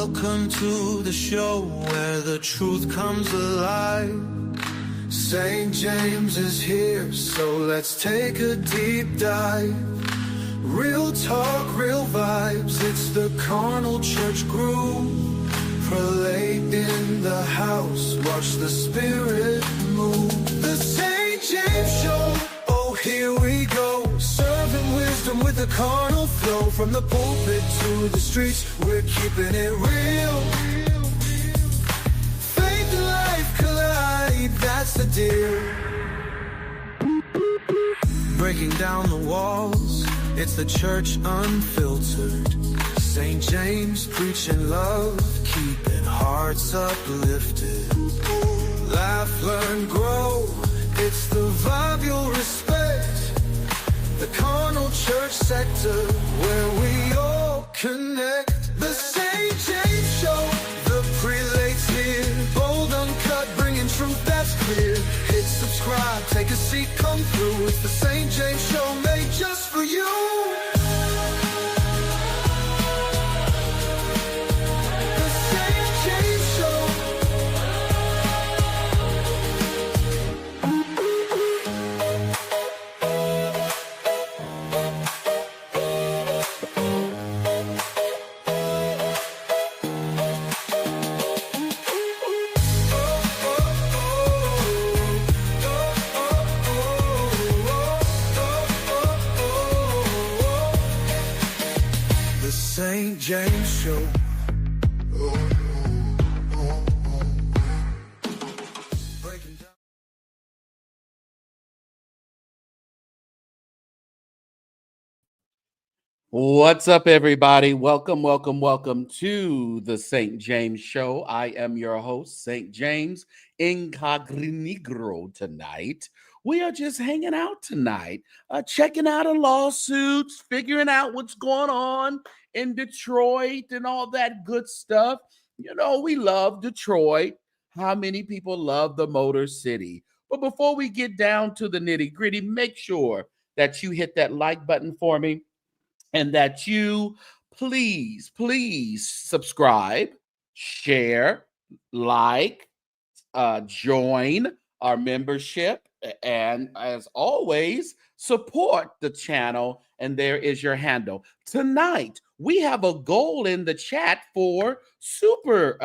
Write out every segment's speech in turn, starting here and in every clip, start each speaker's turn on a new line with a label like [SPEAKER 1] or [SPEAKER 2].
[SPEAKER 1] Welcome to the show where the truth comes alive. St. James is here, so let's take a deep dive. Real talk, real vibes, it's the carnal church groove. Prelate in the house, watch the spirit move. The St. James Show, oh here we go. Serving wisdom with a carnal flow. From the pulpit to the streets, we're keeping it real. Faith and life collide, that's the deal. Breaking down the walls, it's the church unfiltered. St. James preaching love, keeping hearts uplifted. Laugh, learn, grow, it's the vibe you'll respect. The carnal church sector, where we all connect. The St. James Show, the prelates here. Bold, uncut, bringing truth that's clear. Hit subscribe, take a seat, come through. It's the St. James Show, made just for you. St. James Show.
[SPEAKER 2] What's up, everybody? Welcome to the St. James Show. I am your host, St. James Incognito tonight. We are just hanging out tonight, checking out a lawsuit, figuring out what's going on in Detroit and all that good stuff. You know, we love Detroit. How many people love the Motor City? But before we get down to the nitty-gritty, make sure that you hit that like button for me and that you please subscribe, share, like, join our membership, and as always, support the channel. And there is your handle. Tonight, we have a goal in the chat for super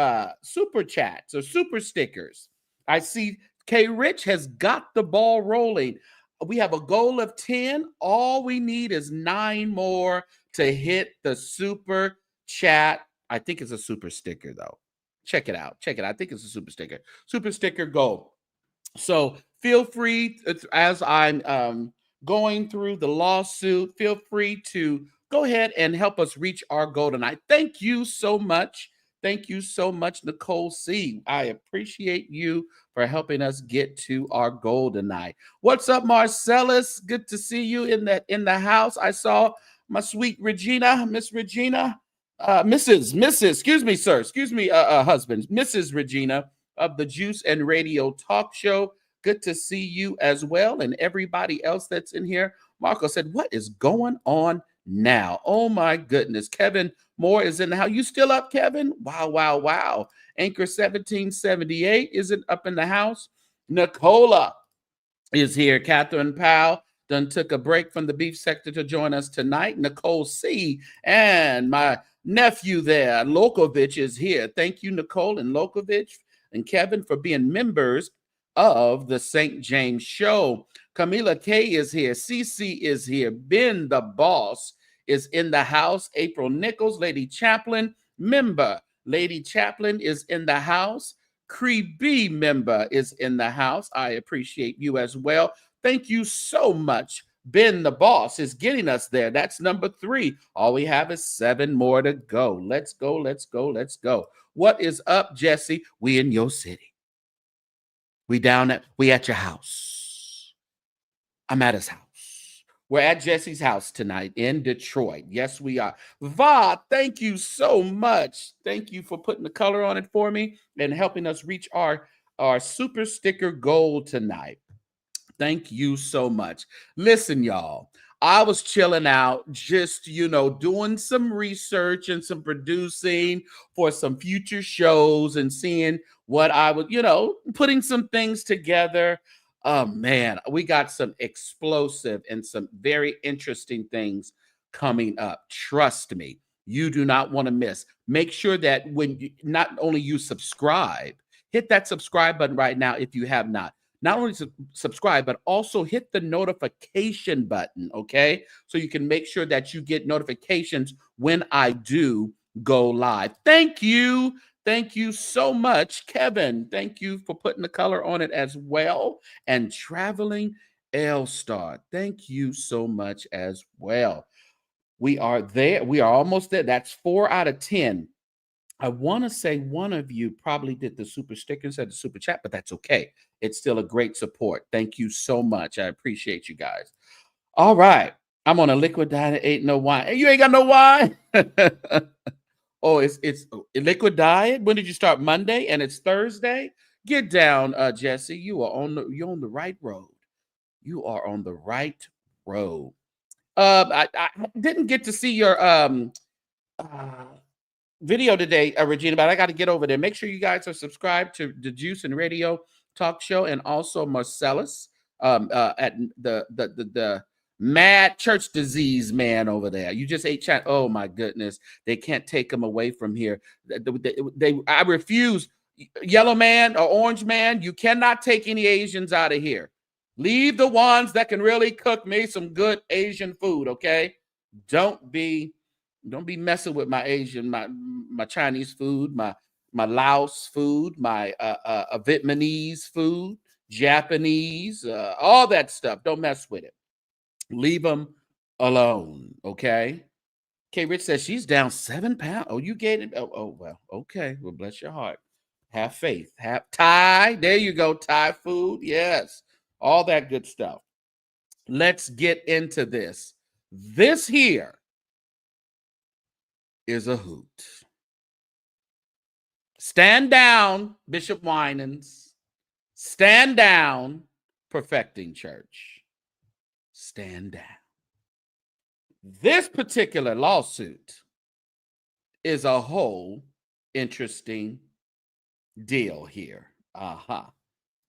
[SPEAKER 2] chats or super stickers. I see K Rich has got the ball rolling. We have a goal of 10. All we need is 9 more to hit the super chat. I think it's a super sticker, though. Check it out. I think it's a super sticker. Super sticker goal. So feel free, as I'm going through the lawsuit, feel free to go ahead and help us reach our goal tonight. Thank you so much. Thank you so much, Nicole C. I appreciate you for helping us get to our goal tonight. What's up, Marcellus? Good to see you in the house. I saw my sweet Regina, Miss Regina, Mrs. Excuse me, sir. Excuse me, husband, Mrs. Regina of the Juice and Radio Talk Show. Good to see you as well, and everybody else that's in here. Marco said, "What is going on now?" Oh my goodness. Kevin Moore is in the house. You still up, Kevin? Wow. Anchor 1778 isn't up in the house. Nicola is here. Catherine Powell done took a break from the beef sector to join us tonight. Nicole C. and my nephew there, Lokovich, is here. Thank you, Nicole and Lokovich and Kevin, for being members of the St. James Show. Camila K is here. CC is here. Ben the Boss is in the house. April Nichols, Lady Chaplain, member. Lady Chaplain is in the house. Cree B member is in the house. I appreciate you as well. Thank you so much. Ben the Boss is getting us there. That's number 3. All we have is 7 more to go. Let's go. What is up, Jesse? We in your city. We at your house. I'm at his house. We're at Jesse's house tonight in Detroit. Yes, we are. Va, thank you so much. Thank you for putting the color on it for me and helping us reach our super sticker goal tonight. Thank you so much. Listen, y'all, I was chilling out, just, doing some research and some producing for some future shows and seeing what I would, putting some things together. Oh man, we got some explosive and some very interesting things coming up. Trust me, you do not want to miss. Make sure that when you, not only you subscribe, hit that subscribe button right now if you have not. Not only subscribe, but also hit the notification button, okay? So you can make sure that you get notifications when I do go live. Thank you. Thank you so much, Kevin. Thank you for putting the color on it as well. And Traveling L-Star, thank you so much as well. We are there. We are almost there. That's 4 out of 10. I want to say one of you probably did the super sticker instead of the super chat, but that's okay. It's still a great support. Thank you so much. I appreciate you guys. All right. I'm on a liquid diet. Ain't no wine. Hey, you ain't got no wine? Oh, it's a liquid diet. When did you start? Monday, and it's Thursday. Get down, Jesse. You're on the right road. You are on the right road. I didn't get to see your video today, Regina, but I got to get over there. Make sure you guys are subscribed to the Juice and Radio Talk Show, and also Marcellus at the mad church disease man over there. You just ate chat. Oh my goodness, they can't take him away from here. I refuse. Yellow man or orange man, you cannot take any Asians out of here. Leave the ones that can really cook me some good Asian food, okay? Don't be messing with my Asian, my Chinese food, my Laos food, my Vietnamese food, Japanese, all that stuff. Don't mess with it. Leave them alone, okay? K. Rich says she's down 7 pounds. Oh, you gained it? Oh, well, okay. Well, bless your heart. Have faith. Have Thai. There you go. Thai food. Yes. All that good stuff. Let's get into this. This here is a hoot. Stand down, Bishop Winans. Stand down, Perfecting Church. Stand down. This particular lawsuit is a whole interesting deal here.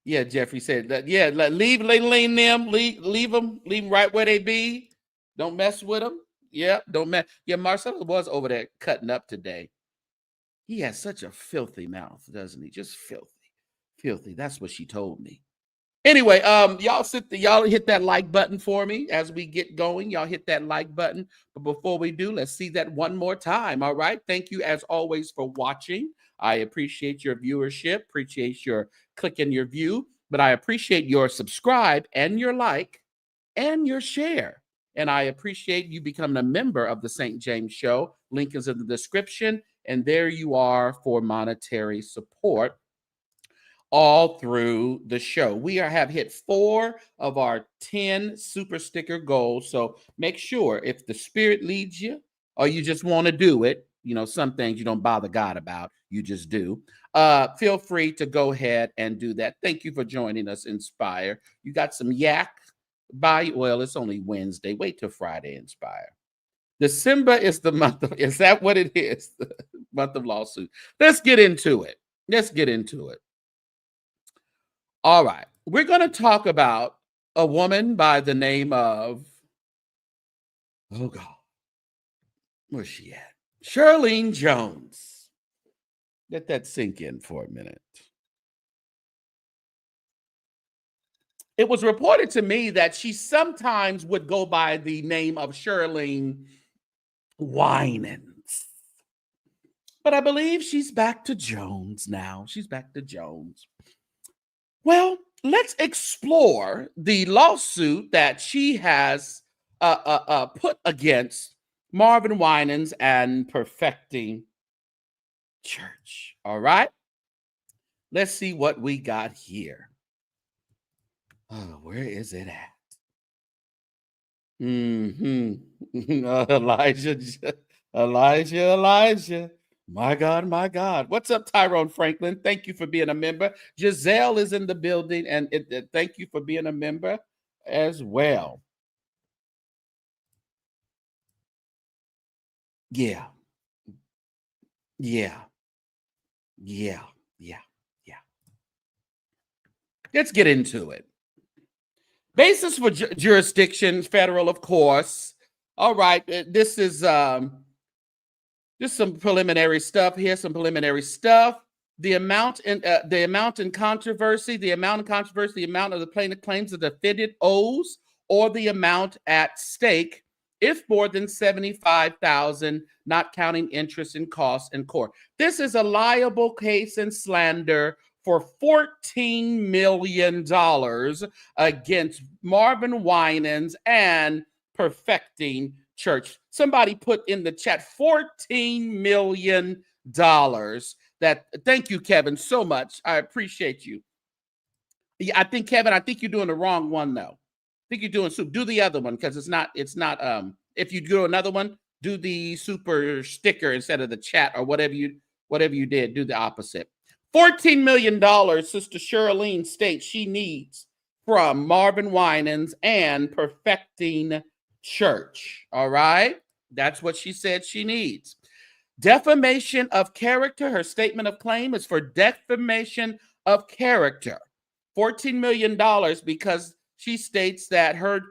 [SPEAKER 2] Yeah, Jeffrey said that. Yeah, leave them right where they be. Don't mess with them. Yeah, don't mess. Yeah, Marcelo was over there cutting up today. He has such a filthy mouth, doesn't he? Just filthy. That's what she told me. Anyway, y'all hit that like button for me as we get going. Y'all hit that like button. But before we do, let's see that one more time. All right. Thank you as always for watching. I appreciate your viewership, appreciate your clicking your view, but I appreciate your subscribe and your like and your share. And I appreciate you becoming a member of the St. James Show. Link is in the description. And there you are for monetary support all through the show. We have hit 4 of our 10 super sticker goals. So make sure if the spirit leads you or you just want to do it, some things you don't bother God about, you just do. Feel free to go ahead and do that. Thank you for joining us, Inspire. You got some yak by, well, it's only Wednesday. Wait till Friday, Inspire. December is the month of, is that what it is? The month of lawsuit. Let's get into it. All right. We're going to talk about a woman by the name of, oh God, where's she at? Shirlene Jones. Let that sink in for a minute. It was reported to me that she sometimes would go by the name of Shirlene Winans. But I believe she's back to Jones now. She's back to Jones. Well, let's explore the lawsuit that she has put against Marvin Winans and Perfecting Church. All right. Let's see what we got here. Oh, where is it at? Elijah. My God. What's up, Tyrone Franklin? Thank you for being a member. Giselle is in the building, and thank you for being a member as well. Yeah. Yeah. Yeah. Yeah. Yeah. Let's get into it. Basis for jurisdiction, federal, of course. All right. This is just some preliminary stuff. Here's some preliminary stuff. The amount in controversy, the amount the amount of the plaintiff claims the defendant owes, or the amount at stake, if more than $75,000, not counting interest and costs in court. This is a liable case in slander for $14 million against Marvin Winans and Perfecting Church. Somebody put in the chat $14 million. Thank you, Kevin, so much. I appreciate you. Yeah, I think, Kevin, you're doing the wrong one though. I think you're doing soup. Do the other one, because it's not if you do another one, do the super sticker instead of the chat, or whatever you did, do the opposite. $14 million, Sister Charlene states she needs from Marvin Winans and Perfecting Church. All right. That's what she said she needs. Defamation of character. Her statement of claim is for defamation of character. $14 million because she states that her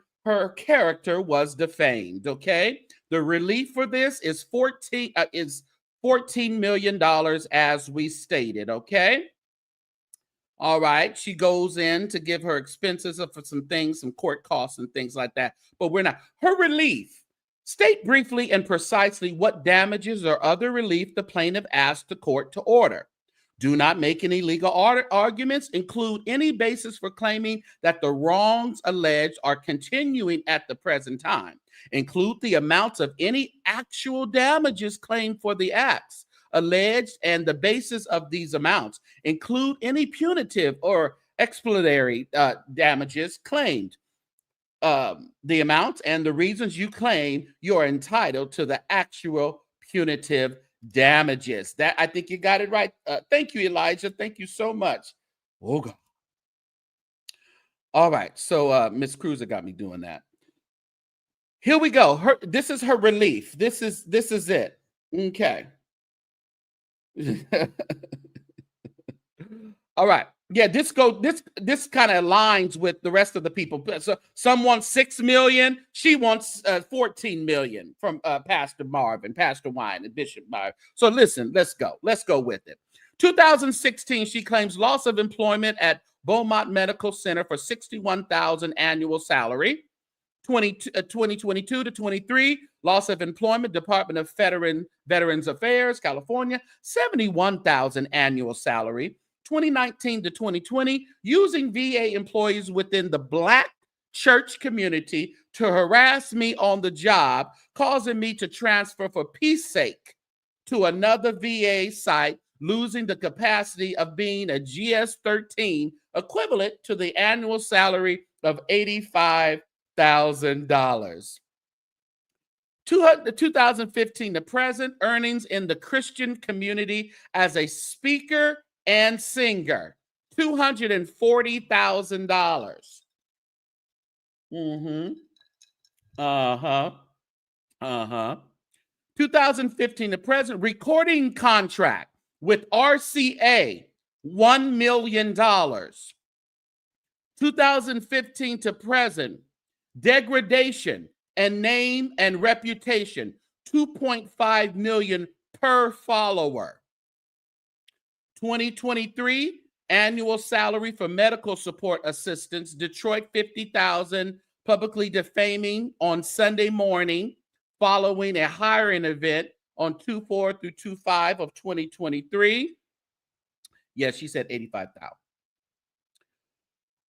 [SPEAKER 2] character was defamed. Okay. The relief for this is $14 million, as we stated. Okay. All right. She goes in to give her expenses for some things, some court costs and things like that. But we're not. Her relief. State briefly and precisely what damages or other relief the plaintiff asked the court to order. Do not make any legal arguments. Include any basis for claiming that the wrongs alleged are continuing at the present time. Include the amounts of any actual damages claimed for the acts alleged and the basis of these amounts. Include any punitive or expiatory damages claimed. The amount and the reasons you claim you're entitled to the actual punitive damages. That, I think you got it right. Thank you, Elijah. Thank you so much. Oh God. All right. So Miss Cruiser got me doing that. Here we go. This is her relief. This is it. Okay. All right. Yeah, this kind of aligns with the rest of the people. So some want 6 million. She wants 14 million from Pastor Wine, and Bishop Marvin. So listen, let's go with it. 2016, she claims loss of employment at Beaumont Medical Center for $61,000 annual salary. 2022 to 23, loss of employment, Department of Veterans Affairs, California, $71,000 annual salary. 2019 to 2020, using VA employees within the Black church community to harass me on the job, causing me to transfer for peace sake to another VA site, losing the capacity of being a GS-13, equivalent to the annual salary of $85,000. 2015 to present, earnings in the Christian community as a speaker and singer, $240,000. 2015 to present, recording contract with RCA, $1 million. 2015 to present, degradation and name and reputation, $2.5 million per follower. 2023, annual salary for medical support assistants, Detroit, $50,000, publicly defaming on Sunday morning following a hiring event on 2/4 through 2/5 of 2023. Yes, she said 85,000.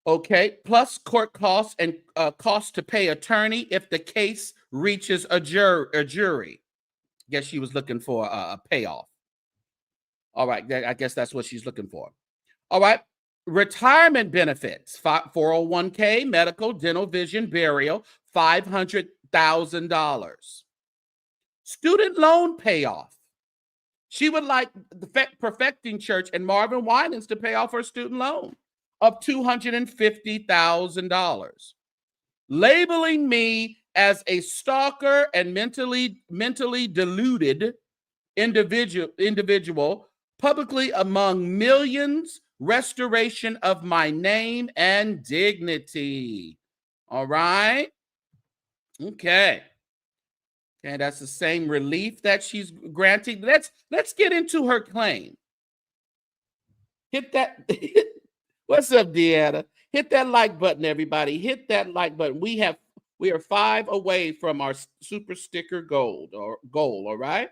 [SPEAKER 2] Okay, plus court costs and costs to pay attorney if the case reaches a jury. Guess she was looking for a payoff. All right, I guess that's what she's looking for. All right, retirement benefits, 401k, medical, dental, vision, burial, $500,000. Student loan payoff. She would like the Perfecting Church and Marvin Winans to pay off her student loan of $250,000. Labeling me as a stalker and mentally deluded individual publicly among millions, restoration of my name and dignity. All right. Okay. Okay, that's the same relief that she's granting. Let's get into her claim. Hit that. What's up, Deanna? Hit that like button, everybody. Hit that like button. We are 5 away from our super sticker goal, all right?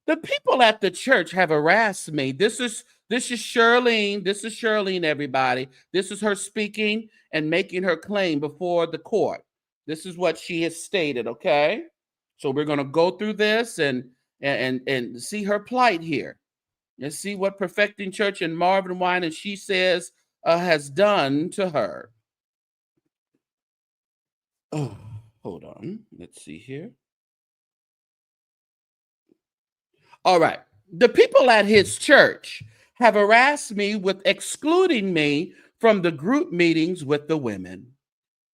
[SPEAKER 2] The people at the church have harassed me. This is Shirlene. This is Shirlene, everybody. This is her speaking and making her claim before the court. This is what she has stated, okay? So we're going to go through this and see her plight here. Let's see what Perfecting Church and Marvin Winans, she says, has done to her. Oh, hold on. Let's see here. All right. The people at his church have harassed me with excluding me from the group meetings with the women.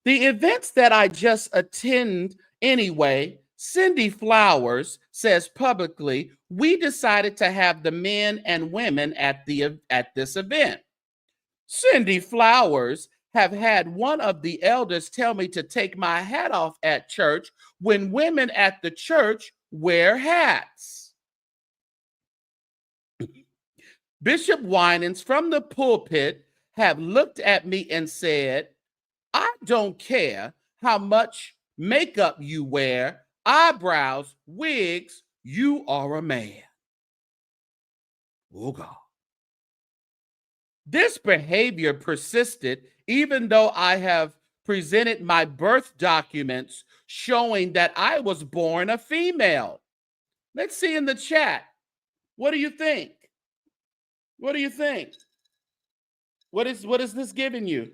[SPEAKER 2] The events that I just attend anyway, Cindy Flowers says publicly, we decided to have the men and women at this event. Cindy Flowers have had one of the elders tell me to take my hat off at church when women at the church wear hats. Bishop Winans from the pulpit have looked at me and said, I don't care how much makeup you wear, eyebrows, wigs, you are a man. Oh, God. This behavior persisted even though I have presented my birth documents showing that I was born a female. Let's see in the chat. What do you think? What do you think? What is this giving you?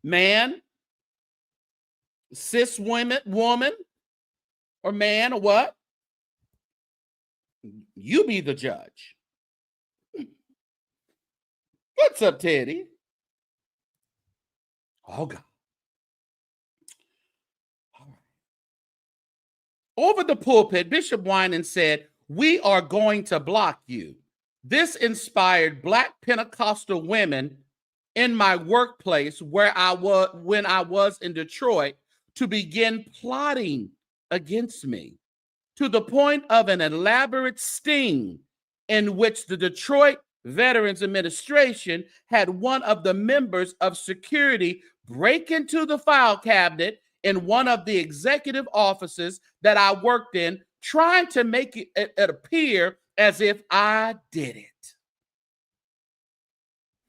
[SPEAKER 2] Man, cis woman, or man, or what? You be the judge. What's up, Teddy? Oh, God. All right. Over the pulpit, Bishop Winans said, we are going to block you. This inspired Black Pentecostal women in my workplace when I was in Detroit to begin plotting against me, to the point of an elaborate sting in which the Detroit Veterans Administration had one of the members of security break into the file cabinet in one of the executive offices that I worked in, trying to make it appear as if I did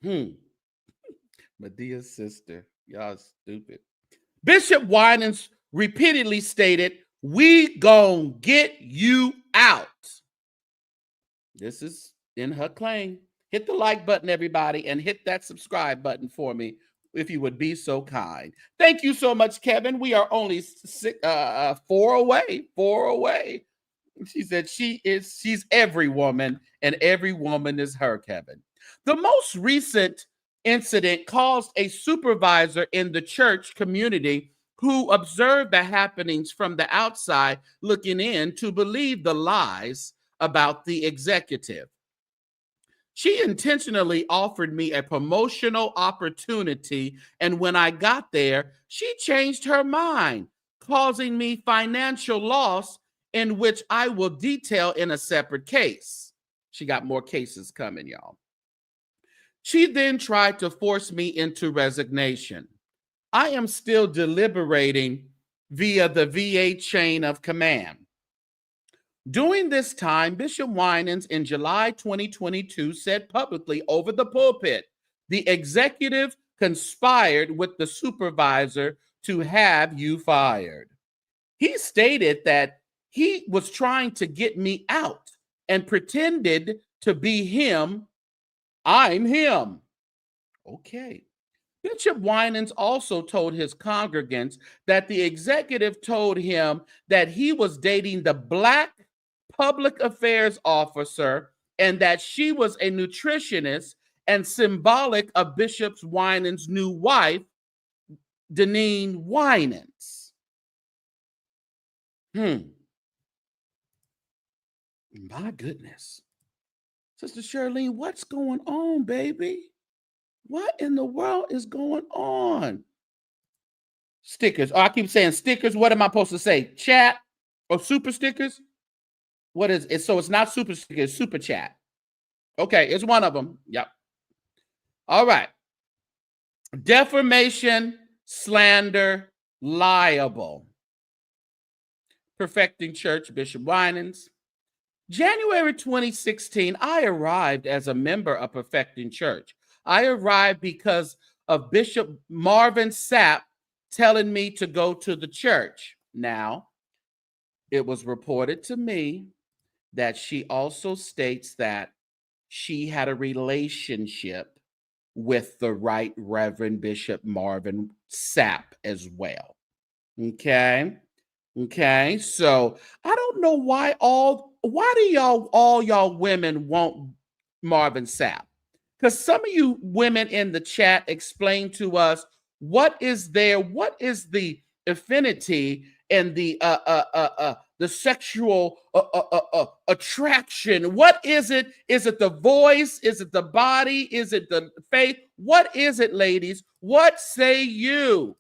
[SPEAKER 2] it. Medea's sister. Y'all stupid. Bishop Winans repeatedly stated, we gon' get you out. This is in her claim. Hit the like button, everybody, and hit that subscribe button for me, if you would be so kind. Thank you so much, Kevin. We are only 4 away. 4 away. She said she's every woman, and every woman is her, Kevin. The most recent incident caused a supervisor in the church community who observed the happenings from the outside looking in to believe the lies about the executive. She intentionally offered me a promotional opportunity, and when I got there, she changed her mind, causing me financial loss, in which I will detail in a separate case. She got more cases coming, y'all. She then tried to force me into resignation. I am still deliberating via the VA chain of command. During this time, Bishop Winans in July 2022 said publicly over the pulpit, the executive conspired with the supervisor to have you fired. He stated that he was trying to get me out and pretended to be him. I'm him. Okay. Bishop Winans also told his congregants that the executive told him that he was dating the Black public affairs officer and that she was a nutritionist and symbolic of Bishop Winans' new wife, Deneen Winans. My goodness. Sister Shirlene, what's going on, baby? What in the world is going on? Stickers. Oh, I keep saying stickers. What am I supposed to say? Chat or super stickers? What is it? So it's not super stickers, it's super chat. Okay, it's one of them. Yep. All right. Defamation, slander, liable. Perfecting Church, Bishop Winans. January 2016, I arrived as a member of Perfecting Church. I arrived because of Bishop Marvin Sapp telling me to go to the church. Now, it was reported to me that she also states that she had a relationship with the Right Reverend Bishop Marvin Sapp as well. Okay. So I don't know why all y'all women want Marvin Sapp. Because some of you women in the chat explain to us what is the affinity and the sexual attraction. What is it? Is it the voice? Is it the body? Is it the faith? What is it, ladies? What say you?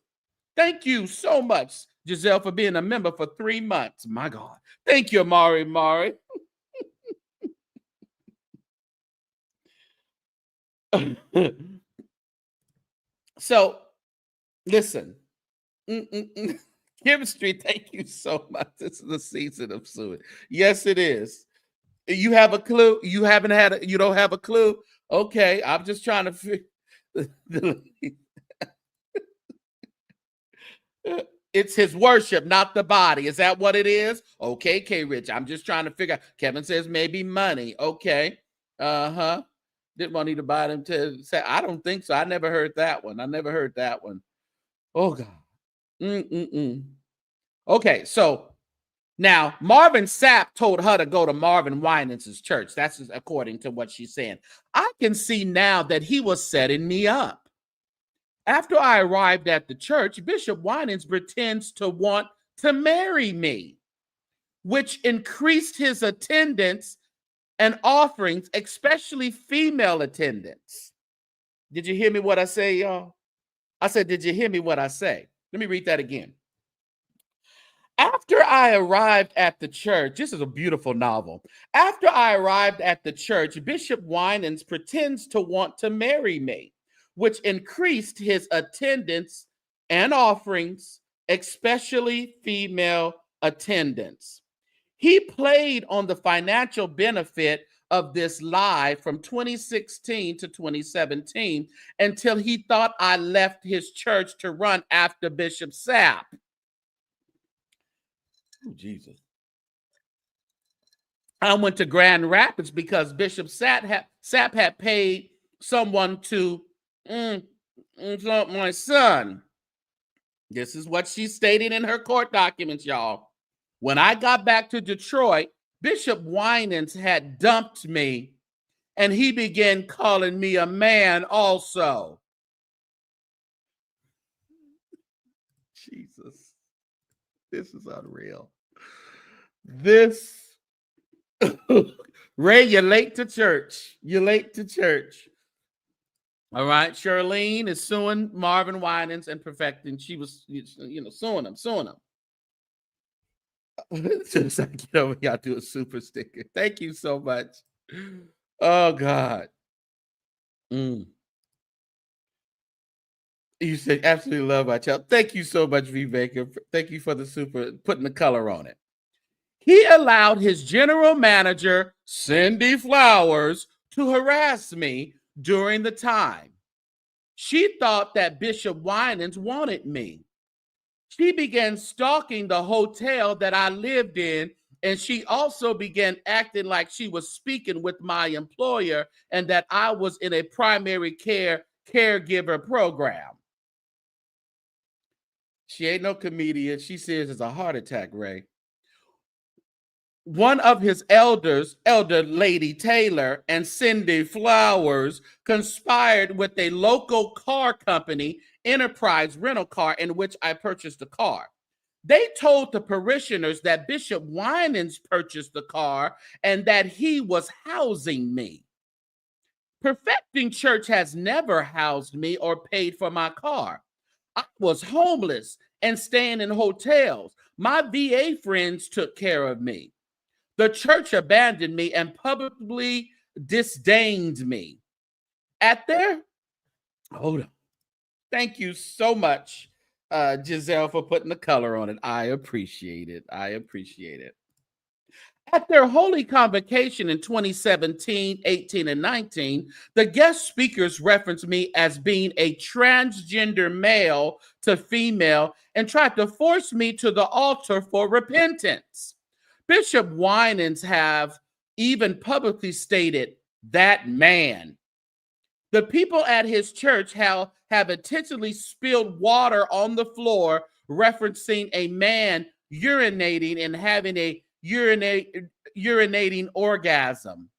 [SPEAKER 2] Thank you so much, Giselle, for being a member for 3 months. My God. Thank you, Mari. So, listen. Chemistry, thank you so much. This is the season of suing. Yes, it is. You have a clue? You don't have a clue? Okay, I'm just trying to figure. It's his worship, not the body. Is that what it is? Okay, K Rich. I'm just trying to figure out. Kevin says maybe money. Okay. Didn't want you to buy them to say, I don't think so. I never heard that one. Oh, God. Okay, so now Marvin Sapp told her to go to Marvin Winans' church. That's according to what she's saying. I can see now that he was setting me up. After I arrived at the church, Bishop Winans pretends to want to marry me, which increased his attendance and offerings, especially female attendance. Did you hear me what I say, y'all? I said, did you hear me what I say? Let me read that again. After I arrived at the church, this is a beautiful novel. After I arrived at the church, Bishop Winans pretends to want to marry me, which increased his attendance and offerings, especially female attendance. He played on the financial benefit of this lie from 2016 to 2017 until he thought I left his church to run after Bishop Sapp. Oh, Jesus. I went to Grand Rapids because Bishop Sapp had paid someone to insult my son. This is what she stated in her court documents, y'all. When I got back to Detroit, Bishop Winans had dumped me, and he began calling me a man also. Jesus. This is unreal. Ray, you're late to church. All right. Charlene is suing Marvin Winans and Perfecting. She was, suing him. As soon as I get over here, I'll do a super sticker. Thank you so much. Oh, God. You said absolutely love my child. Thank you so much, V. Baker. Thank you for the super, putting the color on it. He allowed his general manager, Cindy Flowers, to harass me during the time. She thought that Bishop Winans wanted me. She began stalking the hotel that I lived in, and she also began acting like she was speaking with my employer and that I was in a primary care caregiver program. She ain't no comedian. She says it's a heart attack, Ray. One of his elders, Elder Lady Taylor and Cindy Flowers, conspired with a local car company Enterprise rental car in which I purchased the car. They told the parishioners that Bishop Winans purchased the car and that he was housing me. Perfecting Church has never housed me or paid for my car. I was homeless and staying in hotels. My VA friends took care of me. The church abandoned me and publicly disdained me. Hold on. Thank you so much, Giselle, for putting the color on it. I appreciate it. At their holy convocation in 2017, 18, and 19, the guest speakers referenced me as being a transgender male to female and tried to force me to the altar for repentance. Bishop Winans have even publicly stated, "That man." The people at his church have intentionally spilled water on the floor, referencing a man urinating and having a urinating orgasm.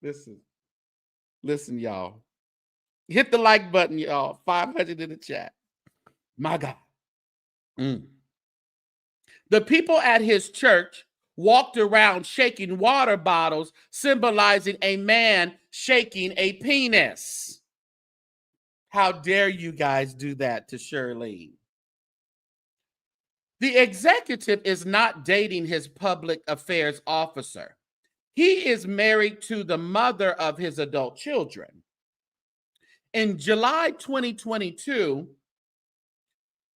[SPEAKER 2] Listen, y'all. Hit the like button, y'all. 500 in the chat. My God. The people at his church walked around shaking water bottles, symbolizing a man shaking a penis. How dare you guys do that to Shirley? The executive is not dating his public affairs officer. He is married to the mother of his adult children. In July 2022,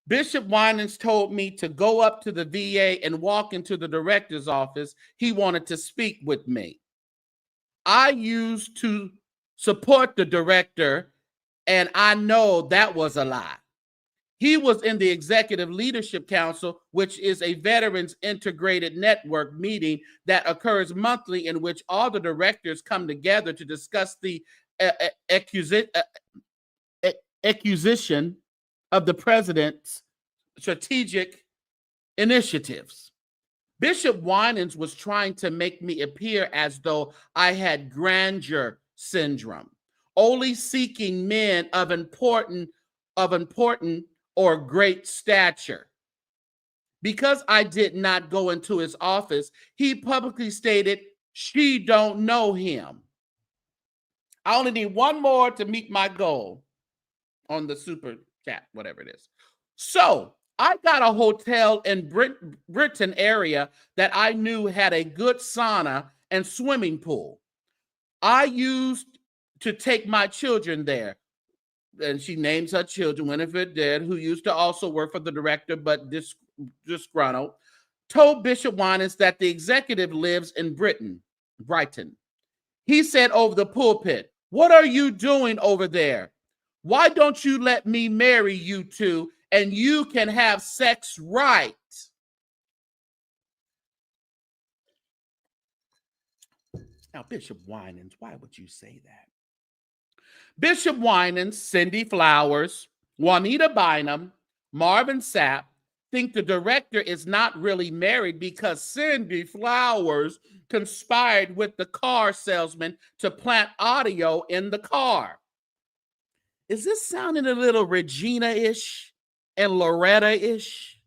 [SPEAKER 2] Bishop Winans told me to go up to the VA and walk into the director's office. He wanted to speak with me. I used to support the director, and I know that was a lie. He was in the Executive Leadership Council, which is a veterans integrated network meeting that occurs monthly in which all the directors come together to discuss the acquisition of the president's strategic initiatives. Bishop Winans was trying to make me appear as though I had grandeur syndrome, only seeking men of important or great stature. Because I did not go into his office, he publicly stated, "She don't know him." I only need one more to meet my goal on the super chat, whatever it is. So I got a hotel in Britain area that I knew had a good sauna and swimming pool. I used to take my children there. And she names her children, Winifred Dead, who used to also work for the director, but disgruntled, told Bishop Winans that the executive lives in Brighton. He said over the pulpit, "What are you doing over there? Why don't you let me marry you two and you can have sex right?" Now, Bishop Winans, why would you say that? Bishop Winans, Cindy Flowers, Juanita Bynum, Marvin Sapp think the director is not really married because Cindy Flowers conspired with the car salesman to plant audio in the car. Is this sounding a little Regina-ish and Loretta-ish?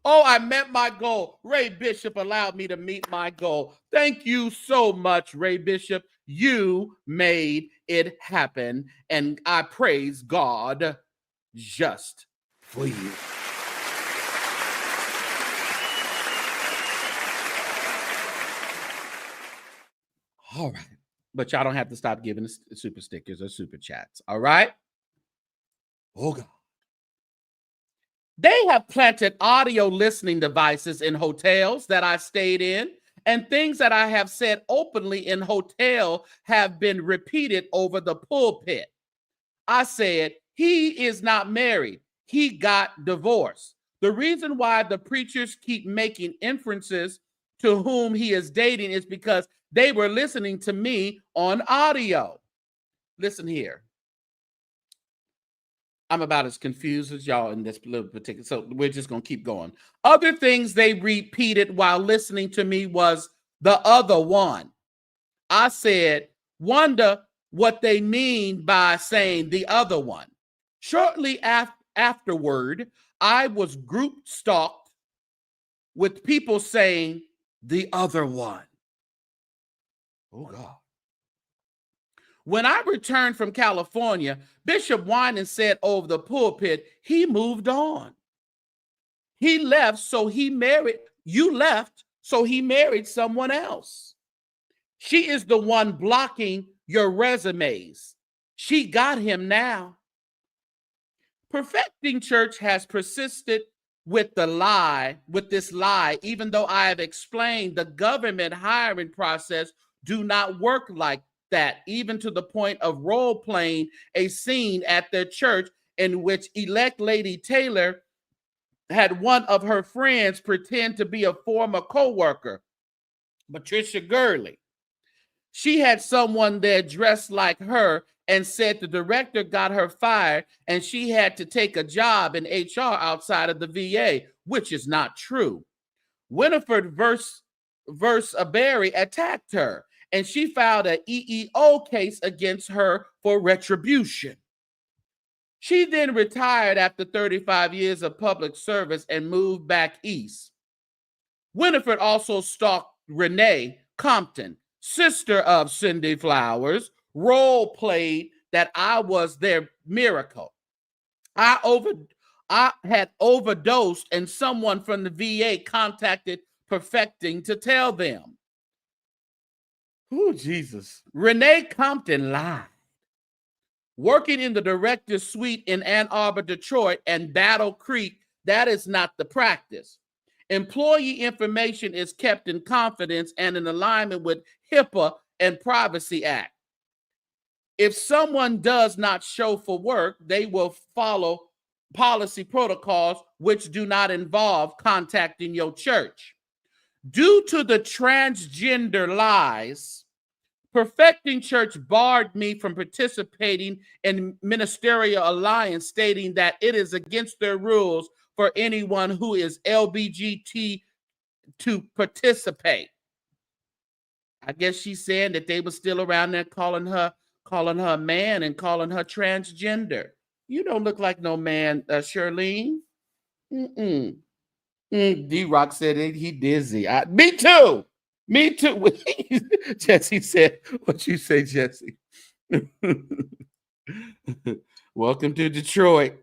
[SPEAKER 2] Oh, I met my goal. Ray Bishop allowed me to meet my goal. Thank you so much, Ray Bishop. You made it happen, and I praise God just for you. All right. But y'all don't have to stop giving super stickers or super chats. All right? Oh, God. They have planted audio listening devices in hotels that I stayed in, and things that I have said openly in hotel have been repeated over the pulpit. I said, he is not married. He got divorced. The reason why the preachers keep making inferences to whom he is dating is because they were listening to me on audio. Listen here. I'm about as confused as y'all in this little particular, so we're just going to keep going. Other things they repeated while listening to me was the other one. I said, wonder what they mean by saying the other one. Shortly afterward, I was group stalked with people saying the other one. Oh, God. When I returned from California, Bishop Winans said over the pulpit, he moved on. He left, so he married. You left, so he married someone else. She is the one blocking your resumes. She got him now. Perfecting Church has persisted with this lie, even though I have explained the government hiring process do not work like that, even to the point of role-playing a scene at their church in which elect Lady Taylor had one of her friends pretend to be a former co-worker, Patricia Gurley. She had someone there dressed like her and said the director got her fired and she had to take a job in HR outside of the VA, which is not true. Winifred Berry attacked her and she filed an EEO case against her for retribution. She then retired after 35 years of public service and moved back east. Winifred also stalked Renee Compton, sister of Cindy Flowers, role played that I was their miracle. I had overdosed and someone from the VA contacted Perfecting to tell them. Oh, Jesus. Renee Compton lied. Working in the director's suite in Ann Arbor, Detroit, and Battle Creek, that is not the practice. Employee information is kept in confidence and in alignment with HIPAA and Privacy Act. If someone does not show for work, they will follow policy protocols which do not involve contacting your church. Due to the transgender lies, Perfecting Church barred me from participating in Ministerial Alliance, stating that it is against their rules for anyone who is LBGT to participate. I guess she's saying that they were still around there calling her a man and calling her transgender. You don't look like no man, Shirlene. D-Rock said he dizzy. Me too. Me too. Jesse said, what you say, Jesse? Welcome to Detroit.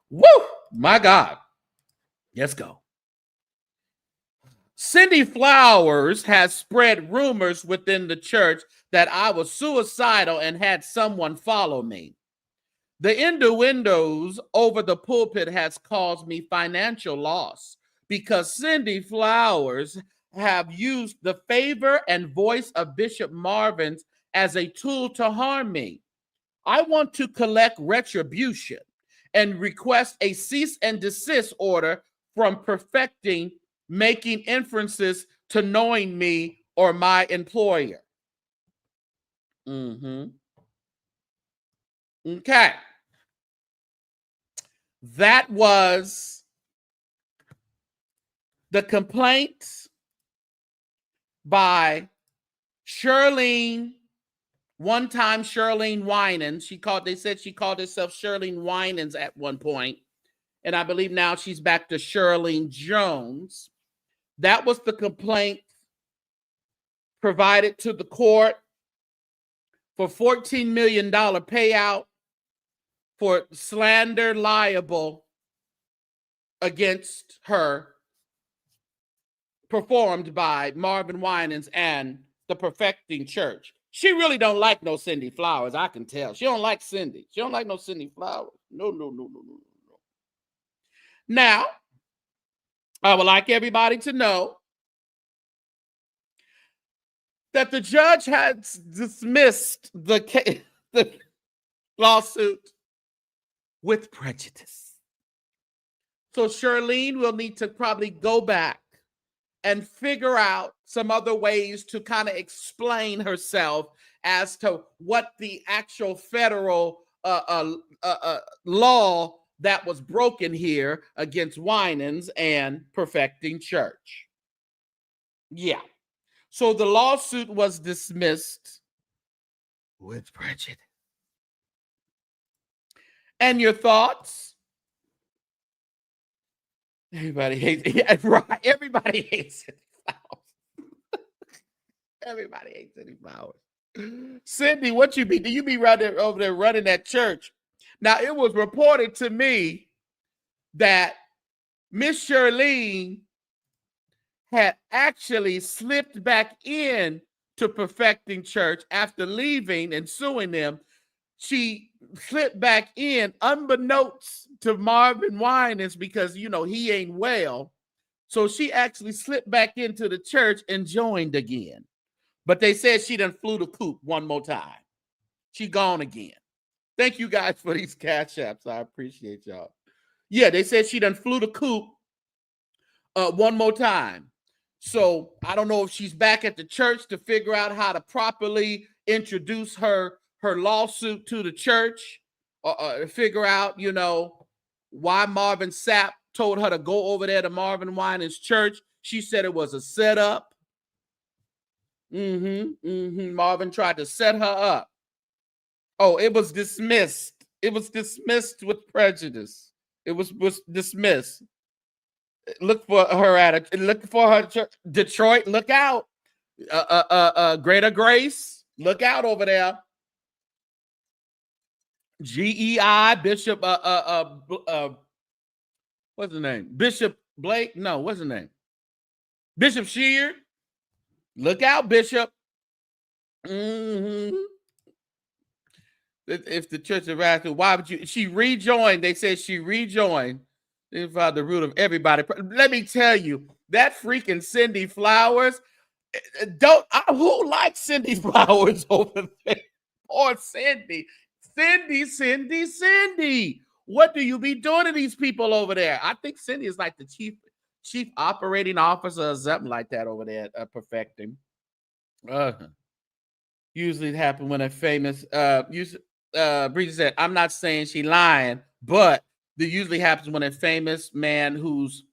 [SPEAKER 2] Woo! My God. Let's go. Cindy Flowers has spread rumors within the church that I was suicidal and had someone follow me. The innuendos over the pulpit has caused me financial loss because Cindy Flowers have used the favor and voice of Bishop Marvin's as a tool to harm me. I want to collect retribution and request a cease and desist order from Perfecting, making inferences to knowing me or my employer. Okay. That was the complaint by Shirlene, one-time Shirlene Winans. They said she called herself Shirlene Winans at one point, and I believe now she's back to Shirlene Jones. That was the complaint provided to the court for $14 million payout for slander liable against her, performed by Marvin Winans and the Perfecting Church. She really don't like no Cindy Flowers, I can tell. She don't like Cindy. She don't like no Cindy Flowers. No. Now, I would like everybody to know that the judge has dismissed the lawsuit with prejudice. So Shirlene will need to probably go back and figure out some other ways to kind of explain herself as to what the actual federal law that was broken here against Winans and Perfecting Church. Yeah. So the lawsuit was dismissed with prejudice. And your thoughts? Everybody hates, yeah, right. Everybody hates Cindy Flowers. Everybody hates Cindy Flowers. Cindy, what you be? Do you be right there over there running that church? Now, it was reported to me that Miss Shirlene had actually slipped back in to Perfecting Church after leaving and suing them. She slipped back in unbeknownst to Marvin Winans because, he ain't well. So she actually slipped back into the church and joined again. But they said she done flew the coop one more time. She gone again. Thank you guys for these cash apps. I appreciate y'all. Yeah, they said she done flew the coop one more time. So I don't know if she's back at the church to figure out how to properly introduce her lawsuit to the church, or figure out, why Marvin Sapp told her to go over there to Marvin Winans' church. She said it was a setup. Marvin tried to set her up. Oh, it was dismissed. It was dismissed with prejudice. It was dismissed. Look for her at it. Look for her. Detroit, look out. Greater Grace, look out over there. GEI, Bishop, what's his name? Bishop Blake? No, what's his name? Bishop Sheard. Look out, Bishop. If the church of Rascal, why would you? She rejoined. They said she rejoined. They found the root of everybody. Let me tell you, that freaking Cindy Flowers. Who likes Cindy Flowers over there? Or Cindy. Cindy. What do you be doing to these people over there? I think Cindy is like the chief operating officer or something like that over there at Perfecting. Usually it happens when a famous Breezy said, I'm not saying she lying, but it usually happens when a famous man who's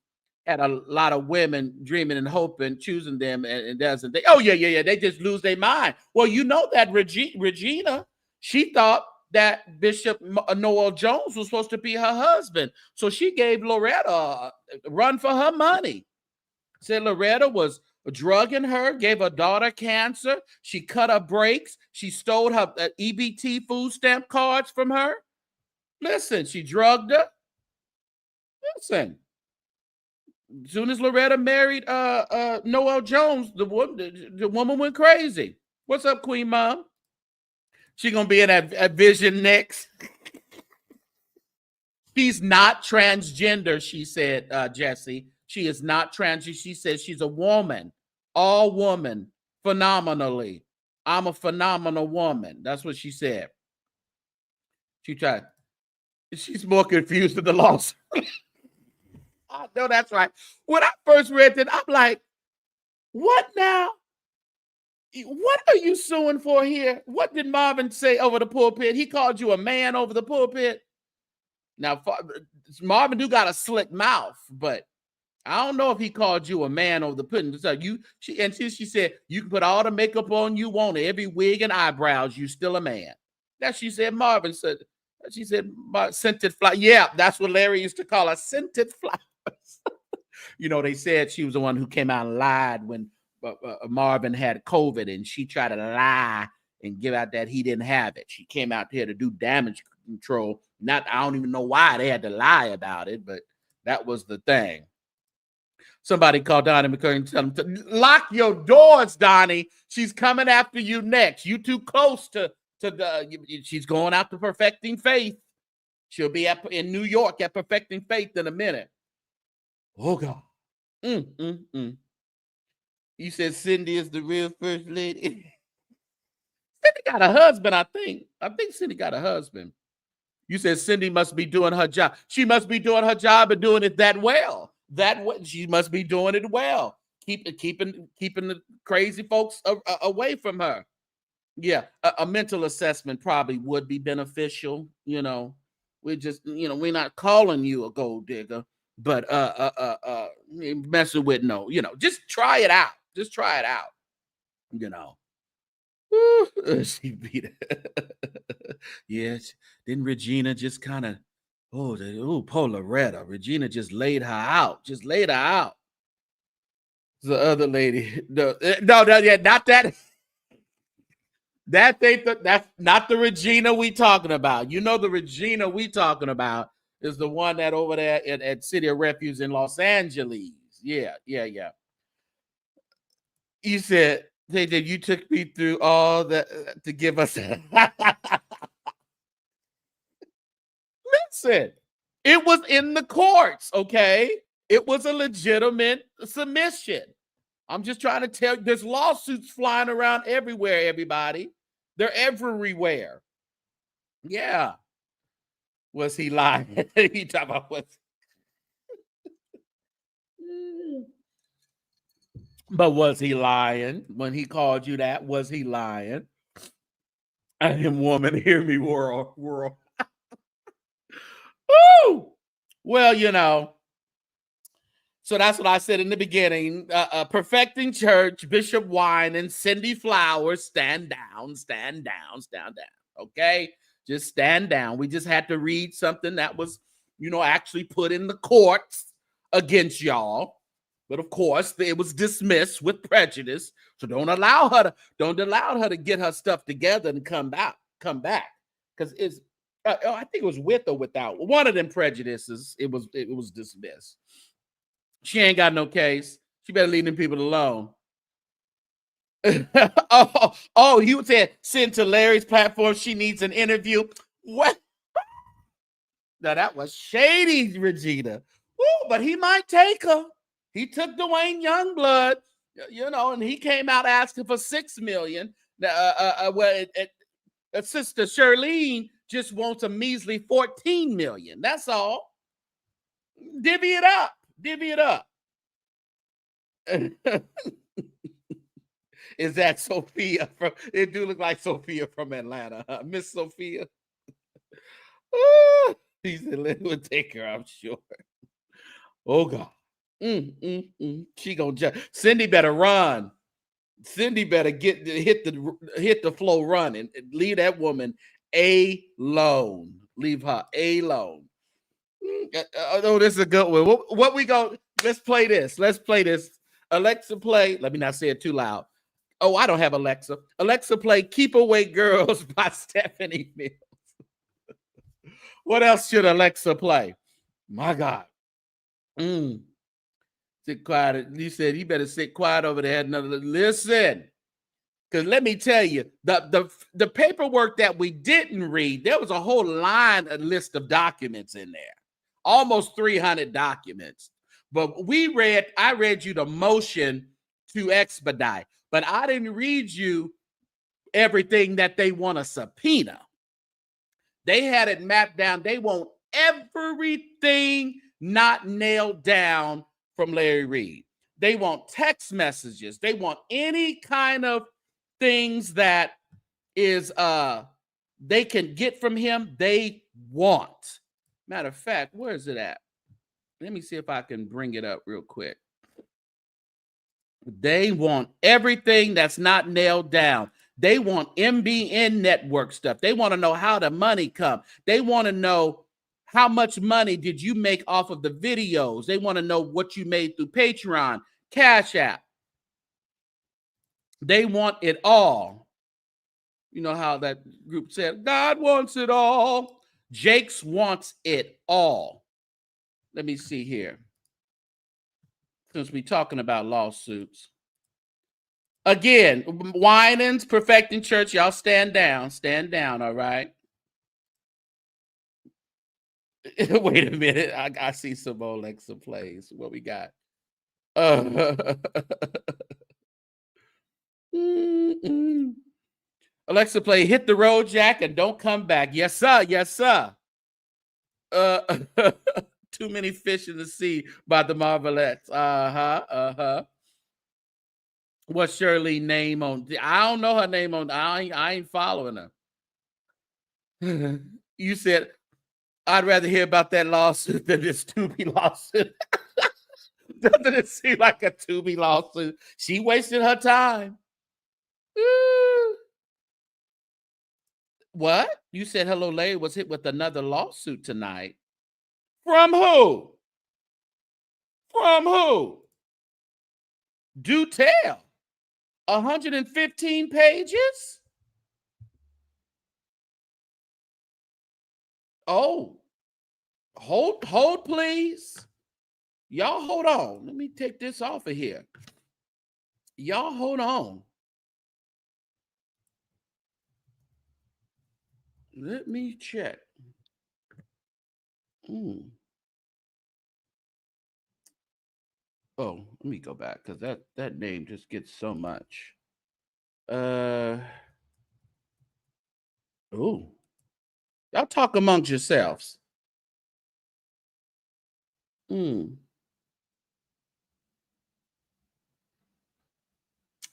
[SPEAKER 2] had a lot of women dreaming and hoping, choosing them, and doesn't. They just lose their mind. Well, you know that Regina, she thought that Bishop Noel Jones was supposed to be her husband. So she gave Loretta a run for her money. Said Loretta was drugging her, gave her daughter cancer. She cut her brakes. She stole her EBT food stamp cards from her. Listen, she drugged her. Listen. As soon as Loretta married Noel Jones, the woman went crazy. What's up, Queen Mom? She gonna be in that Vision next. She's not transgender, she said, Jesse. She is not trans. She says she's a woman, all woman, phenomenally. I'm a phenomenal woman. That's what she said. She tried. She's more confused than the lawsuit. I know that's right. When I first read it, I'm like, what now? What are you suing for here? What did Marvin say over the pulpit? He called you a man over the pulpit. Now, Marvin do got a slick mouth, but I don't know if he called you a man over the pulpit. So she said, you can put all the makeup on you want, every wig and eyebrows, you still a man. That she said, Marvin said, she said, scented flower. Yeah, that's what Larry used to call her, scented flowers. They said she was the one who came out and lied when Marvin had COVID, and she tried to lie and give out that he didn't have it. She came out here to do damage control. I don't even know why they had to lie about it, but that was the thing. Somebody called Donnie McCurry and tell him to lock your doors, Donnie. She's coming after you next. You too close to she's going out to Perfecting Faith. She'll be in New York at Perfecting Faith in a minute. Oh, God. You said Cindy is the real first lady. Cindy got a husband, I think. I think Cindy got a husband. You said Cindy must be doing her job. She must be doing her job and doing it that well. She must be doing it well. Keeping the crazy folks away from her. Yeah, a mental assessment probably would be beneficial. We're just, we're not calling you a gold digger, but messing with just try it out. Just try it out. you know. Woo, she beat it. Yes. Then Regina just kind of, poor Loretta. Regina just laid her out. Just laid her out. The other lady. No, yeah, not that. That's not the Regina we talking about. You know the Regina we talking about is the one that over there at City of Refuge in Los Angeles. Yeah. You said that you took me through all that to give us. Listen, it was in the courts, okay? It was a legitimate submission. I'm just trying to tell you, there's lawsuits flying around everywhere, everybody. They're everywhere. Yeah. Was he lying? You talk about what's. But was he lying when he called you that? Was he lying? And woman, hear me, world. Woo! Well, so that's what I said in the beginning. Perfecting Church, Bishop Wine, and Cindy Flowers, stand down. Okay? Just stand down. We just had to read something that was, actually put in the courts against y'all. But of course, it was dismissed with prejudice. So don't allow her to get her stuff together and come back. Because it's I think it was with or without one of them prejudices. It was dismissed. She ain't got no case. She better leave them people alone. You said send to Larry's platform. She needs an interview. What? Now that was shady, Regina. Ooh, but he might take her. He took Dwayne Youngblood, and he came out asking for $6 million. Sister Shirlene just wants a measly $14 million. That's all. Divvy it up. Is that Sophia from? It do look like Sophia from Atlanta, huh? Miss Sophia. He said, "Let me take her." I'm sure. Oh God. She gonna judge. Cindy better run. Cindy better hit the flow running. Leave that woman alone. Leave her alone. Oh, this is a good one. What we go? Let's play this. Alexa, play. Let me not say it too loud. Oh, I don't have Alexa. Alexa, play "Keep Away Girls" by Stephanie Mills. What else should Alexa play? My God. Sit quiet. You said you better sit quiet over there. Listen, because let me tell you, the paperwork that we didn't read, there was a whole list of documents in there, almost 300 documents. But I read you the motion to expedite, but I didn't read you everything that they want a subpoena. They had it mapped down. They want everything not nailed down from Larry Reed. They want text messages. They want any kind of things that is they can get from him. They want. Matter of fact, where is it at? Let me see if I can bring it up real quick. They want everything that's not nailed down. They want MBN network stuff. They want to know how the money come. They want to know how much money did you make off of the videos. They want to know what you made through Patreon, CashApp. They want it all. You know how that group said, God wants it all. Jakes wants it all. Let me see here. Since we're talking about lawsuits. Again, Winans, Perfecting Church, y'all stand down, all right? Wait a minute, I see some Alexa plays. What we got? Alexa, play "Hit the Road, Jack, and Don't Come Back." Yes, sir. Too Many Fish in the Sea by the Marvelettes. What's Shirley's name on? I don't know her name on. I ain't following her. You said I'd rather hear about that lawsuit than this Tubi lawsuit. Doesn't it seem like a Tubi lawsuit? She wasted her time. What? You said Hello Lady was hit with another lawsuit tonight. From who? From who? Do tell. 115 pages? Oh, hold, please. Y'all hold on. Let me take this off of here. Y'all hold on. Let me check. Oh, let me go back because that name just gets so much. Oh, y'all talk amongst yourselves.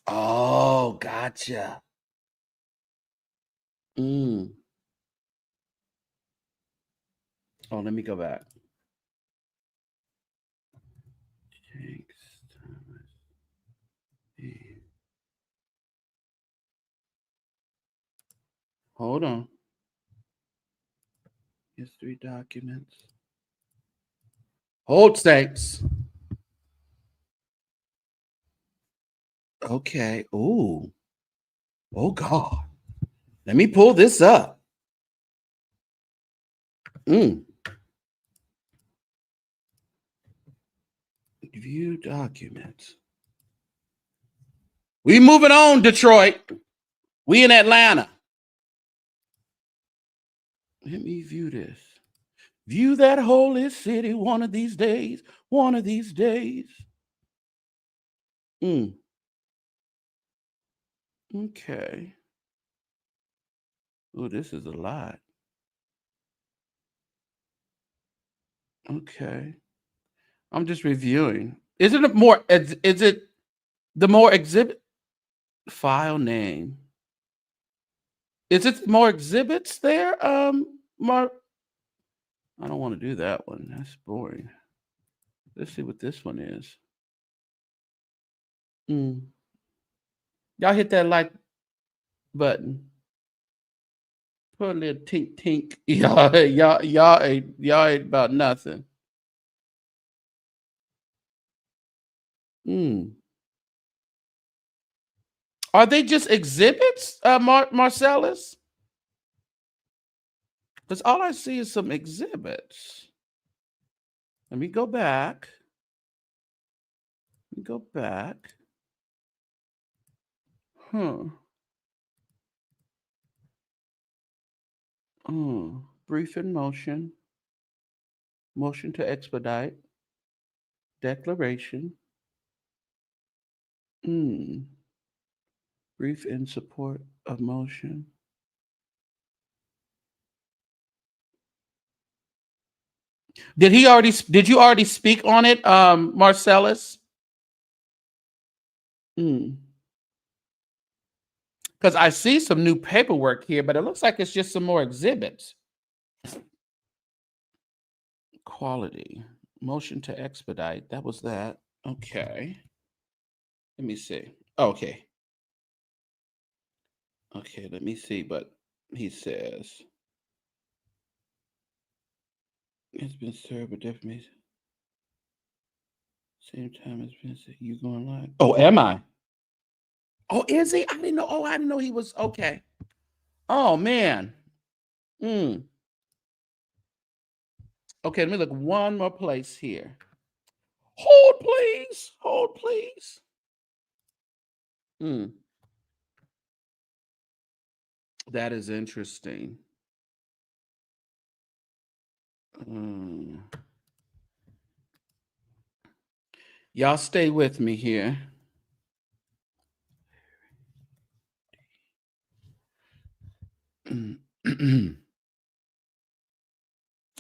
[SPEAKER 2] Oh, gotcha. Oh, let me go back. Hold on. History documents. Hold, Saints. Okay. Ooh. Oh, God. Let me pull this up. View documents. We moving on, Detroit. We in Atlanta. Let me view this. View that holy city one of these days. One of these days. Okay. Oh, this is a lot. Okay. I'm just reviewing. Is it the more exhibit file name? Is it more exhibits there? Mark. I don't want to do that one. That's boring. Let's see what this one is. Y'all hit that like button. Put a little tink tink. Y'all ain't about nothing. Are they just exhibits, Marcellus? Because all I see is some exhibits. Let me go back. Brief in motion. Motion to expedite. Declaration. Brief in support of motion. Did you already speak on it, Marcellus? Because I see some new paperwork here, but it looks like it's just some more exhibits. Quality. Motion to expedite. That was that. Okay. Let me see. Okay, let me see. But he says it's been served with defamation. Same time as been said. You going live? Oh, am I? Oh, is he? I didn't know. Oh, I didn't know he was. Okay. Oh man. Okay, let me look one more place here. Hold, please. Hold, please. That is interesting. Y'all stay with me here.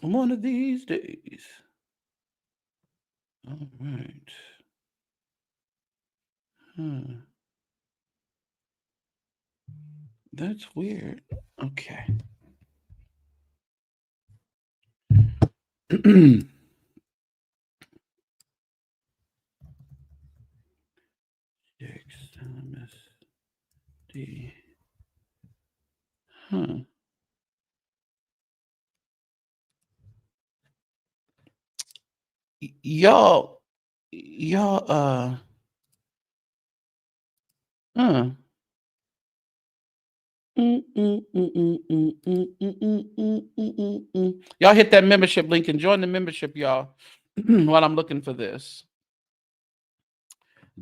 [SPEAKER 2] One of these days. All right. That's weird. Okay. Huh. Y'all, uh. Y'all hit that membership link and join the membership, y'all, while I'm looking for this.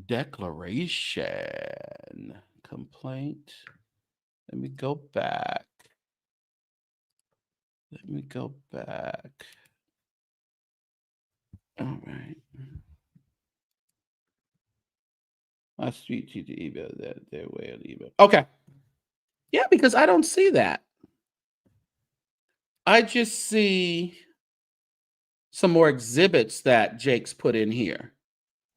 [SPEAKER 2] Declaration. Complaint. Let me go back. All right. I speak to the email that their way of the email. Okay. Yeah, because I don't see that. I just see some more exhibits that Jake's put in here.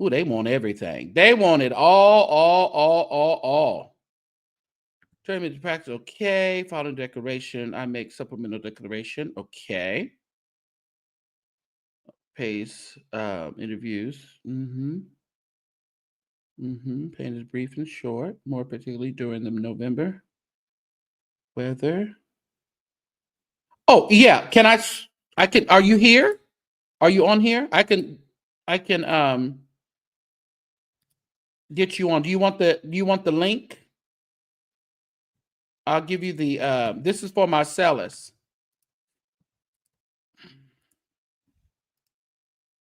[SPEAKER 2] Ooh, they want everything. They want it all. Training practice, okay. Following declaration, I make supplemental declaration, okay. Pays interviews, paint is brief and short, more particularly during the November weather. Oh yeah, I can. Are you here? Are you on here? I can get you on. Do you want the link? I'll give you the this is for Marcellus.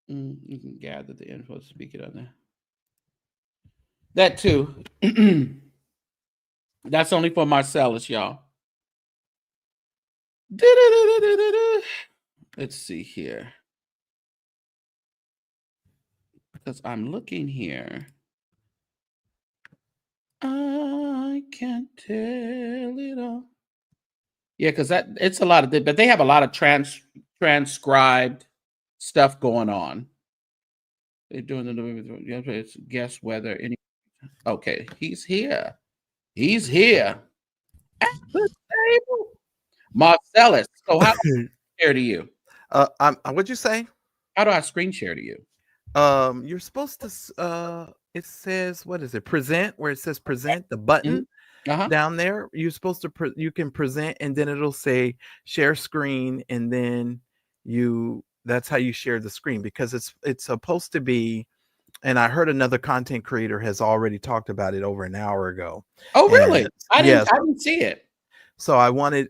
[SPEAKER 2] You can gather the info, speak it on there. That too. That's only for Marcellus, y'all. Let's see here. Because I'm looking here. I can't tell it all. Yeah, because it's a lot of but they have a lot of transcribed stuff going on. They're doing it's guess whether any. Okay, he's here. He's here at the table. Marcellus. So how do I share to you?
[SPEAKER 3] What'd you say?
[SPEAKER 2] How do I screen share to you?
[SPEAKER 3] You're supposed to. It says, what is it? Present, where it says present, the button down there. You're supposed to. You can present, and then it'll say share screen, and then that's how you share the screen, because it's supposed to be. And I heard another content creator has already talked about it over an hour ago.
[SPEAKER 2] Oh, really? I didn't see it.
[SPEAKER 3] So I wanted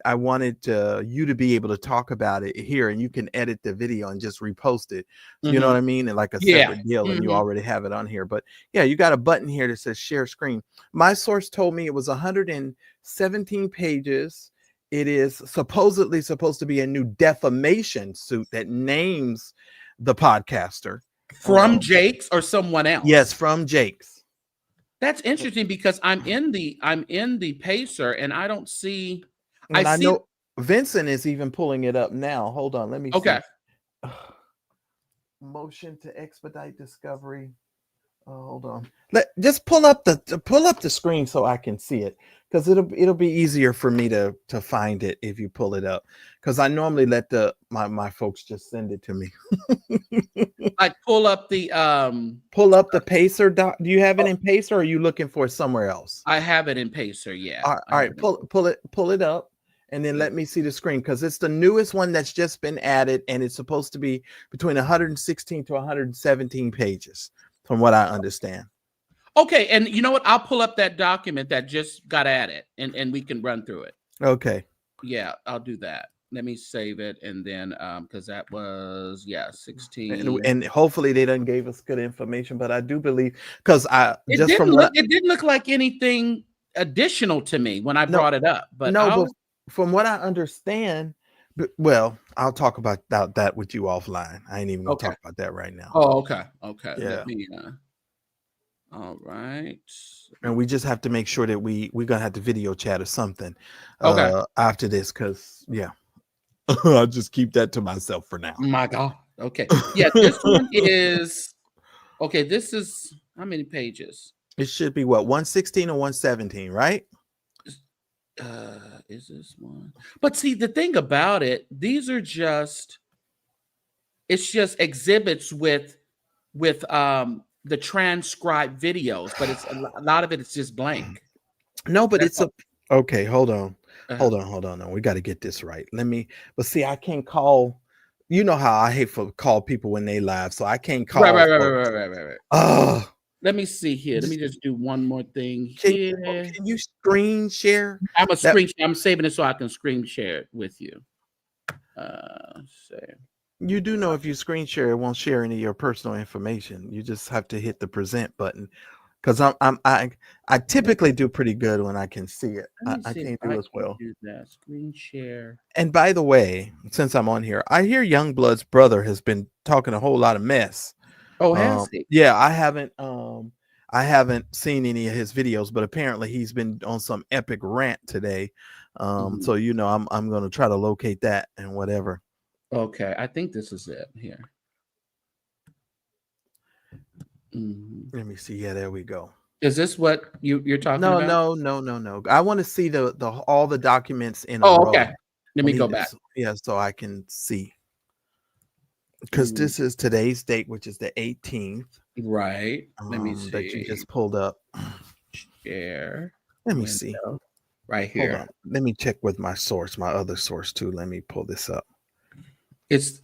[SPEAKER 3] you to be able to talk about it here, and you can edit the video and just repost it. You know what I mean? And like a separate deal, and you already have it on here. But yeah, you got a button here that says share screen. My source told me it was 117 pages. It is supposedly supposed to be a new defamation suit that names the podcaster.
[SPEAKER 2] From Jake's or someone else?
[SPEAKER 3] Yes, from Jake's.
[SPEAKER 2] That's interesting, because I'm in the Pacer and I don't see.
[SPEAKER 3] And I know Vincent is even pulling it up now. Hold on, let me see. Motion to expedite discovery. Hold on. Just pull up the screen so I can see it, because it'll be easier for me to find it if you pull it up, because I normally let my folks just send it to me.
[SPEAKER 2] Like pull up the
[SPEAKER 3] Pacer doc. Do you have it in Pacer, or are you looking for it somewhere else?
[SPEAKER 2] I have it in Pacer, yeah.
[SPEAKER 3] All right, pull it up, and then let me see the screen, because it's the newest one that's just been added, and it's supposed to be between 116 to 117 pages, from what I understand.
[SPEAKER 2] Okay, and you know what? I'll pull up that document that just got added, and we can run through it.
[SPEAKER 3] Okay.
[SPEAKER 2] Yeah, I'll do that. Let me save it, and then because that was 16,
[SPEAKER 3] and hopefully they done gave us good information, but I do believe, because
[SPEAKER 2] it didn't look like anything additional to me when I brought it up. But
[SPEAKER 3] but from what I understand, well, I'll talk about that with you offline. I ain't even gonna talk about that right now.
[SPEAKER 2] Oh, okay. Yeah. Let me, all right.
[SPEAKER 3] And we just have to make sure that we're gonna have to video chat or something after this, because I'll just keep that to myself for now.
[SPEAKER 2] My God. Okay. Yeah, this one is okay. This is how many pages?
[SPEAKER 3] It should be what, 116 or 117, right?
[SPEAKER 2] Is this one? But see, the thing about it, it's just exhibits with the transcribed videos, but it's a lot of it is just blank.
[SPEAKER 3] No, but
[SPEAKER 2] That's
[SPEAKER 3] it's a okay. Hold on,
[SPEAKER 2] uh-huh.
[SPEAKER 3] hold on. No, we got to get this right. But see, I can't call. You know how I hate for call people when they live, so I can't
[SPEAKER 2] Right,
[SPEAKER 3] call
[SPEAKER 2] right, right, right,
[SPEAKER 3] folks.
[SPEAKER 2] right, right, right.
[SPEAKER 3] Oh,
[SPEAKER 2] Let me see here. Let me just do one more thing
[SPEAKER 3] can
[SPEAKER 2] here.
[SPEAKER 3] can you screen share
[SPEAKER 2] I'm a
[SPEAKER 3] that?
[SPEAKER 2] screen. I'm saving it so I can screen share it with you. Say.
[SPEAKER 3] You do know if you screen share, it won't share any of your personal information. You just have to hit the present button. Because I typically do pretty good when I can see it.
[SPEAKER 2] Let me
[SPEAKER 3] I
[SPEAKER 2] see if
[SPEAKER 3] can't
[SPEAKER 2] I
[SPEAKER 3] do as
[SPEAKER 2] can
[SPEAKER 3] well.
[SPEAKER 2] do that. Screen share.
[SPEAKER 3] And by the way, since I'm on here, I hear Youngblood's brother has been talking a whole lot of mess.
[SPEAKER 2] Oh, has he?
[SPEAKER 3] Yeah, I haven't seen any of his videos, but apparently he's been on some epic rant today.
[SPEAKER 2] Mhm.
[SPEAKER 3] So I'm gonna try to locate that and whatever.
[SPEAKER 2] Okay, I think this is it here. Mhm.
[SPEAKER 3] Let me see. Yeah, there we go.
[SPEAKER 2] Is this what you're talking
[SPEAKER 3] No,
[SPEAKER 2] about?
[SPEAKER 3] no, no, no, no. I want to see the all the documents in a
[SPEAKER 2] Oh,
[SPEAKER 3] row.
[SPEAKER 2] okay. Let
[SPEAKER 3] I
[SPEAKER 2] me
[SPEAKER 3] need
[SPEAKER 2] go
[SPEAKER 3] to,
[SPEAKER 2] back.
[SPEAKER 3] yeah, so I can see because
[SPEAKER 2] Mm,
[SPEAKER 3] this is today's date, which is the 18th.
[SPEAKER 2] right. Let me
[SPEAKER 3] That you
[SPEAKER 2] see.
[SPEAKER 3] just pulled up.
[SPEAKER 2] Share
[SPEAKER 3] Let me see.
[SPEAKER 2] window right
[SPEAKER 3] Hold
[SPEAKER 2] here.
[SPEAKER 3] on. Let me check with my source, my other source too. Let me pull this up. It,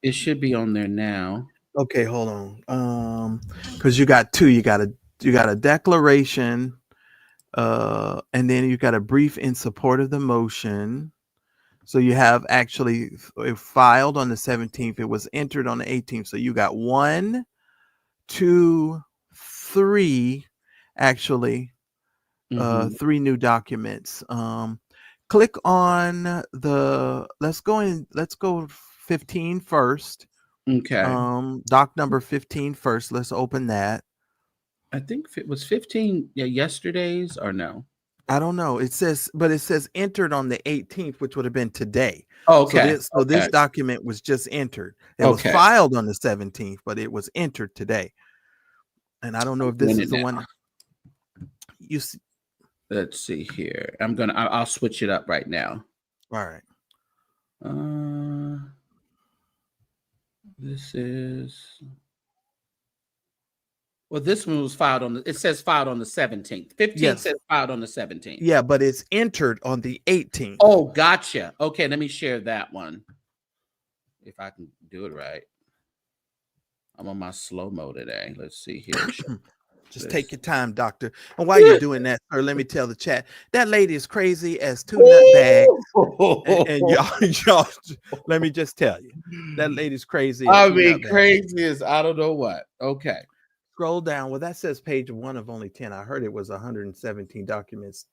[SPEAKER 2] It should be on there now.
[SPEAKER 3] okay, hold on. Because you got two. You got a declaration, and then you got a brief in support of the motion. So you have actually filed on the 17th. It was entered on the 18th. So you got 1, 2, 3, actually,
[SPEAKER 2] Mm-hmm.
[SPEAKER 3] 3 new documents. Click on let's go 15 first.
[SPEAKER 2] Okay.
[SPEAKER 3] Doc number 15 first. Let's open that.
[SPEAKER 2] I think it was 15 yesterday's or no?
[SPEAKER 3] I don't know. It says entered on the 18th, which would have been today.
[SPEAKER 2] Okay.
[SPEAKER 3] So this
[SPEAKER 2] Okay.
[SPEAKER 3] document was just entered. It was
[SPEAKER 2] Okay.
[SPEAKER 3] filed on the 17th, but it was entered today. And I don't know if this
[SPEAKER 2] Doing
[SPEAKER 3] is
[SPEAKER 2] it
[SPEAKER 3] the
[SPEAKER 2] now.
[SPEAKER 3] one you see.
[SPEAKER 2] Let's see here. I'll switch it up right now.
[SPEAKER 3] All right.
[SPEAKER 2] This is well, this one was filed on it says filed on the 17th. 15
[SPEAKER 3] Yes.
[SPEAKER 2] says filed on the 17th.
[SPEAKER 3] Yeah, but it's entered on the 18th.
[SPEAKER 2] Oh, gotcha. Okay, let me share that one. If I can do it right. I'm on my slow-mo today. Let's see here.
[SPEAKER 3] Just take your time, doctor. And while you're doing that, sir, let me tell the chat that lady is crazy as 2 nutbags. And y'all, let me just tell you, that lady's crazy as 2 nutbags.
[SPEAKER 2] Crazy as I don't know what. Okay.
[SPEAKER 3] Scroll down. Well, that says page 1 of only 10. I heard it was 117 documents.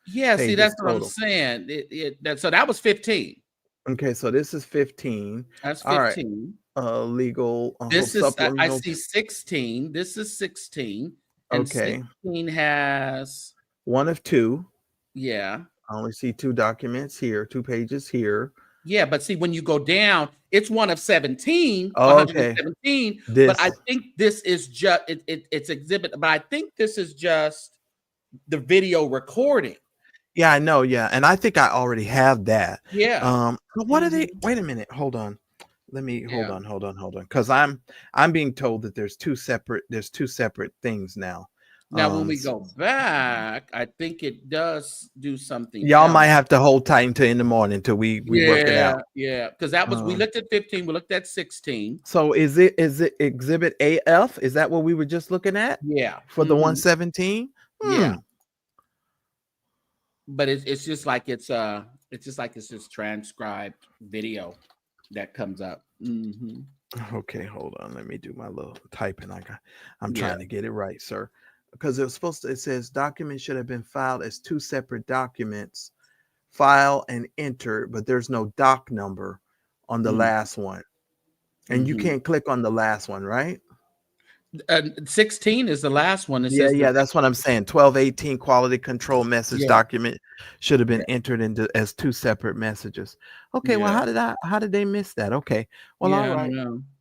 [SPEAKER 2] Yeah, see, that's what
[SPEAKER 3] total.
[SPEAKER 2] I'm saying. So that was 15.
[SPEAKER 3] Okay, so this is 15.
[SPEAKER 2] That's
[SPEAKER 3] 15. All right. Legal.
[SPEAKER 2] This is I
[SPEAKER 3] supplemental.
[SPEAKER 2] see 16. This is 16. And
[SPEAKER 3] Okay.
[SPEAKER 2] 16 has
[SPEAKER 3] 1 of 2.
[SPEAKER 2] Yeah.
[SPEAKER 3] I only see 2 documents here, 2 pages here.
[SPEAKER 2] Yeah, but see, when you go down, it's 1 of 17,
[SPEAKER 3] Oh, okay.
[SPEAKER 2] 117.
[SPEAKER 3] This.
[SPEAKER 2] But I think this is just it's exhibit, but I think this is just the video recording.
[SPEAKER 3] Yeah, I know. Yeah, and I think I already have that.
[SPEAKER 2] Yeah.
[SPEAKER 3] What are they? Wait a minute. Hold on. Let me hold on. Because I'm being told that there's two separate things now.
[SPEAKER 2] Now, when we go back, I think it does do something.
[SPEAKER 3] Y'all might have to hold tight until in the morning until we work it out.
[SPEAKER 2] Yeah, because that was we looked at 15, we looked at 16.
[SPEAKER 3] So is it exhibit AF? Is that what we were just looking at?
[SPEAKER 2] Yeah.
[SPEAKER 3] For the 117?
[SPEAKER 2] Yeah. But it's just like it's just transcribed video that comes up.
[SPEAKER 3] Okay, hold on. Let me do my little typing. I'm trying to get it right, sir. Because it says documents should have been filed as 2 separate documents, file and enter, but there's no doc number on the last one. And you can't click on the last one, right?
[SPEAKER 2] 16 is the last one.
[SPEAKER 3] Yeah, that's what I'm saying. 1218 quality control message document should have been entered into as 2 separate messages. Okay, well, how did they miss that? Okay, well, all right.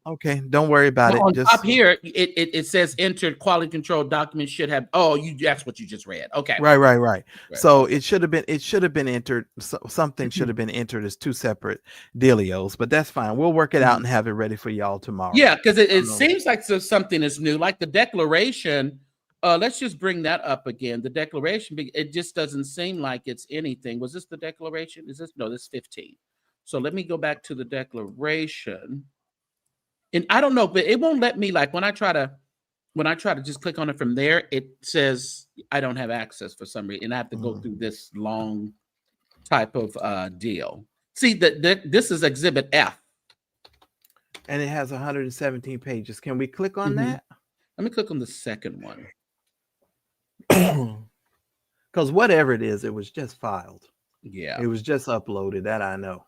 [SPEAKER 3] Okay, don't worry about it.
[SPEAKER 2] On top here, it says entered quality control document should have. Oh, that's what you just read. Okay.
[SPEAKER 3] Right. So it should have been entered. Something should have been entered as 2 separate dealios, but that's fine. We'll work it out and have it ready for y'all tomorrow.
[SPEAKER 2] Yeah, because it seems like something is new. Like the declaration Let's just bring that up again. The declaration, it just doesn't seem like it's anything. Was this the declaration? Is this? No, this is 15. So let me go back to the declaration. And I don't know, but it won't let me, like when I try to just click on it from there, it says I don't have access for some reason. And I have to go through this long type of deal. See, this is Exhibit F.
[SPEAKER 3] And it has 117 pages. Can we click on that?
[SPEAKER 2] Let me click on the second one.
[SPEAKER 3] Because whatever it is, it was just filed.
[SPEAKER 2] Yeah.
[SPEAKER 3] It was just uploaded. That I know.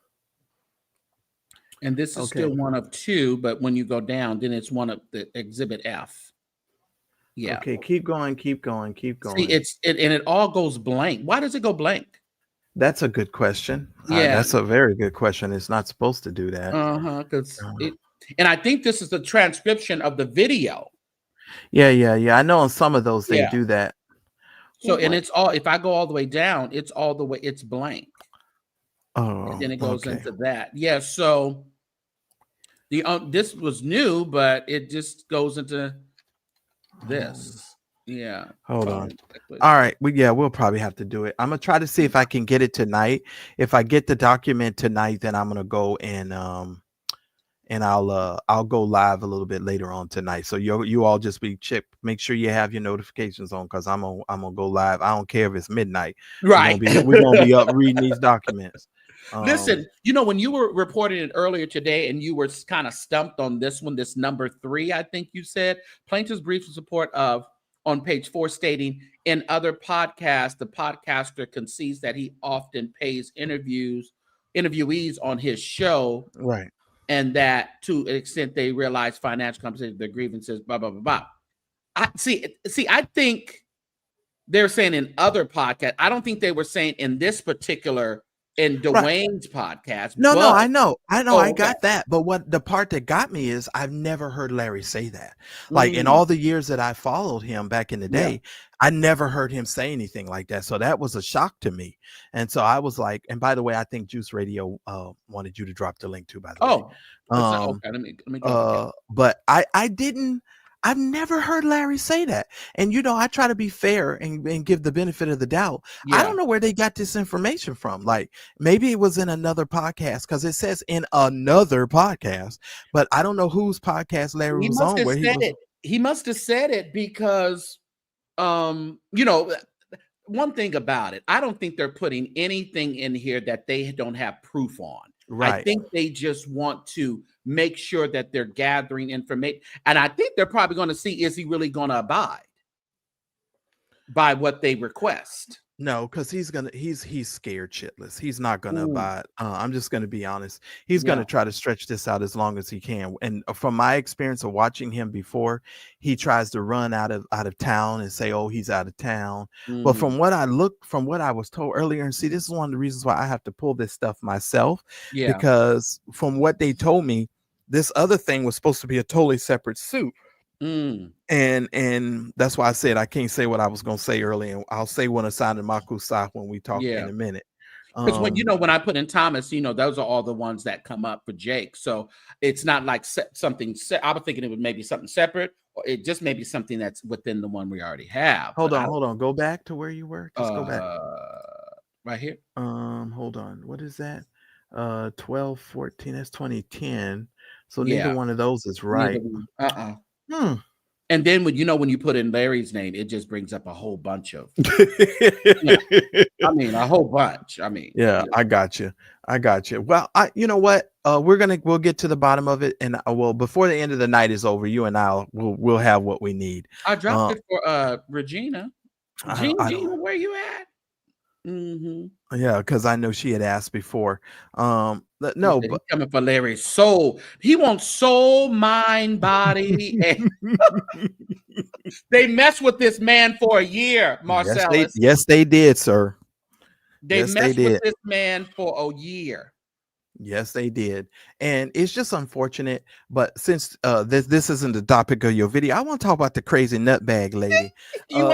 [SPEAKER 2] And this is still one of two, but when you go down, then it's one of the Exhibit F. Yeah.
[SPEAKER 3] Okay, keep going. See,
[SPEAKER 2] and it all goes blank. Why does it go blank?
[SPEAKER 3] That's a good question.
[SPEAKER 2] Yeah,
[SPEAKER 3] that's a very good question. It's not supposed to do that.
[SPEAKER 2] And I think this is the transcription of the video.
[SPEAKER 3] Yeah. I know on some of those they do that.
[SPEAKER 2] So, and it's all, if I go all the way down, it's all the way, it's blank.
[SPEAKER 3] Oh,
[SPEAKER 2] and then it goes into that. Yeah. So this was new, but it just goes into this. Yeah.
[SPEAKER 3] Hold on. All right. We'll probably have to do it. I'm gonna try to see if I can get it tonight. If I get the document tonight, then I'm gonna go and I'll go live a little bit later on tonight. So you all just make sure you have your notifications on, because I'm gonna go live. I don't care if it's midnight.
[SPEAKER 2] Right.
[SPEAKER 3] We're gonna be up reading these documents.
[SPEAKER 2] Listen, when you were reporting it earlier today and you were kind of stumped on this one, this number 3, I think you said, plaintiff's brief in support of, on page 4, stating, in other podcasts, the podcaster concedes that he often pays interviewees on his show.
[SPEAKER 3] Right.
[SPEAKER 2] And that to an extent they realize financial compensation, their grievances, blah, blah, blah, blah. I think they're saying in other podcasts. I don't think they were saying in this particular, in Dwayne's podcast.
[SPEAKER 3] No, I know. I got that. But what the part that got me is I've never heard Larry say that. Like in all the years that I followed him back in the day, I never heard him say anything like that. So that was a shock to me. And so I was like, and by the way, I think Juice Radio wanted you to drop the link too, by the way.
[SPEAKER 2] Okay. Let me go.
[SPEAKER 3] But I've never heard Larry say that. And, I try to be fair and give the benefit of the doubt. I don't know where they got this information from. Like, maybe it was in another podcast, because it says in another podcast, but I don't know whose podcast Larry was on.
[SPEAKER 2] He must have said it because, one thing about it, I don't think they're putting anything in here that they don't have proof on. Right. I think they just want to make sure that they're gathering information. And I think they're probably going to see, is he really going to abide by what they request?
[SPEAKER 3] No, because he's scared shitless. He's not going to abide. I'm just going to be honest. He's going to try to stretch this out as long as he can. And from my experience of watching him before, he tries to run out of town and say, oh, he's out of town. But from what I was told earlier, and see, this is one of the reasons why I have to pull this stuff myself. Yeah. Because from what they told me, this other thing was supposed to be a totally separate suit. And that's why I said I can't say what I was going to say earlier. I'll say when I signed the Makusa when we talk in a minute.
[SPEAKER 2] Because when I put in Thomas, those are all the ones that come up for Jake. So it's not like something. I was thinking it was maybe something separate, or it just may be something that's within the one we already have.
[SPEAKER 3] Hold on. Go back to where you were. Just go back.
[SPEAKER 2] Right here.
[SPEAKER 3] Hold on. What is that? 12, 14. That's 2010. So neither one of those is right.
[SPEAKER 2] And then when you put in Larry's name, it just brings up a whole bunch of a whole bunch.
[SPEAKER 3] I got you. Well, we'll get to the bottom of it, and before the end of the night is over, you and we'll have what we need.
[SPEAKER 2] I dropped it for Regina. Regina, where you at?
[SPEAKER 3] Yeah, because I know she had asked before. But
[SPEAKER 2] coming for Larry's soul. He wants soul, mind, body. And they messed with this man for a year, Marcellus.
[SPEAKER 3] Yes, they did, sir.
[SPEAKER 2] They messed with this man for a year.
[SPEAKER 3] Yes, they did. And it's just unfortunate. But since this isn't the topic of your video, I want to talk about the crazy nutbag lady.
[SPEAKER 2] Who you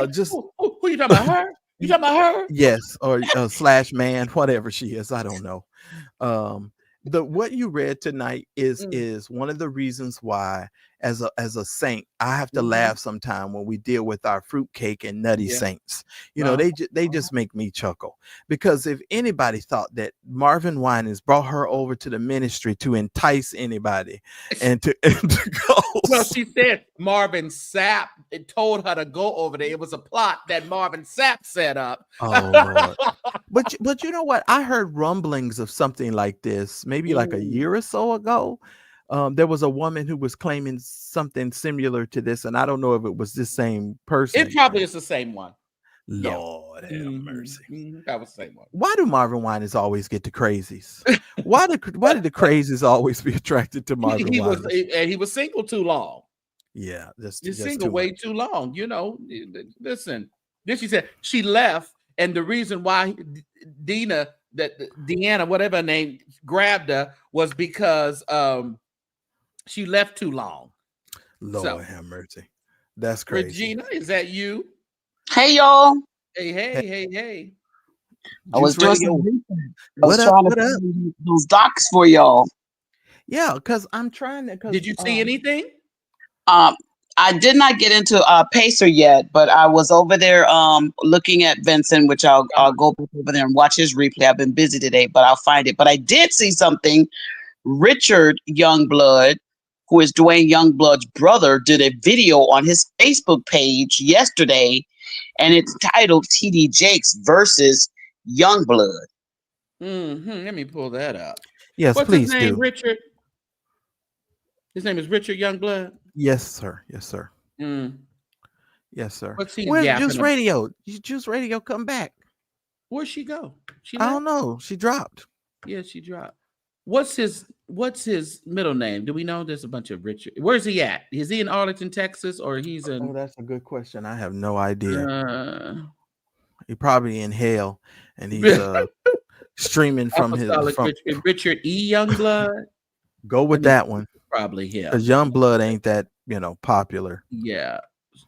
[SPEAKER 2] talking about? Her? You talking about her?
[SPEAKER 3] Yes, or slash man, whatever she is. I don't know. What you read tonight is one of the reasons why, as a saint, I have to laugh sometime when we deal with our fruitcake and nutty saints. You know, they just make me chuckle, because if anybody thought that Marvin Winans brought her over to the ministry to entice anybody and to go.
[SPEAKER 2] Well, she said Marvin Sapp told her to go over there. It was a plot that Marvin Sapp set up.
[SPEAKER 3] Oh Lord. But you know what? I heard rumblings of something like this maybe like a year or so ago. There was a woman who was claiming something similar to this, and I don't know if it was the same person.
[SPEAKER 2] It probably is the same one.
[SPEAKER 3] Lord have mercy.
[SPEAKER 2] That was the same one.
[SPEAKER 3] Why do Marvin Winans always get the crazies? Why did the crazies always be attracted to Marvin Winans?
[SPEAKER 2] He was single too long.
[SPEAKER 3] Yeah,
[SPEAKER 2] he's single way too long. You know, listen. Then she said she left, and the reason why Deanna, whatever her name, grabbed her was because she left too long.
[SPEAKER 3] Lord have mercy. That's crazy.
[SPEAKER 2] Regina, is that you?
[SPEAKER 4] Hey, y'all.
[SPEAKER 2] Hey.
[SPEAKER 4] I was doing trying to find those docs for y'all.
[SPEAKER 3] Yeah, because I'm trying to.
[SPEAKER 2] Did you see anything?
[SPEAKER 4] I did not get into Pacer yet, but I was over there looking at Vincent, which I'll go back over there and watch his replay. I've been busy today, but I'll find it. But I did see something. Richard Youngblood, who is Dwayne Youngblood's brother, did a video on his Facebook page yesterday, and it's titled TD Jakes versus Youngblood.
[SPEAKER 2] Let me pull that up.
[SPEAKER 3] Yes,
[SPEAKER 2] What's
[SPEAKER 3] please
[SPEAKER 2] his name,
[SPEAKER 3] do.
[SPEAKER 2] Richard? His name is Richard Youngblood?
[SPEAKER 3] Yes, sir. Yes, sir. Yes, sir. Where's Juice Radio? Juice Radio, come back.
[SPEAKER 2] Where'd she go?
[SPEAKER 3] I don't know. She dropped.
[SPEAKER 2] Yeah, she dropped. What's his middle name? Do we know? There's a bunch of Richard. Where's he at? Is he in Arlington, Texas, or he's in?
[SPEAKER 3] Oh, that's a good question. I have no idea. He probably in hell, and he's streaming from
[SPEAKER 2] Richard E. Youngblood.
[SPEAKER 3] Go with that one.
[SPEAKER 2] Probably him.
[SPEAKER 3] Because Youngblood ain't that popular.
[SPEAKER 2] Yeah.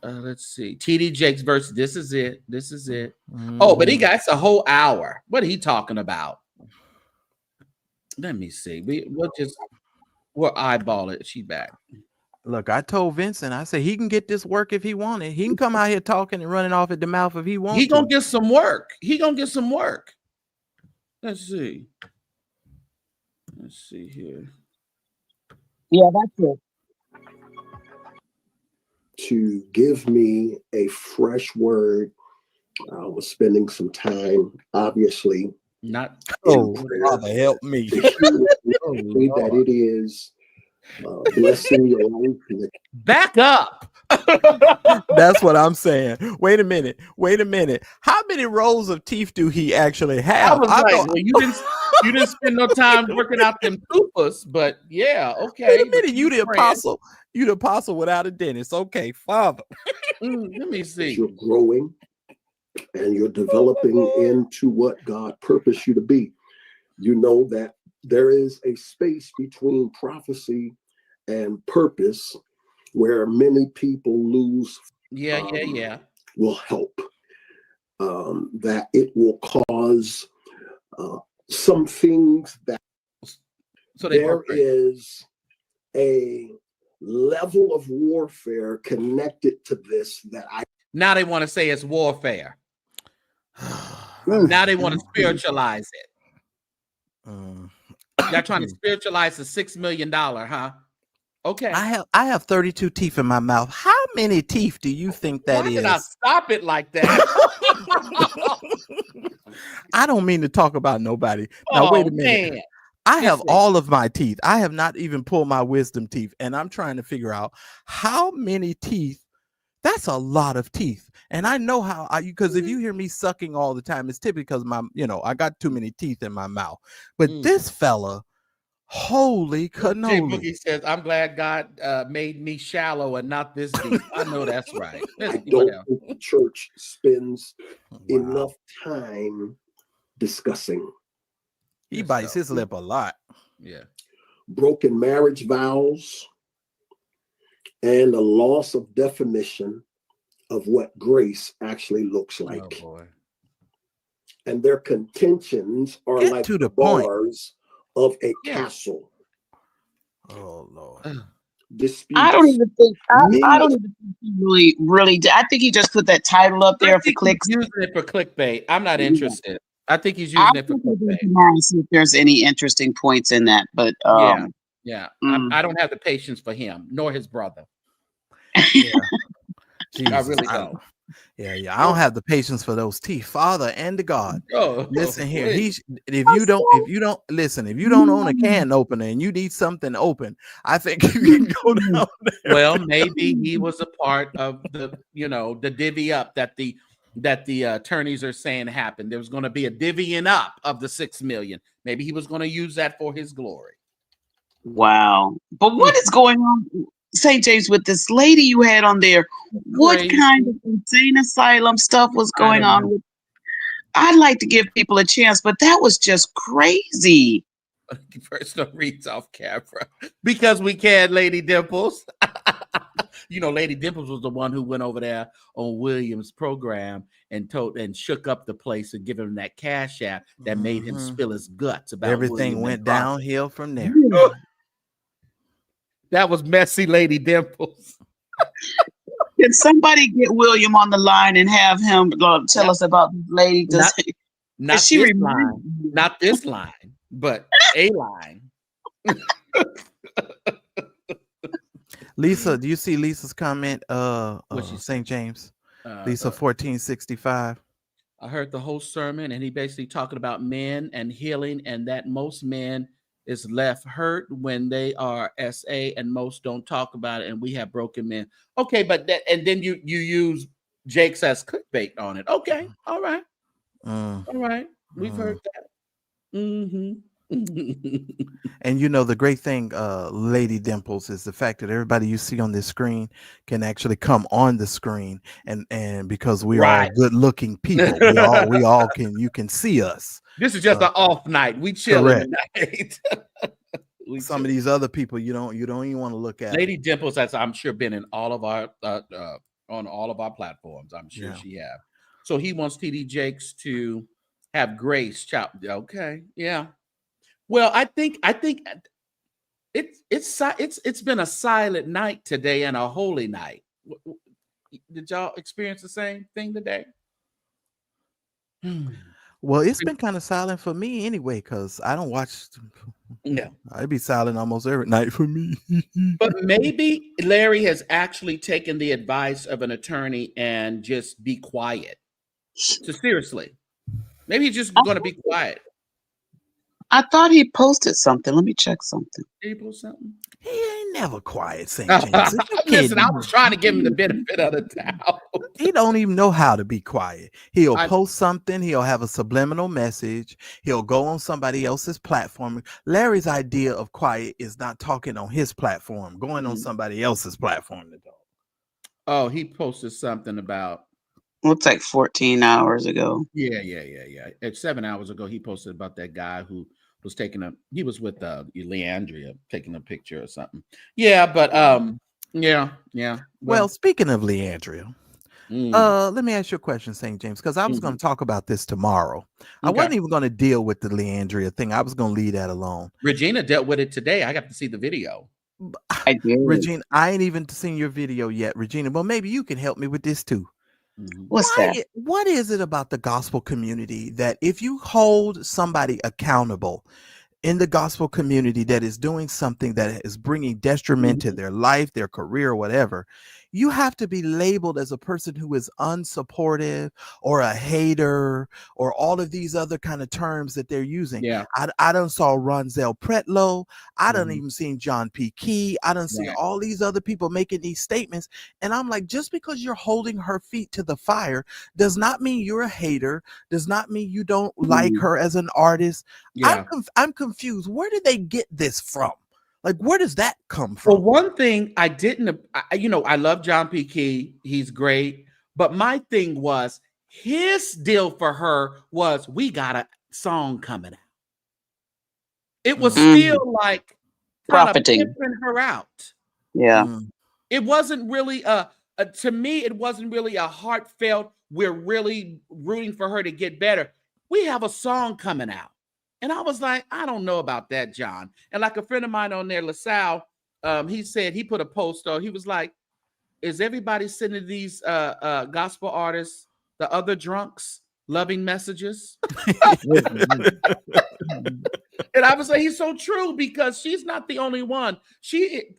[SPEAKER 2] Let's see. TD Jakes versus. This is it. Oh, but he got a whole hour. What are he talking about? Let me see. We'll eyeball it. She back.
[SPEAKER 3] Look, I told Vincent, I said he can get this work if he wanted. He can come out here talking and running off at the mouth if he wants.
[SPEAKER 2] He gonna get some work. Let's see. Let's see here.
[SPEAKER 4] Yeah, that's it.
[SPEAKER 5] To give me a fresh word. I was spending some time, obviously.
[SPEAKER 3] Not Father, help me.
[SPEAKER 5] That it is blessing your life.
[SPEAKER 2] Back up.
[SPEAKER 3] That's what I'm saying. Wait a minute. How many rows of teeth do he actually have?
[SPEAKER 2] You didn't spend no time working out them tupas, but yeah, okay.
[SPEAKER 3] Wait a minute, you the apostle. You the apostle without a dentist. Okay, Father.
[SPEAKER 2] Let me see.
[SPEAKER 5] You're growing and you're developing into what God purposed you to be. You know that there is a space between prophecy and purpose where many people lose.
[SPEAKER 2] Yeah.
[SPEAKER 5] Will help. That it will cause some things that there is a level of warfare connected to this that
[SPEAKER 2] now they want to say it's warfare. Now they want to spiritualize it. They're trying to spiritualize the $6 million, huh? Okay.
[SPEAKER 3] I have 32 teeth in my mouth. How many teeth do you think that is?
[SPEAKER 2] Why did I stop it like that?
[SPEAKER 3] I don't mean to talk about nobody. Now wait a minute. Man. I have all of my teeth. I have not even pulled my wisdom teeth, and I'm trying to figure out how many teeth. That's a lot of teeth. And I know how because if you hear me sucking all the time, it's typically because I got too many teeth in my mouth. But this fella, holy cannoli.
[SPEAKER 2] Boogie says, I'm glad God made me shallow and not this deep. I know that's right.
[SPEAKER 5] I don't think the church spends enough time discussing.
[SPEAKER 3] He bites his lip a lot.
[SPEAKER 2] Yeah.
[SPEAKER 5] Broken marriage vows and a loss of definition of what grace actually looks like.
[SPEAKER 2] Oh boy.
[SPEAKER 5] And their contentions are like the bars of a castle.
[SPEAKER 3] Oh Lord.
[SPEAKER 5] disputes.
[SPEAKER 4] I don't even think I
[SPEAKER 5] Many
[SPEAKER 4] don't even think he really did. I think he just put that title up there for clicks.
[SPEAKER 2] He's using it for clickbait. I'm not interested. I think he's
[SPEAKER 4] I'll
[SPEAKER 2] using it for
[SPEAKER 4] look at it
[SPEAKER 2] clickbait.
[SPEAKER 4] tomorrow and see if there's any interesting points in that. But
[SPEAKER 2] Yeah.
[SPEAKER 4] mm.
[SPEAKER 2] I don't have the patience for him, nor his brother.
[SPEAKER 3] Yeah.
[SPEAKER 2] I really don't.
[SPEAKER 3] I don't have the patience for those teeth, Father and the God. Listen here,
[SPEAKER 2] please.
[SPEAKER 3] if you don't own a can opener and you need something open, I think you can go down there.
[SPEAKER 2] Well, maybe he was a part of the divvy up that the attorneys are saying happened. There was going to be a divvying up of the $6 million. Maybe he was going to use that for his glory.
[SPEAKER 4] Wow. But what is going on, St. James, with this lady you had on there? What kind of insane asylum stuff was going on with? I'd like to give people a chance, but that was just crazy.
[SPEAKER 2] Personal reads off camera because we can, Lady Dimples. Lady Dimples was the one who went over there on Williams' program and shook up the place and give him that cash app that made him spill his guts about
[SPEAKER 3] everything. Went downhill from there.
[SPEAKER 2] That was messy, Lady Dimples.
[SPEAKER 4] Can somebody get William on the line and have him tell us about this lady?
[SPEAKER 2] Not this line, but a line.
[SPEAKER 3] Lisa, do you see Lisa's comment? St. James, Lisa 1465.
[SPEAKER 2] I heard the whole sermon, and he basically talking about men and healing, and that most men is left hurt when they are SA, and most don't talk about it, and we have broken men. Okay, but then you use Jake's as clickbait on it. Okay, all right. All right. We've heard that. Mm-hmm.
[SPEAKER 3] And the great thing, Lady Dimples, is the fact that everybody you see on this screen can actually come on the screen, and because we are good looking people, we all you can see us.
[SPEAKER 2] This is just an off night. We chilling tonight.
[SPEAKER 3] Some of these other people you don't even want to look at.
[SPEAKER 2] Lady Dimples has, I'm sure, been in all of our on all of our platforms. I'm sure she have. So he wants TD Jakes to have Grace chop. Okay, yeah. Well, I think it's been a silent night today and a holy night. Did y'all experience the same thing today?
[SPEAKER 3] Well, it's been kind of silent for me anyway, because I don't watch.
[SPEAKER 2] Yeah,
[SPEAKER 3] I'd be silent almost every night for me.
[SPEAKER 2] But maybe Larry has actually taken the advice of an attorney and just be quiet. So seriously, maybe he's just going to be quiet.
[SPEAKER 4] I thought he posted something. Let me check something.
[SPEAKER 2] Did he post something?
[SPEAKER 3] He ain't never quiet, St. James.
[SPEAKER 2] Listen, I was trying to give him the benefit of the doubt.
[SPEAKER 3] He don't even know how to be quiet. He'll post something. He'll have a subliminal message. He'll go on somebody else's platform. Larry's idea of quiet is not talking on his platform, going on somebody else's platform to talk.
[SPEAKER 2] Oh, he posted something about.
[SPEAKER 4] Looks like 14 hours ago.
[SPEAKER 2] Yeah. At 7 hours ago, he posted about that guy who was he was with Leandria taking a picture or something. Yeah, but yeah.
[SPEAKER 3] Well, speaking of Leandria, let me ask you a question, St. James, because I was going to talk about this tomorrow. Okay. I wasn't even going to deal with the Leandria thing. I was going to leave that alone.
[SPEAKER 2] Regina dealt with it today. I got to see the video.
[SPEAKER 4] I did.
[SPEAKER 3] Regina, I ain't even seen your video yet, Regina. Well, maybe you can help me with this too.
[SPEAKER 4] What's that?
[SPEAKER 3] What is it about the gospel community that if you hold somebody accountable in the gospel community that is doing something that is bringing detriment to their life, their career, whatever, you have to be labeled as a person who is unsupportive or a hater or all of these other kind of terms that they're using?
[SPEAKER 2] Yeah.
[SPEAKER 3] I done saw Ronzel Pretlow. I done even seen John P. Key. I done see all these other people making these statements. And I'm like, just because you're holding her feet to the fire does not mean you're a hater, does not mean you don't like her as an artist. Yeah. I'm confused. Where did they get this from? Like, where does that come from?
[SPEAKER 2] Well, one thing I love John P. Key. He's great. But my thing was, his deal for her was, we got a song coming out. It was still like
[SPEAKER 4] profiting
[SPEAKER 2] her out.
[SPEAKER 4] Yeah.
[SPEAKER 2] It wasn't really to me, it wasn't really a heartfelt, we're really rooting for her to get better. We have a song coming out. And I was like, I don't know about that, John. And like a friend of mine on there, LaSalle, he said he put a post on. He was like, "Is everybody sending these gospel artists, the other drunks, loving messages?" And I was like, he's so true, because she's not the only one. She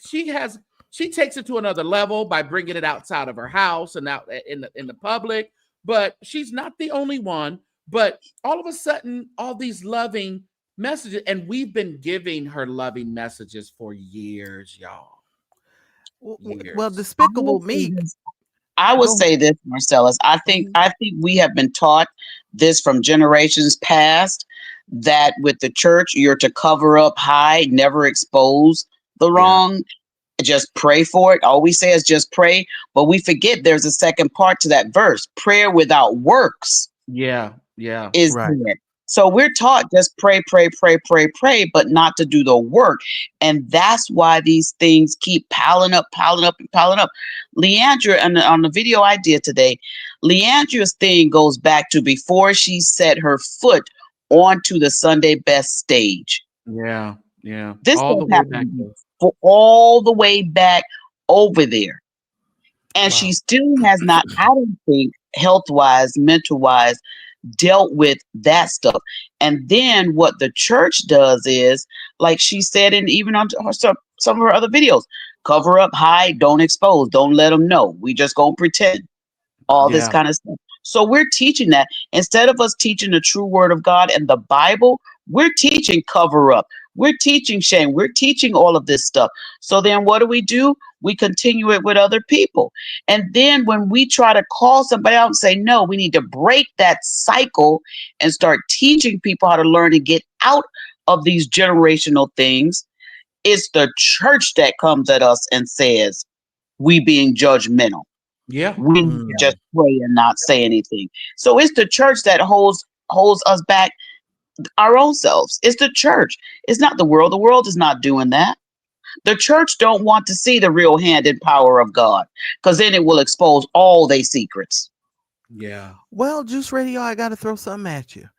[SPEAKER 2] takes it to another level by bringing it outside of her house and out in the public. But she's not the only one. But all of a sudden, all these loving messages, and we've been giving her loving messages for years, y'all.
[SPEAKER 3] Well, Despicable Me.
[SPEAKER 4] I would say this, Marcellus. I think we have been taught this from generations past, that with the church, you're to cover up, hide, never expose the wrong. Just pray for it. All we say is just pray, but we forget there's a second part to that verse. Prayer without works. Is dead. So we're taught just pray, but not to do the work. And that's why these things keep piling up. Leandria, on the video I did today, Leandria's thing goes back to before she set her foot onto the Sunday Best stage. This all the way back for all the way back over there. And she still has not, I don't think, health-wise, mental-wise, dealt with that stuff. And then what the church does is, like she said, and even on some of her other videos, cover up, hide, don't expose, don't let them know. We just gonna pretend. All this kind of stuff. So we're teaching that. Instead of us teaching the true word of God and the Bible, we're teaching cover up. We're teaching shame. We're teaching all of this stuff. So then what do? We continue it with other people. And then when we try to call somebody out and say, no, we need to break that cycle and start teaching people how to learn and get out of these generational things, it's the church that comes at us and says, we being judgmental. We just pray and not say anything. So it's the church that holds us back, our own selves. It's the church. It's not the world. The world is not doing that. The church don't want to see the real hand and power of God, because then it will expose all their secrets.
[SPEAKER 3] Well, Juice Radio, I got to throw something at you.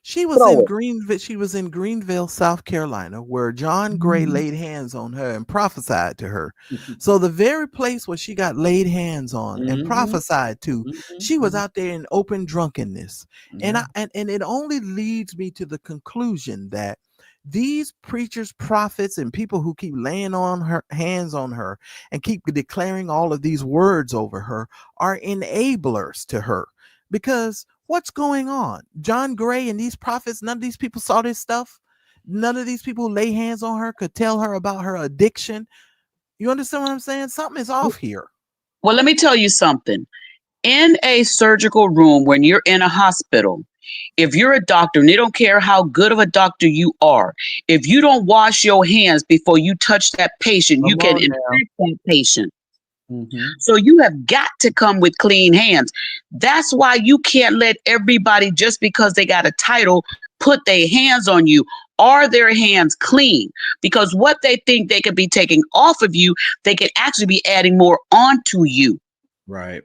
[SPEAKER 3] She was in Greenville, South Carolina, where John Gray laid hands on her and prophesied to her. So the very place where she got laid hands on and prophesied to, she was out there in open drunkenness. And it only leads me to the conclusion that these preachers, prophets, and people who keep laying on her hands on her and keep declaring all of these words over her are enablers to her. Because what's going on? John Gray and these prophets, none of these people saw this stuff. None of these people who lay hands on her could tell her about her addiction. You understand what I'm saying? Something is off here.
[SPEAKER 4] Well, let me tell you something. In a surgical room, when you're in a hospital, if you're a doctor, and they don't care how good of a doctor you are, if you don't wash your hands before you touch that patient, you can infect that patient. So you have got to come with clean hands. That's why you can't let everybody, just because they got a title, put their hands on you. Are their hands clean? Because what they think they could be taking off of you, they could actually be adding more onto you.
[SPEAKER 2] Right.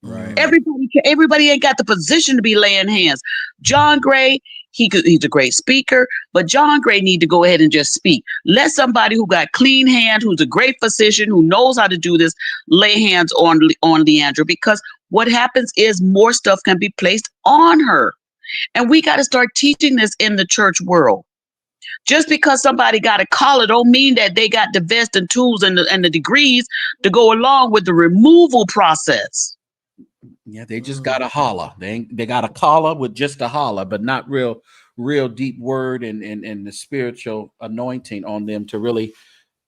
[SPEAKER 4] Everybody ain't got the position to be laying hands. John Gray, he's a great speaker, but John Gray need to go ahead and just speak. Let somebody who got clean hands, who's a great physician, who knows how to do this, lay hands on Leandria, because what happens is more stuff can be placed on her. And we got to start teaching this in the church world. Just because somebody got a collar don't mean that they got the vest and tools and the degrees to go along with the removal process.
[SPEAKER 2] Yeah, they just got a holler. They got a collar with just a holler, but not real deep word and the spiritual anointing on them to really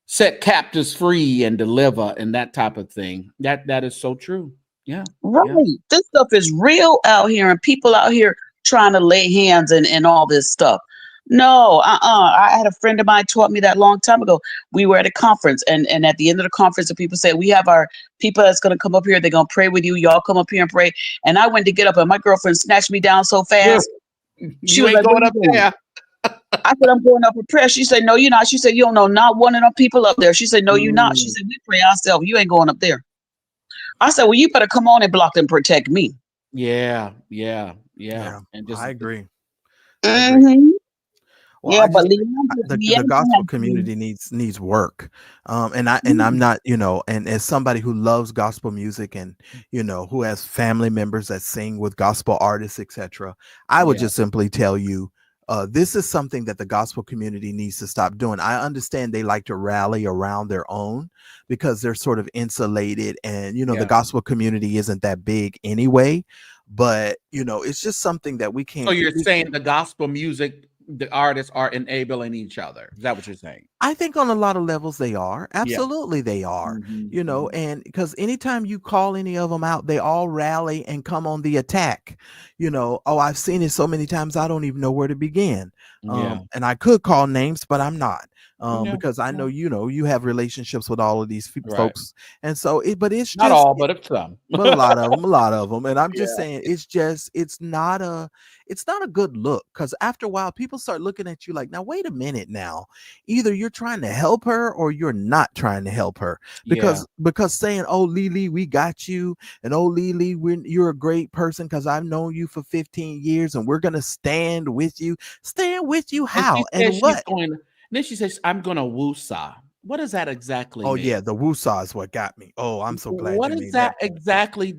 [SPEAKER 2] set captives free and deliver and that type of thing. That is so true. Yeah.
[SPEAKER 4] Right. Yeah. This stuff is real out here, and people out here trying to lay hands and all this stuff. No, I had a friend of mine taught me that a long time ago. We were at a conference, and at the end of the conference, the people said, we have our people that's going to come up here. They're going to pray with you. Y'all come up here and pray. And I went to get up, and my girlfriend snatched me down so fast.
[SPEAKER 2] She was like, going up there.
[SPEAKER 4] I said, I'm going up for prayer. She said, no, you're not. She said, you don't know not one of them people up there. She said, no, you're not. She said, we pray ourselves. You ain't going up there. I said, well, you better come on and block and protect me.
[SPEAKER 2] Yeah.
[SPEAKER 3] And just, I agree. Well,
[SPEAKER 4] Yeah,
[SPEAKER 3] I
[SPEAKER 4] but
[SPEAKER 3] just
[SPEAKER 4] Leandria,
[SPEAKER 3] the gospel community needs work, and I'm not, and as somebody who loves gospel music and who has family members that sing with gospel artists, etc., I would
[SPEAKER 2] Yeah.
[SPEAKER 3] just simply tell you. This is something that the gospel community needs to stop doing. I understand they like to rally around their own because they're sort of insulated, and the gospel community isn't that big anyway. But it's just something that we
[SPEAKER 2] So
[SPEAKER 3] can't.
[SPEAKER 2] you're saying the gospel music, the artists are enabling each other. Is that what you're saying?
[SPEAKER 3] I think on a lot of levels they are.
[SPEAKER 2] Yeah.
[SPEAKER 3] Absolutely they are.
[SPEAKER 2] Mhm.
[SPEAKER 3] And because anytime you call any of them out, they all rally and come on the attack. Oh, I've seen it so many times I don't even know where to begin.
[SPEAKER 2] Yeah.
[SPEAKER 3] And I could call names, but I'm not.
[SPEAKER 2] Yeah.
[SPEAKER 3] Because I know you have relationships with all of these
[SPEAKER 2] Right.
[SPEAKER 3] folks. And so but it's
[SPEAKER 2] Not
[SPEAKER 3] just
[SPEAKER 2] all, but it's some.
[SPEAKER 3] but a lot of them. And I'm just
[SPEAKER 2] Yeah.
[SPEAKER 3] saying, it's not a good look, because after a while people start looking at you like, now wait a minute, now either you're trying to help her or you're not trying to help her,
[SPEAKER 2] Yeah.
[SPEAKER 3] because saying, oh, Lily, we got you, and oh, Lily, you're a great person because I've known you for 15 years and we're gonna stand with you
[SPEAKER 2] And she
[SPEAKER 3] how and
[SPEAKER 2] says she's
[SPEAKER 3] what?
[SPEAKER 2] going. Then she says, "I'm going to woosah." What does that exactly
[SPEAKER 3] Oh
[SPEAKER 2] mean?
[SPEAKER 3] yeah, the woosah is what got me. Oh, I'm so glad
[SPEAKER 2] What
[SPEAKER 3] you
[SPEAKER 2] is
[SPEAKER 3] made
[SPEAKER 2] that
[SPEAKER 3] that point.
[SPEAKER 2] exactly?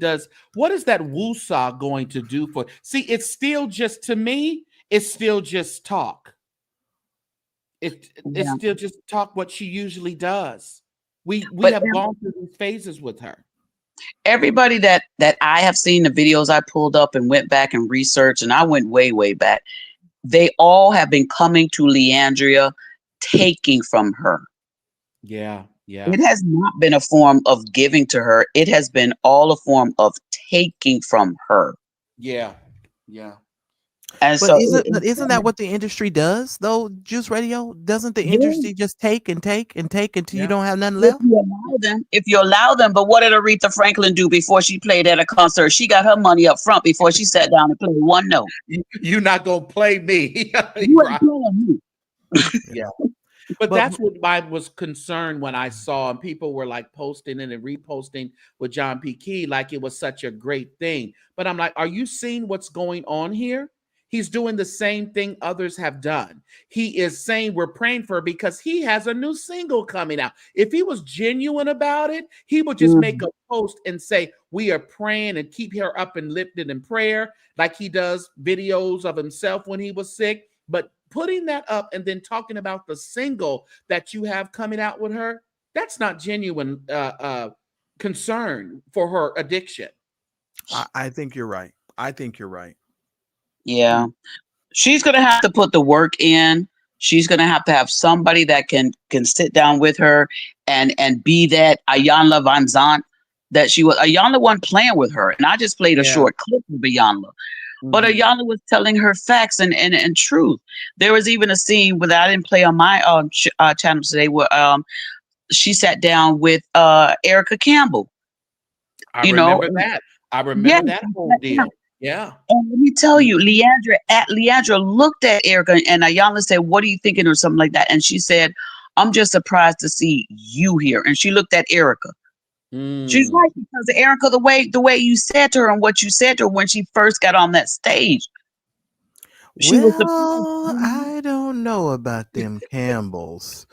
[SPEAKER 2] What is that woosah going to do for? See, it's still just, to me, it's still just talk. It's
[SPEAKER 4] yeah.
[SPEAKER 2] still just talk, what she usually does. We
[SPEAKER 4] But
[SPEAKER 2] have gone through these phases with her.
[SPEAKER 4] everybody that I have seen, the videos I pulled up and went back and researched, and I went way, way back, they all have been coming to Leandria, taking from her.
[SPEAKER 2] Yeah, yeah,
[SPEAKER 4] It has not been a form of giving to her. It has been all a form of taking from her.
[SPEAKER 2] yeah, yeah.
[SPEAKER 4] And
[SPEAKER 3] But
[SPEAKER 4] so,
[SPEAKER 3] isn't that what the industry does though? Juice Radio, doesn't the
[SPEAKER 4] yeah,
[SPEAKER 3] industry just take and take and take until you
[SPEAKER 2] Yeah.
[SPEAKER 3] don't have nothing
[SPEAKER 4] if
[SPEAKER 3] left?
[SPEAKER 4] you allow them, but what did Aretha Franklin do before she played at a concert? She got her money up front before she sat down and played one note.
[SPEAKER 2] You're not gonna play me,
[SPEAKER 4] You ain't
[SPEAKER 2] right?
[SPEAKER 4] playing me.
[SPEAKER 2] Yeah. But
[SPEAKER 3] But
[SPEAKER 2] that's what I was concerned when I saw, and people were like posting it and reposting with John P. Key like it was such a great thing. But I'm like, are you seeing what's going on here? He's doing the same thing others have done. He is saying we're praying for her because he has a new single coming out. If he was genuine about it, he would just make
[SPEAKER 4] Mhm.
[SPEAKER 2] a post and say, we are praying, and keep her up and lifted in prayer, like he does videos of himself when he was sick. But putting that up and then talking about the single that you have coming out with her, that's not genuine concern for her addiction.
[SPEAKER 3] I think you're right. I think you're right.
[SPEAKER 4] Yeah. She's gonna have to put the work in. She's gonna have to have somebody that can sit down with her and be that Ayanla Van Zant that she was. Ayanla wasn't playing with her, and I just played a
[SPEAKER 2] Yeah.
[SPEAKER 4] short clip of Ayanla. But
[SPEAKER 2] Mhm.
[SPEAKER 4] Ayanla was telling her facts and truth. There was even a scene that I didn't play on my channel today where she sat down with Erica Campbell.
[SPEAKER 2] I
[SPEAKER 4] You know,
[SPEAKER 2] remember that. I
[SPEAKER 4] yeah.
[SPEAKER 2] remember that whole deal. Yeah.
[SPEAKER 4] And let me tell you, Leandra looked at Erica and Ayanla said, "What are you thinking?" or something like that. And she said, "I'm just surprised to see you here." And she looked at Erica. She's
[SPEAKER 2] Mm.
[SPEAKER 4] right, because Erica, the way you said to her and what you said to her when she first got on that stage, she was
[SPEAKER 3] Well,
[SPEAKER 4] surprised.
[SPEAKER 3] I don't know about them Campbells.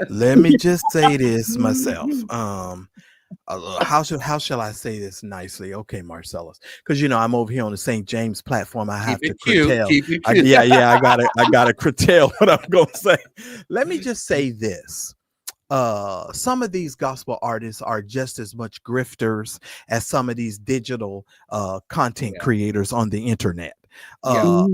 [SPEAKER 3] Let me just say this myself. How shall I say this nicely? Okay, Marcellus, because I'm over here on the St. James platform. I
[SPEAKER 2] Keep
[SPEAKER 3] have to
[SPEAKER 2] it cute.
[SPEAKER 3] curtail.
[SPEAKER 2] Keep it cute.
[SPEAKER 3] I gotta curtail what I'm gonna say. Let me just say this. Some of these gospel artists are just as much grifters as some of these digital content
[SPEAKER 2] Yeah.
[SPEAKER 3] creators on the internet.
[SPEAKER 2] Yeah.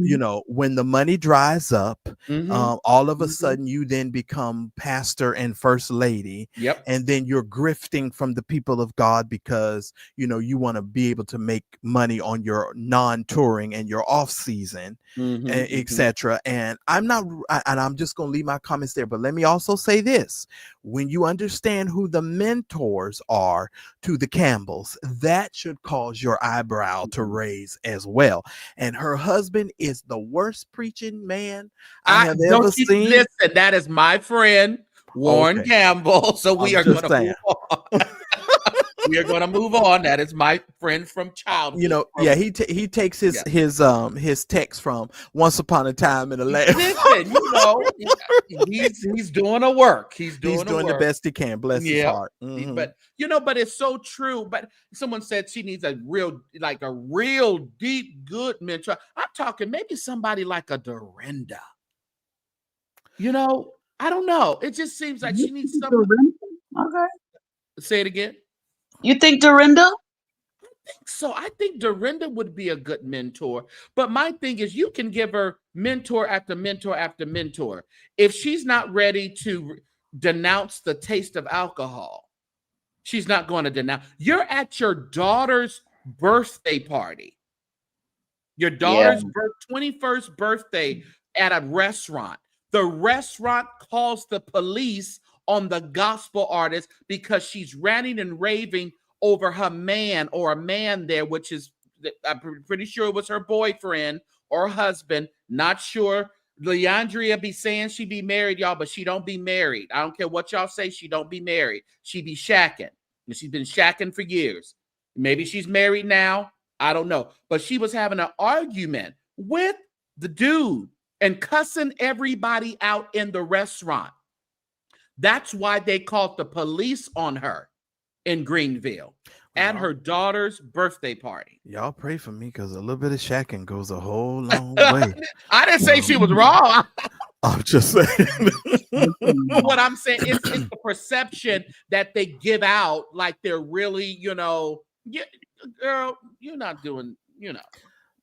[SPEAKER 3] When the money dries up,
[SPEAKER 2] Mm-hmm.
[SPEAKER 3] all of a
[SPEAKER 2] Mm-hmm.
[SPEAKER 3] sudden you then become pastor and first lady,
[SPEAKER 2] Yep.
[SPEAKER 3] and then you're grifting from the people of God because you want to be able to make money on your non-touring and your off season,
[SPEAKER 2] Mm-hmm.
[SPEAKER 3] etc. And I'm just going to leave my comments there, but let me also say this. When you understand who the mentors are to the Campbells, that should cause your eyebrow to raise as well. And her husband is the worst preaching man I have ever seen.
[SPEAKER 2] Listen, that is my friend Warren
[SPEAKER 3] Okay.
[SPEAKER 2] Campbell. So we
[SPEAKER 3] I'm
[SPEAKER 2] are going
[SPEAKER 3] just
[SPEAKER 2] to
[SPEAKER 3] saying.
[SPEAKER 2] move on. We are going to move on. That is my friend from childhood.
[SPEAKER 3] You know, yeah, he takes his text from Once Upon a Time in a Land.
[SPEAKER 2] Listen, you know, he's doing a work. He's doing
[SPEAKER 3] the best he can. Bless his heart. Mm-hmm.
[SPEAKER 2] But you know, but it's so true. But someone said she needs a real deep, good mentor. I'm talking maybe somebody like a Dorinda. You know, I don't know. It just seems like she needs something.
[SPEAKER 4] Okay.
[SPEAKER 2] Say it again.
[SPEAKER 4] You think Dorinda?
[SPEAKER 2] I think so. I think Dorinda would be a good mentor. But my thing is, you can give her mentor after mentor after mentor. If she's not ready to denounce the taste of alcohol, she's not going to denounce. You're at your daughter's birthday party. Your daughter's 21st birthday at a restaurant. The restaurant calls the police on the gospel artist because she's ranting and raving over her man or a man there, which is, I'm pretty sure it was her boyfriend or husband. Not sure. Leandria be saying she be married, y'all, but she don't be married. I don't care what y'all say. She don't be married. She be shacking. And she's been shacking for years. Maybe she's married now. I don't know. But she was having an argument with the dude and cussing everybody out in the restaurant. That's why they called the police on her in Greenville at her daughter's birthday party.
[SPEAKER 3] Y'all pray for me because a little bit of shacking goes a whole long way.
[SPEAKER 2] I didn't say she was wrong.
[SPEAKER 3] I'm just saying.
[SPEAKER 2] What I'm saying is it's the perception that they give out like they're really, you know, girl, you're not doing, you know.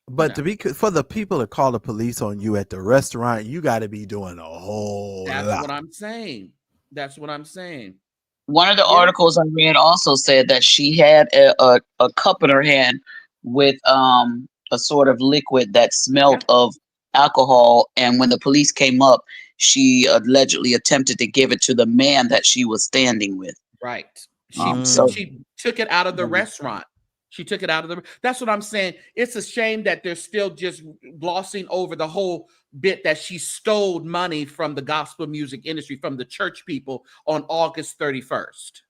[SPEAKER 3] But for the people to call the police on you at the restaurant, you got to be doing a whole lot.
[SPEAKER 2] That's what I'm saying. That's what I'm saying.
[SPEAKER 4] One of the articles I read also said that she had a cup in her hand with a sort of liquid that smelled of alcohol. And when the police came up, she allegedly attempted to give it to the man that she was standing with.
[SPEAKER 2] Right. She took it out of the restaurant. She took it out of the. That's what I'm saying. It's a shame that they're still just glossing over the whole bit that she stole money from the gospel music industry, from the church people on August 31st.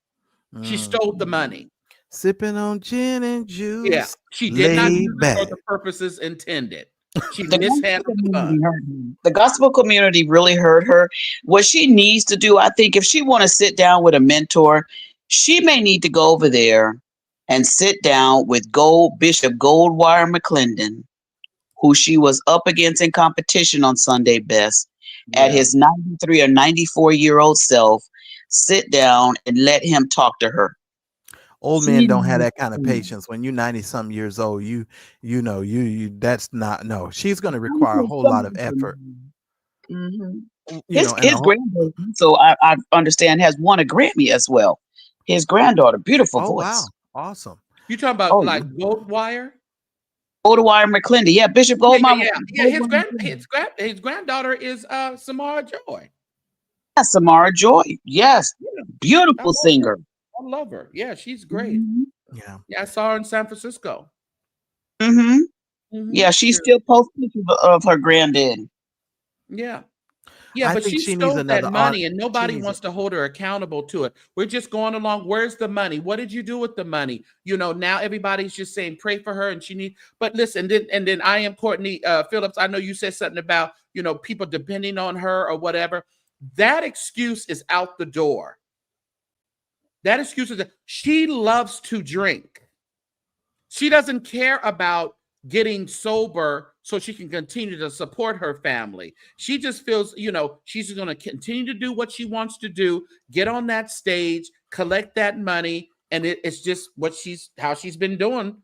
[SPEAKER 2] She stole the money.
[SPEAKER 3] Sipping on gin and juice.
[SPEAKER 2] Yeah, she did not use it for the purposes intended. She mishandled the fund.
[SPEAKER 4] The gospel community really hurt her. What she needs to do, I think, if she want to sit down with a mentor, she may need to go over there and sit down with Bishop Goldwire McClendon, who she was up against in competition on Sunday Best, at his 93 or 94-year-old self. Sit down and let him talk to her.
[SPEAKER 3] Old men don't have that kind of patience. When you're 90-some years old, you know, that's not, no. She's going to require a whole lot of effort.
[SPEAKER 4] Mm-hmm. His granddaughter, so I understand, has won a Grammy as well. His granddaughter, beautiful voice. Wow.
[SPEAKER 3] Awesome.
[SPEAKER 2] You talking about Goldwire?
[SPEAKER 4] Goldwire McClendon. Yeah, Bishop Goldwire.
[SPEAKER 2] Yeah. His granddaughter is Samara Joy.
[SPEAKER 4] Yeah, Samara Joy. Yes. Beautiful singer.
[SPEAKER 2] I love her. Yeah, she's great.
[SPEAKER 3] Mm-hmm.
[SPEAKER 2] Yeah, I saw her in San Francisco.
[SPEAKER 4] Yeah, she still posts pictures of her granddaddy.
[SPEAKER 2] Yeah. Yeah, but she stole that money and nobody wants to hold her accountable to it. We're just going along. Where's the money? What did you do with the money? You know, now everybody's just saying pray for her and she needs. But listen, then I am Courtney Phillips. I know you said something about, you know, people depending on her or whatever. That excuse is out the door. That excuse is that she loves to drink. She doesn't care about getting sober so she can continue to support her family. She just feels, you know, she's going to continue to do what she wants to do, get on that stage, collect that money, and it's just how she's been doing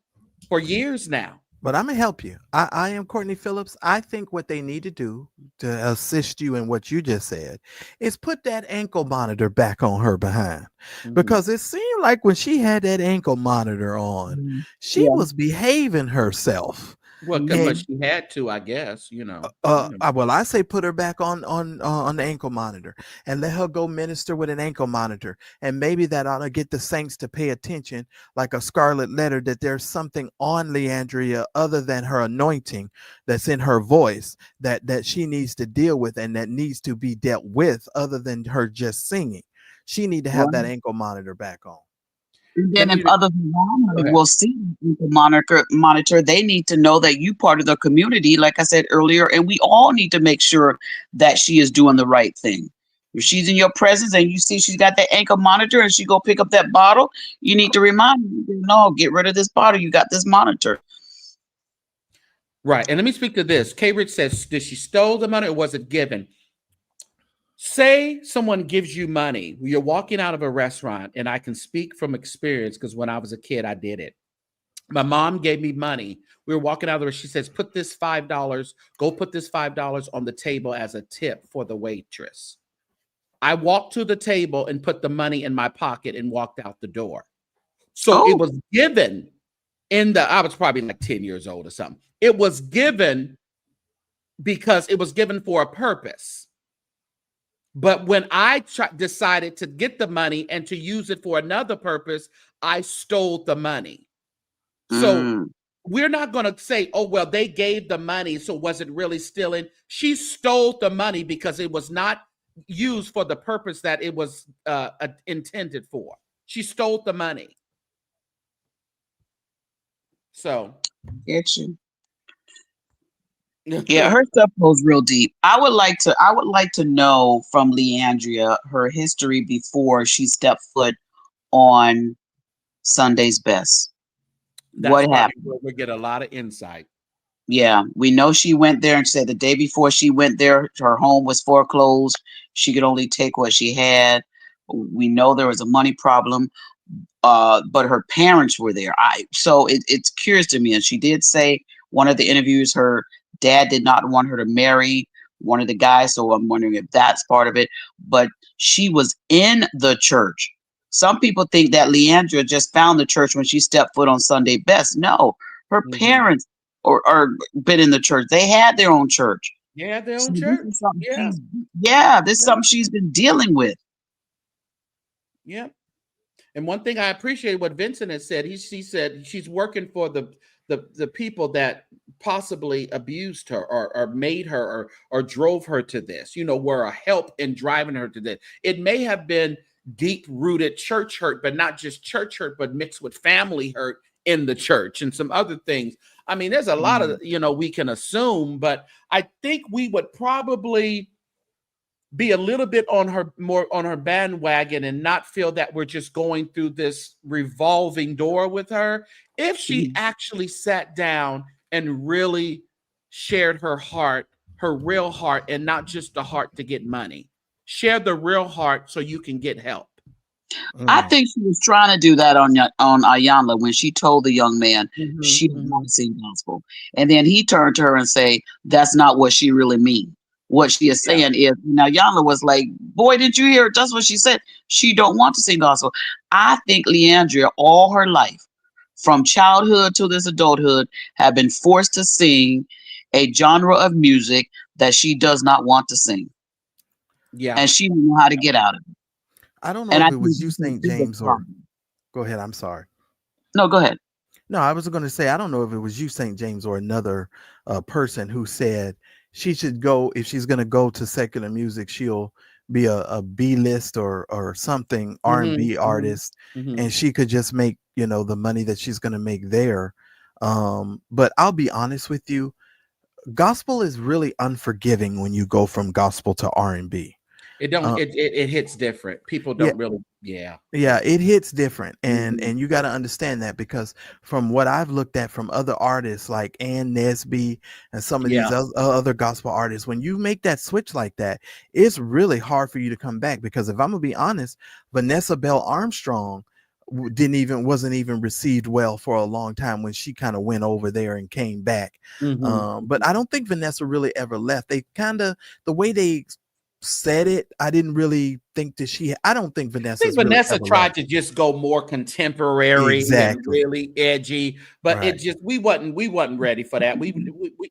[SPEAKER 2] for years now.
[SPEAKER 3] But I'm going to help you. I am Courtney Phillips. I think what they need to do to assist you in what you just said is put that ankle monitor back on her behind. Because it seemed like when she had that ankle monitor on, she was behaving herself.
[SPEAKER 2] Well, but she had to, I guess, you know.
[SPEAKER 3] Well, I say put her back on the ankle monitor and let her go minister with an ankle monitor. And maybe that ought to get the saints to pay attention, like a scarlet letter, that there's something on Leandria other than her anointing that's in her voice that she needs to deal with and that needs to be dealt with other than her just singing. She need to have that ankle monitor back on.
[SPEAKER 4] And then if others around her will see the monitor, they need to know that you part of the community, like I said earlier, and we all need to make sure that she is doing the right thing. If she's in your presence and you see she's got that ankle monitor and she go pick up that bottle, you need to remind her, no, get rid of this bottle. You got this monitor.
[SPEAKER 2] Right. And let me speak to this. K. Rich says, did she stole the money or was it given? Say someone gives you money. You're walking out of a restaurant, and I can speak from experience because when I was a kid, I did it. My mom gave me money. We were walking out of there. She says, put this $5, go put this $5 on the table as a tip for the waitress. I walked to the table and put the money in my pocket and walked out the door. So it was given I was probably like 10 years old or something. It was given because it was given for a purpose. But when I decided to get the money and to use it for another purpose, I stole the money. So we're not going to say, oh, well, they gave the money, so was it really stealing? She stole the money because it was not used for the purpose that it was intended for. She stole the money. So.
[SPEAKER 4] Get you. Yeah, her stuff goes real deep. I would like to know from Leandria her history before she stepped foot on Sunday's Best. What happened?
[SPEAKER 2] We get a lot of insight.
[SPEAKER 4] Yeah, we know she went there and said the day before she went there, her home was foreclosed. She could only take what she had. We know there was a money problem, but her parents were there. So it's curious to me. And she did say one of the interviews, her dad did not want her to marry one of the guys. So I'm wondering if that's part of it. But she was in the church. Some people think that Leandria just found the church when she stepped foot on Sunday Best. No, her parents are been in the church. They had their own church.
[SPEAKER 2] Yeah, their own church.
[SPEAKER 4] This is something she's been dealing with.
[SPEAKER 2] Yeah. And one thing I appreciate what Vincent has said, she said she's working for the people that possibly abused her or made her or drove her to this, were a help in driving her to this. It may have been deep-rooted church hurt, but not just church hurt, but mixed with family hurt in the church and some other things. I mean, there's a lot of, we can assume, but I think we would probably be a little bit more on her bandwagon and not feel that we're just going through this revolving door with her. If she actually sat down and really shared her heart, her real heart, and not just the heart to get money. Share the real heart so you can get help.
[SPEAKER 4] I think she was trying to do that on Ayanla when she told the young man she didn't want to sing gospel. And then he turned to her and say, that's not what she really means. What she is saying is, now Ayanla was like, boy, did you hear it? That's what she said. She don't want to sing gospel. I think Leandria all her life, from childhood to this adulthood, have been forced to sing a genre of music that she does not want to sing. Yeah. And she didn't know how to get out of it.
[SPEAKER 3] I don't know if it was you, St. James, or go ahead. I'm sorry.
[SPEAKER 4] No, go ahead.
[SPEAKER 3] No, I was going to say, I don't know if it was you, St. James, or another person who said she should go, if she's going to go to secular music, she'll be a B-list or something, R&B artist, and she could just make, the money that she's going to make there. But I'll be honest with you, gospel is really unforgiving when you go from gospel to R&B.
[SPEAKER 2] It hits different. People don't really. Yeah,
[SPEAKER 3] it hits different, and you got to understand that, because from what I've looked at from other artists like Ann Nesby and some of these other gospel artists, when you make that switch like that, it's really hard for you to come back. Because if I'm gonna be honest, Vanessa Bell Armstrong wasn't even received well for a long time when she kind of went over there and came back. But I don't think Vanessa really ever left. They the way they said it, I didn't really think that I don't think Vanessa.
[SPEAKER 2] I think Vanessa tried to just go more contemporary and really edgy, but we wasn't ready for that. We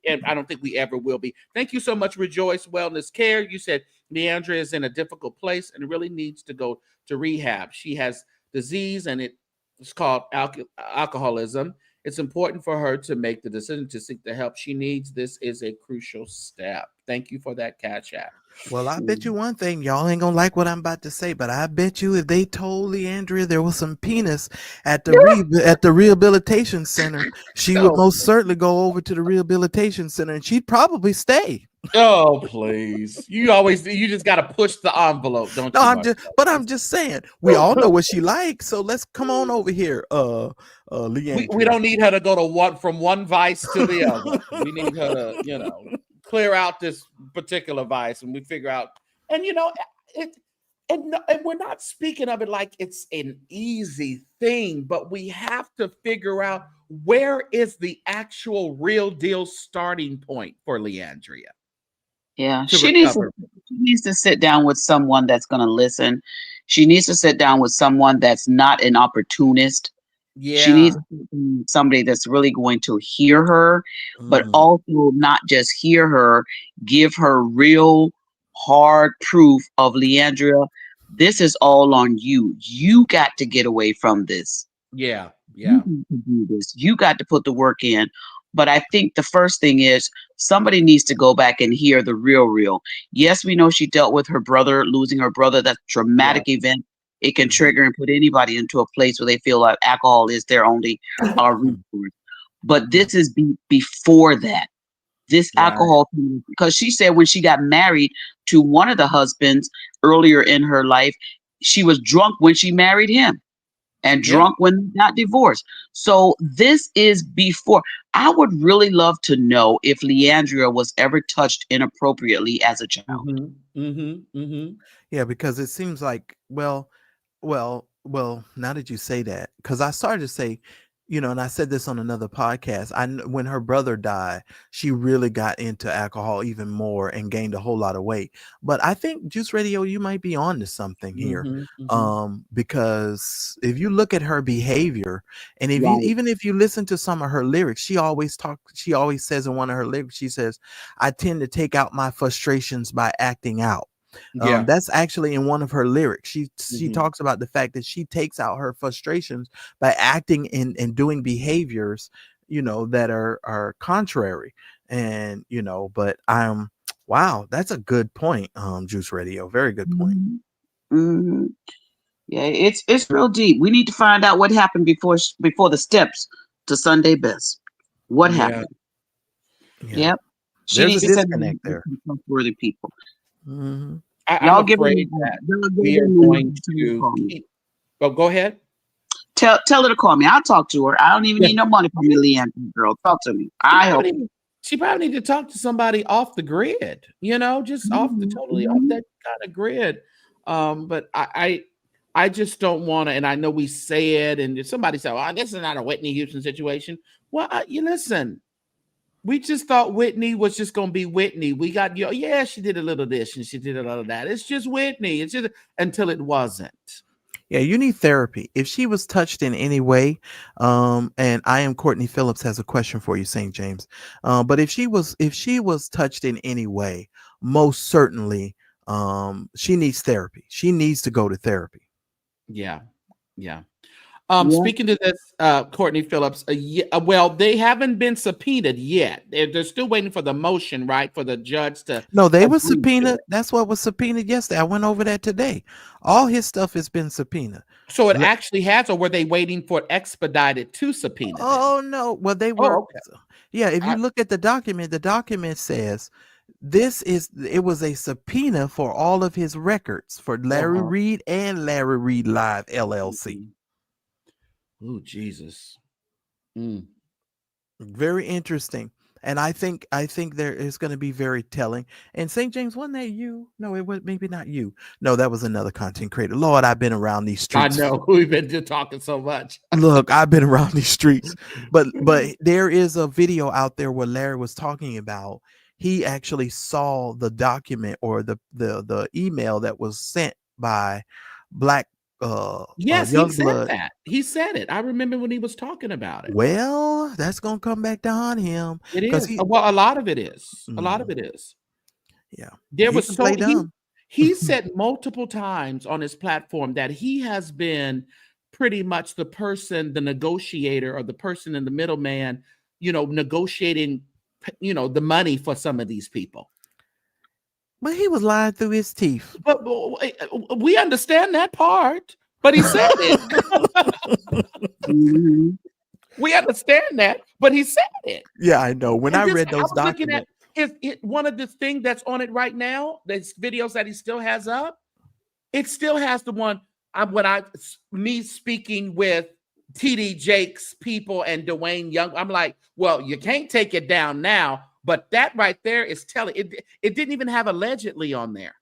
[SPEAKER 2] and I don't think we ever will be. Thank you so much, Rejoice Wellness Care. You said Leandria is in a difficult place and really needs to go to rehab. She has disease and it's called alcoholism, It's important for her to make the decision to seek the help she needs. This is a crucial step. Thank you for that Cash App.
[SPEAKER 3] Well, I bet you one thing, y'all ain't gonna like what I'm about to say, but I bet you if they told Leandria there was some penis at the rehabilitation center, she would most certainly go over to the rehabilitation center and she'd probably stay.
[SPEAKER 2] Oh, please. You just got to push the envelope, don't you?
[SPEAKER 3] I'm just saying, we all know what she likes. So let's come on over here. Leandria.
[SPEAKER 2] We don't need her to go to from one vice to the other. We need her to, clear out this particular vice and we figure out, and we're not speaking of it like it's an easy thing, but we have to figure out where is the actual real deal starting point for Leandria.
[SPEAKER 4] Yeah, she needs to sit down with someone that's going to listen. She needs to sit down with someone that's not an opportunist.
[SPEAKER 2] Yeah.
[SPEAKER 4] She needs somebody that's really going to hear her, but also not just hear her, give her real hard proof of Leandria. This is all on you. You got to get away from this.
[SPEAKER 2] Yeah.
[SPEAKER 4] You need to do this. You got to put the work in. But I think the first thing is somebody needs to go back and hear the real. Yes, we know she dealt with her brother, losing her brother. That's a traumatic event. It can trigger and put anybody into a place where they feel like alcohol is their only resource. But this is before that. This alcohol, because she said when she got married to one of the husbands earlier in her life, she was drunk when she married him. And drunk when they got divorced. So this is before. I would really love to know if Leandria was ever touched inappropriately as a child.
[SPEAKER 3] Yeah, because it seems like, well, now that you say that, because I started to say, and I said this on another podcast, when her brother died, she really got into alcohol even more and gained a whole lot of weight. But I think Juice Radio, you might be on to something here. Because if you look at her behavior, and even if you listen to some of her lyrics, she always says in one of her lyrics, she says, I tend to take out my frustrations by acting out. That's actually in one of her lyrics. She talks about the fact that she takes out her frustrations by acting and doing behaviors, that are contrary. And, but wow, that's a good point. Juice Radio. Very good point.
[SPEAKER 4] Yeah, it's real deep. We need to find out what happened before the steps to Sunday Best. What happened? Yep. She needs to disconnect there. Trustworthy people.
[SPEAKER 2] I'm afraid that we are going to keep. Oh, go ahead.
[SPEAKER 4] Tell her to call me. I'll talk to her. I don't even need no money from you, Leandria, girl. Talk to me.
[SPEAKER 2] She probably need to talk to somebody off the grid. Just off that kind of grid. But I just don't want to. And I know we say it, and if somebody said, "Well, this is not a Whitney Houston situation." Well, you listen. We just thought Whitney was just going to be Whitney. We got, she did a little this and she did a little that. It's just Whitney. It's just until it wasn't.
[SPEAKER 3] Yeah, you need therapy. If she was touched in any way, and I am Courtney Phillips has a question for you, St. James. But if she was touched in any way, most certainly, she needs therapy. She needs to go to therapy.
[SPEAKER 2] Yeah. Speaking to this, Courtney Phillips, well, they haven't been subpoenaed yet. They're still waiting for the motion, right? For the judge to.
[SPEAKER 3] No, they were subpoenaed. That's what was subpoenaed yesterday. I went over that today. All his stuff has been subpoenaed.
[SPEAKER 2] So it actually has, or were they waiting for it expedited to subpoena?
[SPEAKER 3] Oh, no. Well, they were. Oh, okay. Yeah, if you look at the document says it was a subpoena for all of his records for Larry Reed and Larry Reed Live LLC.
[SPEAKER 2] Oh, Jesus.
[SPEAKER 3] Very interesting. And I think there is going to be very telling. And St. James, wasn't that you? No, it was maybe not you. No, that was another content creator. Lord, I've been around these streets.
[SPEAKER 2] I know. We've been just talking so much.
[SPEAKER 3] Look, I've been around these streets. But there is a video out there where Larry was talking about he actually saw the document or the email that was sent by Black
[SPEAKER 2] yes, he said that. He said it. I remember when he was talking about it.
[SPEAKER 3] Well, that's gonna come back to haunt him.
[SPEAKER 2] It is. Well, a lot of it is. A lot of it is.
[SPEAKER 3] Yeah.
[SPEAKER 2] There was he said multiple times on his platform that he has been pretty much the person, the negotiator or the person in the middleman, negotiating, the money for some of these people.
[SPEAKER 3] But he was lying through his teeth.
[SPEAKER 2] But we understand that part. But he said it.
[SPEAKER 4] Mm-hmm.
[SPEAKER 2] We understand that, but he said it.
[SPEAKER 3] Yeah, I know. When I read those documents,
[SPEAKER 2] one of the things that's on it right now, there's videos that he still has up. It still has the one me speaking with TD Jakes people and Dwayne Young. I'm like, well, you can't take it down now, but that right there is telling it. It didn't even have allegedly on there.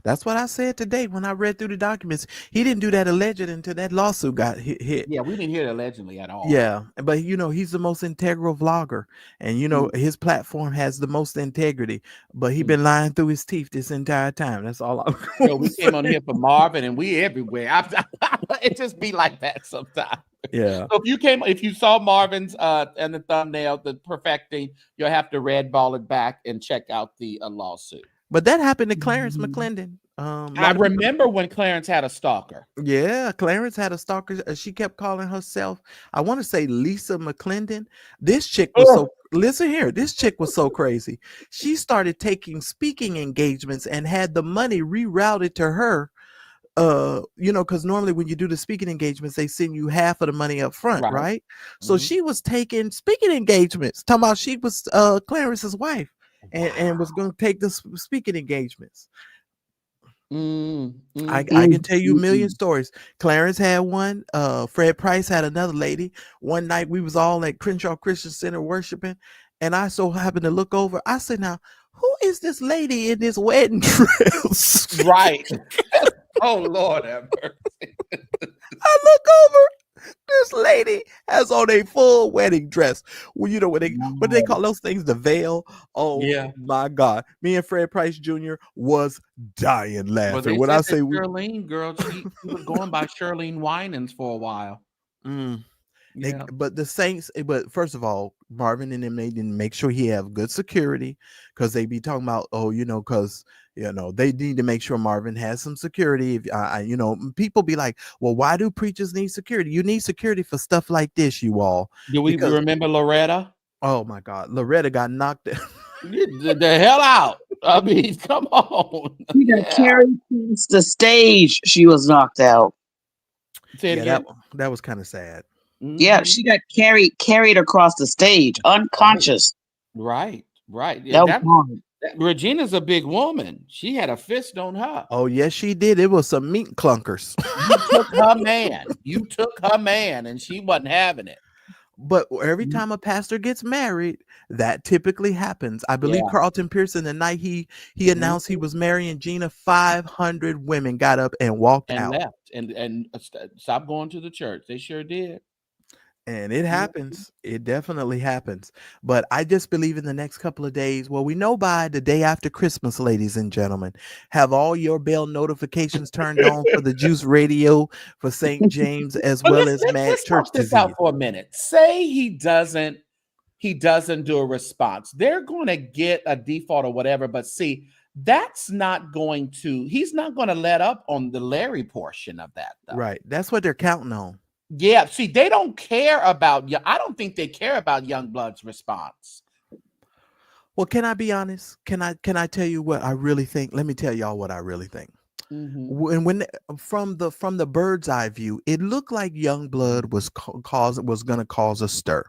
[SPEAKER 3] That's what I said today when I read through the documents. He didn't do that alleged until that lawsuit got hit.
[SPEAKER 2] Yeah, we didn't hear it allegedly at all.
[SPEAKER 3] Yeah, but he's the most integral vlogger, and his platform has the most integrity. But he been lying through his teeth this entire time. That's all I'm.
[SPEAKER 2] We came on here for Marvin, and we everywhere. It just be like that sometimes.
[SPEAKER 3] Yeah.
[SPEAKER 2] So if you saw Marvin's and the thumbnail, the perfecting, you'll have to red ball it back and check out the lawsuit.
[SPEAKER 3] But that happened to Clarence McClendon.
[SPEAKER 2] I remember when Clarence had a stalker.
[SPEAKER 3] Yeah, Clarence had a stalker. She kept calling herself, I want to say Lisa McClendon. This chick was listen here. This chick was so crazy. She started taking speaking engagements and had the money rerouted to her. Because normally when you do the speaking engagements, they send you half of the money up front, right? So she was taking speaking engagements, talking about she was Clarence's wife. And was going to take the speaking engagements. I can tell you a million stories. Clarence had one. Fred Price had another lady. One night we was all at Crenshaw Christian Center worshiping, and I so happened to look over. I said, "Now, who is this lady in this wedding dress?"
[SPEAKER 2] Right. Oh Lord have mercy.
[SPEAKER 3] I look over. This lady has on a full wedding dress. Well, what they call those things, the veil. Oh yeah, my God! Me and Fred Price Jr. was dying laughing when I say
[SPEAKER 2] Charlene girl. She was going by Charlene Winans for a while.
[SPEAKER 3] But the Saints. But first of all, Marvin and them, they didn't make sure he have good security, because they be talking about because they need to make sure Marvin has some security. If people be like, well, why do preachers need security? You need security for stuff like this, you all.
[SPEAKER 2] Do we remember Loretta?
[SPEAKER 3] Oh my God, Loretta got knocked out.
[SPEAKER 2] the hell out. I mean, come on.
[SPEAKER 4] She got carried across the stage. She was knocked out.
[SPEAKER 3] Yeah, that was kind of sad.
[SPEAKER 4] Yeah, she got carried across the stage, unconscious.
[SPEAKER 2] Right.
[SPEAKER 4] That was
[SPEAKER 2] Regina's a big woman. She had a fist on her.
[SPEAKER 3] Oh, yes, she did. It was some meat clunkers.
[SPEAKER 2] You took her man, and she wasn't having it.
[SPEAKER 3] But every time a pastor gets married, that typically happens. I believe Carlton Pearson, the night he announced he was marrying Gina, 500 women got up and walked out.
[SPEAKER 2] Left and stopped going to the church. They sure did.
[SPEAKER 3] And it happens. It definitely happens. But I just believe in the next couple of days. Well, we know by the day after Christmas, ladies and gentlemen, have all your bell notifications turned on for the Juice Radio, for St. James, as well as Mad Church.
[SPEAKER 2] Let's this out for a minute. Say he doesn't do a response. They're going to get a default or whatever. But see, he's not going to let up on the Larry portion of that, though.
[SPEAKER 3] Right. That's what they're counting on.
[SPEAKER 2] Yeah, see, they don't care about you. I don't think they care about Youngblood's response.
[SPEAKER 3] Well, can I be honest? Can I tell you what I really think? Let me tell y'all what I really think. When from the bird's eye view, it looked like Youngblood was going to cause a stir.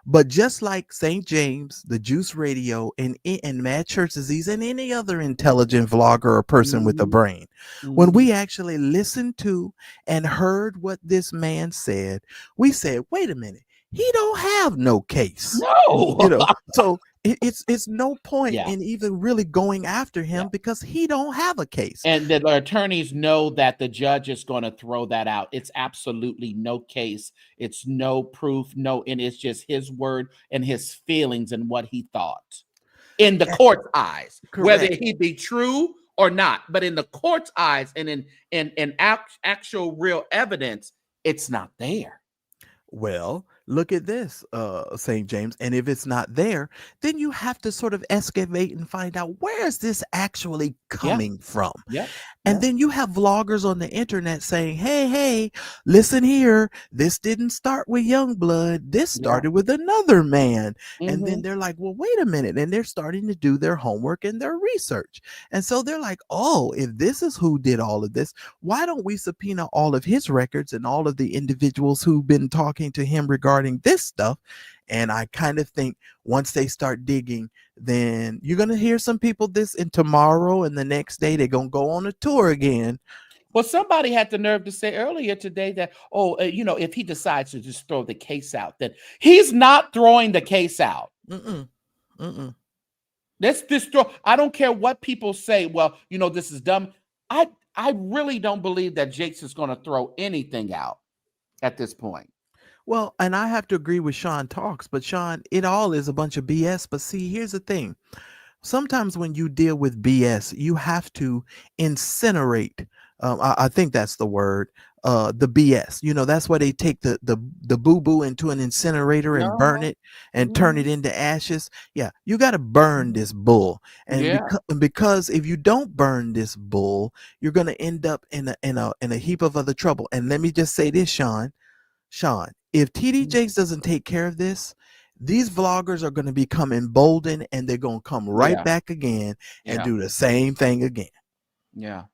[SPEAKER 3] But just like St. James, the Juice Radio, and Mad Church Disease, and any other intelligent vlogger or person with a brain, when we actually listened to and heard what this man said, we said, wait a minute, he don't have no case.
[SPEAKER 2] No.
[SPEAKER 3] So it's no point in even really going after him because he don't have a case.
[SPEAKER 2] And the attorneys know that the judge is going to throw that out. It's absolutely no case. It's no proof. And it's just his word and his feelings and what he thought in the court's eyes, whether he be true or not. But in the court's eyes and in actual real evidence, it's not there.
[SPEAKER 3] Well, look at this, St. James. And if it's not there, then you have to sort of excavate and find out where is this actually
[SPEAKER 2] Yeah.
[SPEAKER 3] coming from.
[SPEAKER 2] Yeah.
[SPEAKER 3] And then you have vloggers on the internet saying, hey, listen here. This didn't start with Youngblood. This started with another man. And then they're like, well, wait a minute. And they're starting to do their homework and their research. And so they're like, oh, if this is who did all of this, why don't we subpoena all of his records and all of the individuals who've been talking to him regarding this stuff? And I kind of think once they start digging, then you're going to hear some people this, and tomorrow and the next day, they're going to go on a tour again.
[SPEAKER 2] Well, somebody had the nerve to say earlier today that, if he decides to just throw the case out, that he's not throwing the case out. Let's just throw. I don't care what people say. Well, this is dumb. I really don't believe that Jakes is going to throw anything out at this point.
[SPEAKER 3] Well, and I have to agree with Sean Talks, but Sean, it all is a bunch of BS. But see, here's the thing. Sometimes when you deal with BS, you have to incinerate. I think that's the word. The BS. That's why they take the boo-boo into an incinerator and burn it and turn it into ashes. Yeah, you got to burn this bull. And because if you don't burn this bull, you're going to end up in a heap of other trouble. And let me just say this, Sean, if TD Jakes doesn't take care of this, these vloggers are going to become emboldened, and they're going to come right back again and do the same thing again.
[SPEAKER 2] Yeah.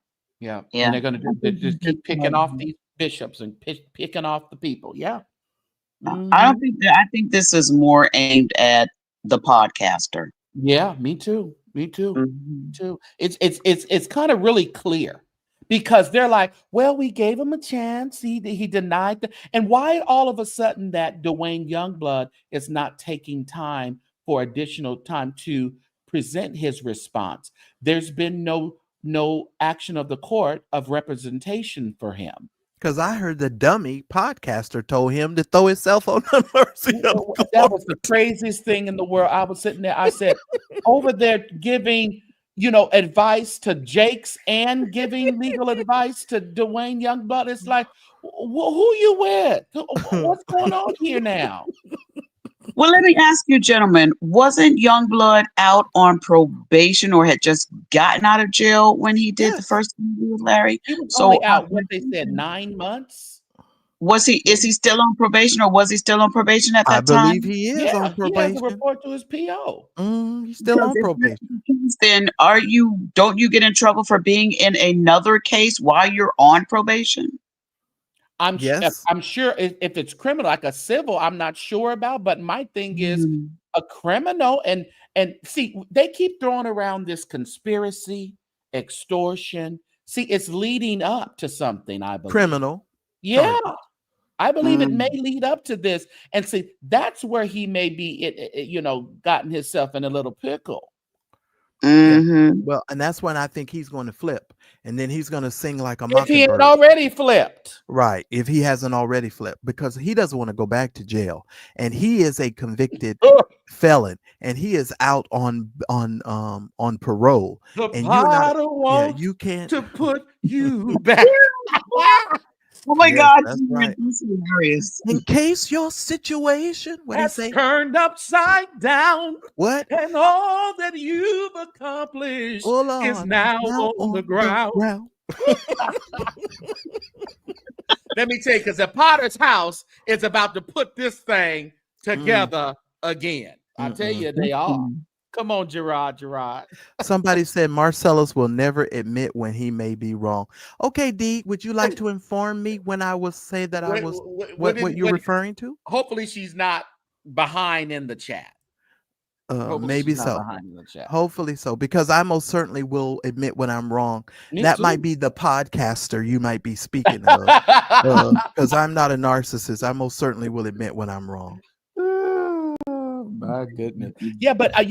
[SPEAKER 2] And they're going to just keep picking off these bishops and picking off the people. Yeah.
[SPEAKER 4] I think this is more aimed at the podcaster.
[SPEAKER 2] Yeah, me too. Too. It's kind of really clear. Because they're like, well, we gave him a chance. He denied and why all of a sudden that Dwayne Youngblood is not taking time for additional time to present his response? There's been no action of the court of representation for him.
[SPEAKER 3] Because I heard the dummy podcaster told him to throw himself on the mercy of God.
[SPEAKER 2] That was the craziest thing in the world. I was sitting there. I said, over there giving advice to Jakes and giving legal advice to Dwayne Youngblood. It's like, who you with? What's going on here now?
[SPEAKER 4] Well, let me ask you, gentlemen, wasn't Youngblood out on probation or had just gotten out of jail when he did the first interview with Larry?
[SPEAKER 2] He was only out, what they said, 9 months?
[SPEAKER 4] Is he still on probation, or was he still on probation at that time?
[SPEAKER 3] I believe he is on probation.
[SPEAKER 2] He has to report to his PO.
[SPEAKER 3] He's still on probation.
[SPEAKER 4] Then don't you get in trouble for being in another case while you're on probation?
[SPEAKER 2] I'm sure if it's criminal, like a civil, I'm not sure about. But my thing is a criminal, and see, they keep throwing around this conspiracy, extortion. See, it's leading up to something, I believe.
[SPEAKER 3] Criminal.
[SPEAKER 2] Yeah. I believe it may lead up to this. And see, that's where he may be, gotten himself in a little pickle.
[SPEAKER 3] Yeah. Well, and that's when I think he's going to flip. And then he's going to sing like a mockingbird. If
[SPEAKER 2] he ain't already flipped.
[SPEAKER 3] Right. If he hasn't already flipped, because he doesn't want to go back to jail. And he is a convicted felon. And he is out on parole.
[SPEAKER 2] And you can't to put you back.
[SPEAKER 4] Oh my God,
[SPEAKER 3] that's right.
[SPEAKER 4] This is hilarious.
[SPEAKER 3] In case your situation
[SPEAKER 2] has turned upside down,
[SPEAKER 3] what?
[SPEAKER 2] And all that you've accomplished is now on the ground. Let me tell you, because the Potter's house is about to put this thing together again. I tell you, they are. Come on, Gerard.
[SPEAKER 3] Somebody said Marcellus will never admit when he may be wrong. Okay, D, would you like to inform me when I was say that I was what you're referring to?
[SPEAKER 2] Hopefully she's not behind in the chat.
[SPEAKER 3] Maybe so. Hopefully so, because I most certainly will admit when I'm wrong. That might be the podcaster you might be speaking of, because I'm not a narcissist. I most certainly will admit when I'm wrong.
[SPEAKER 2] My goodness. Yeah, but I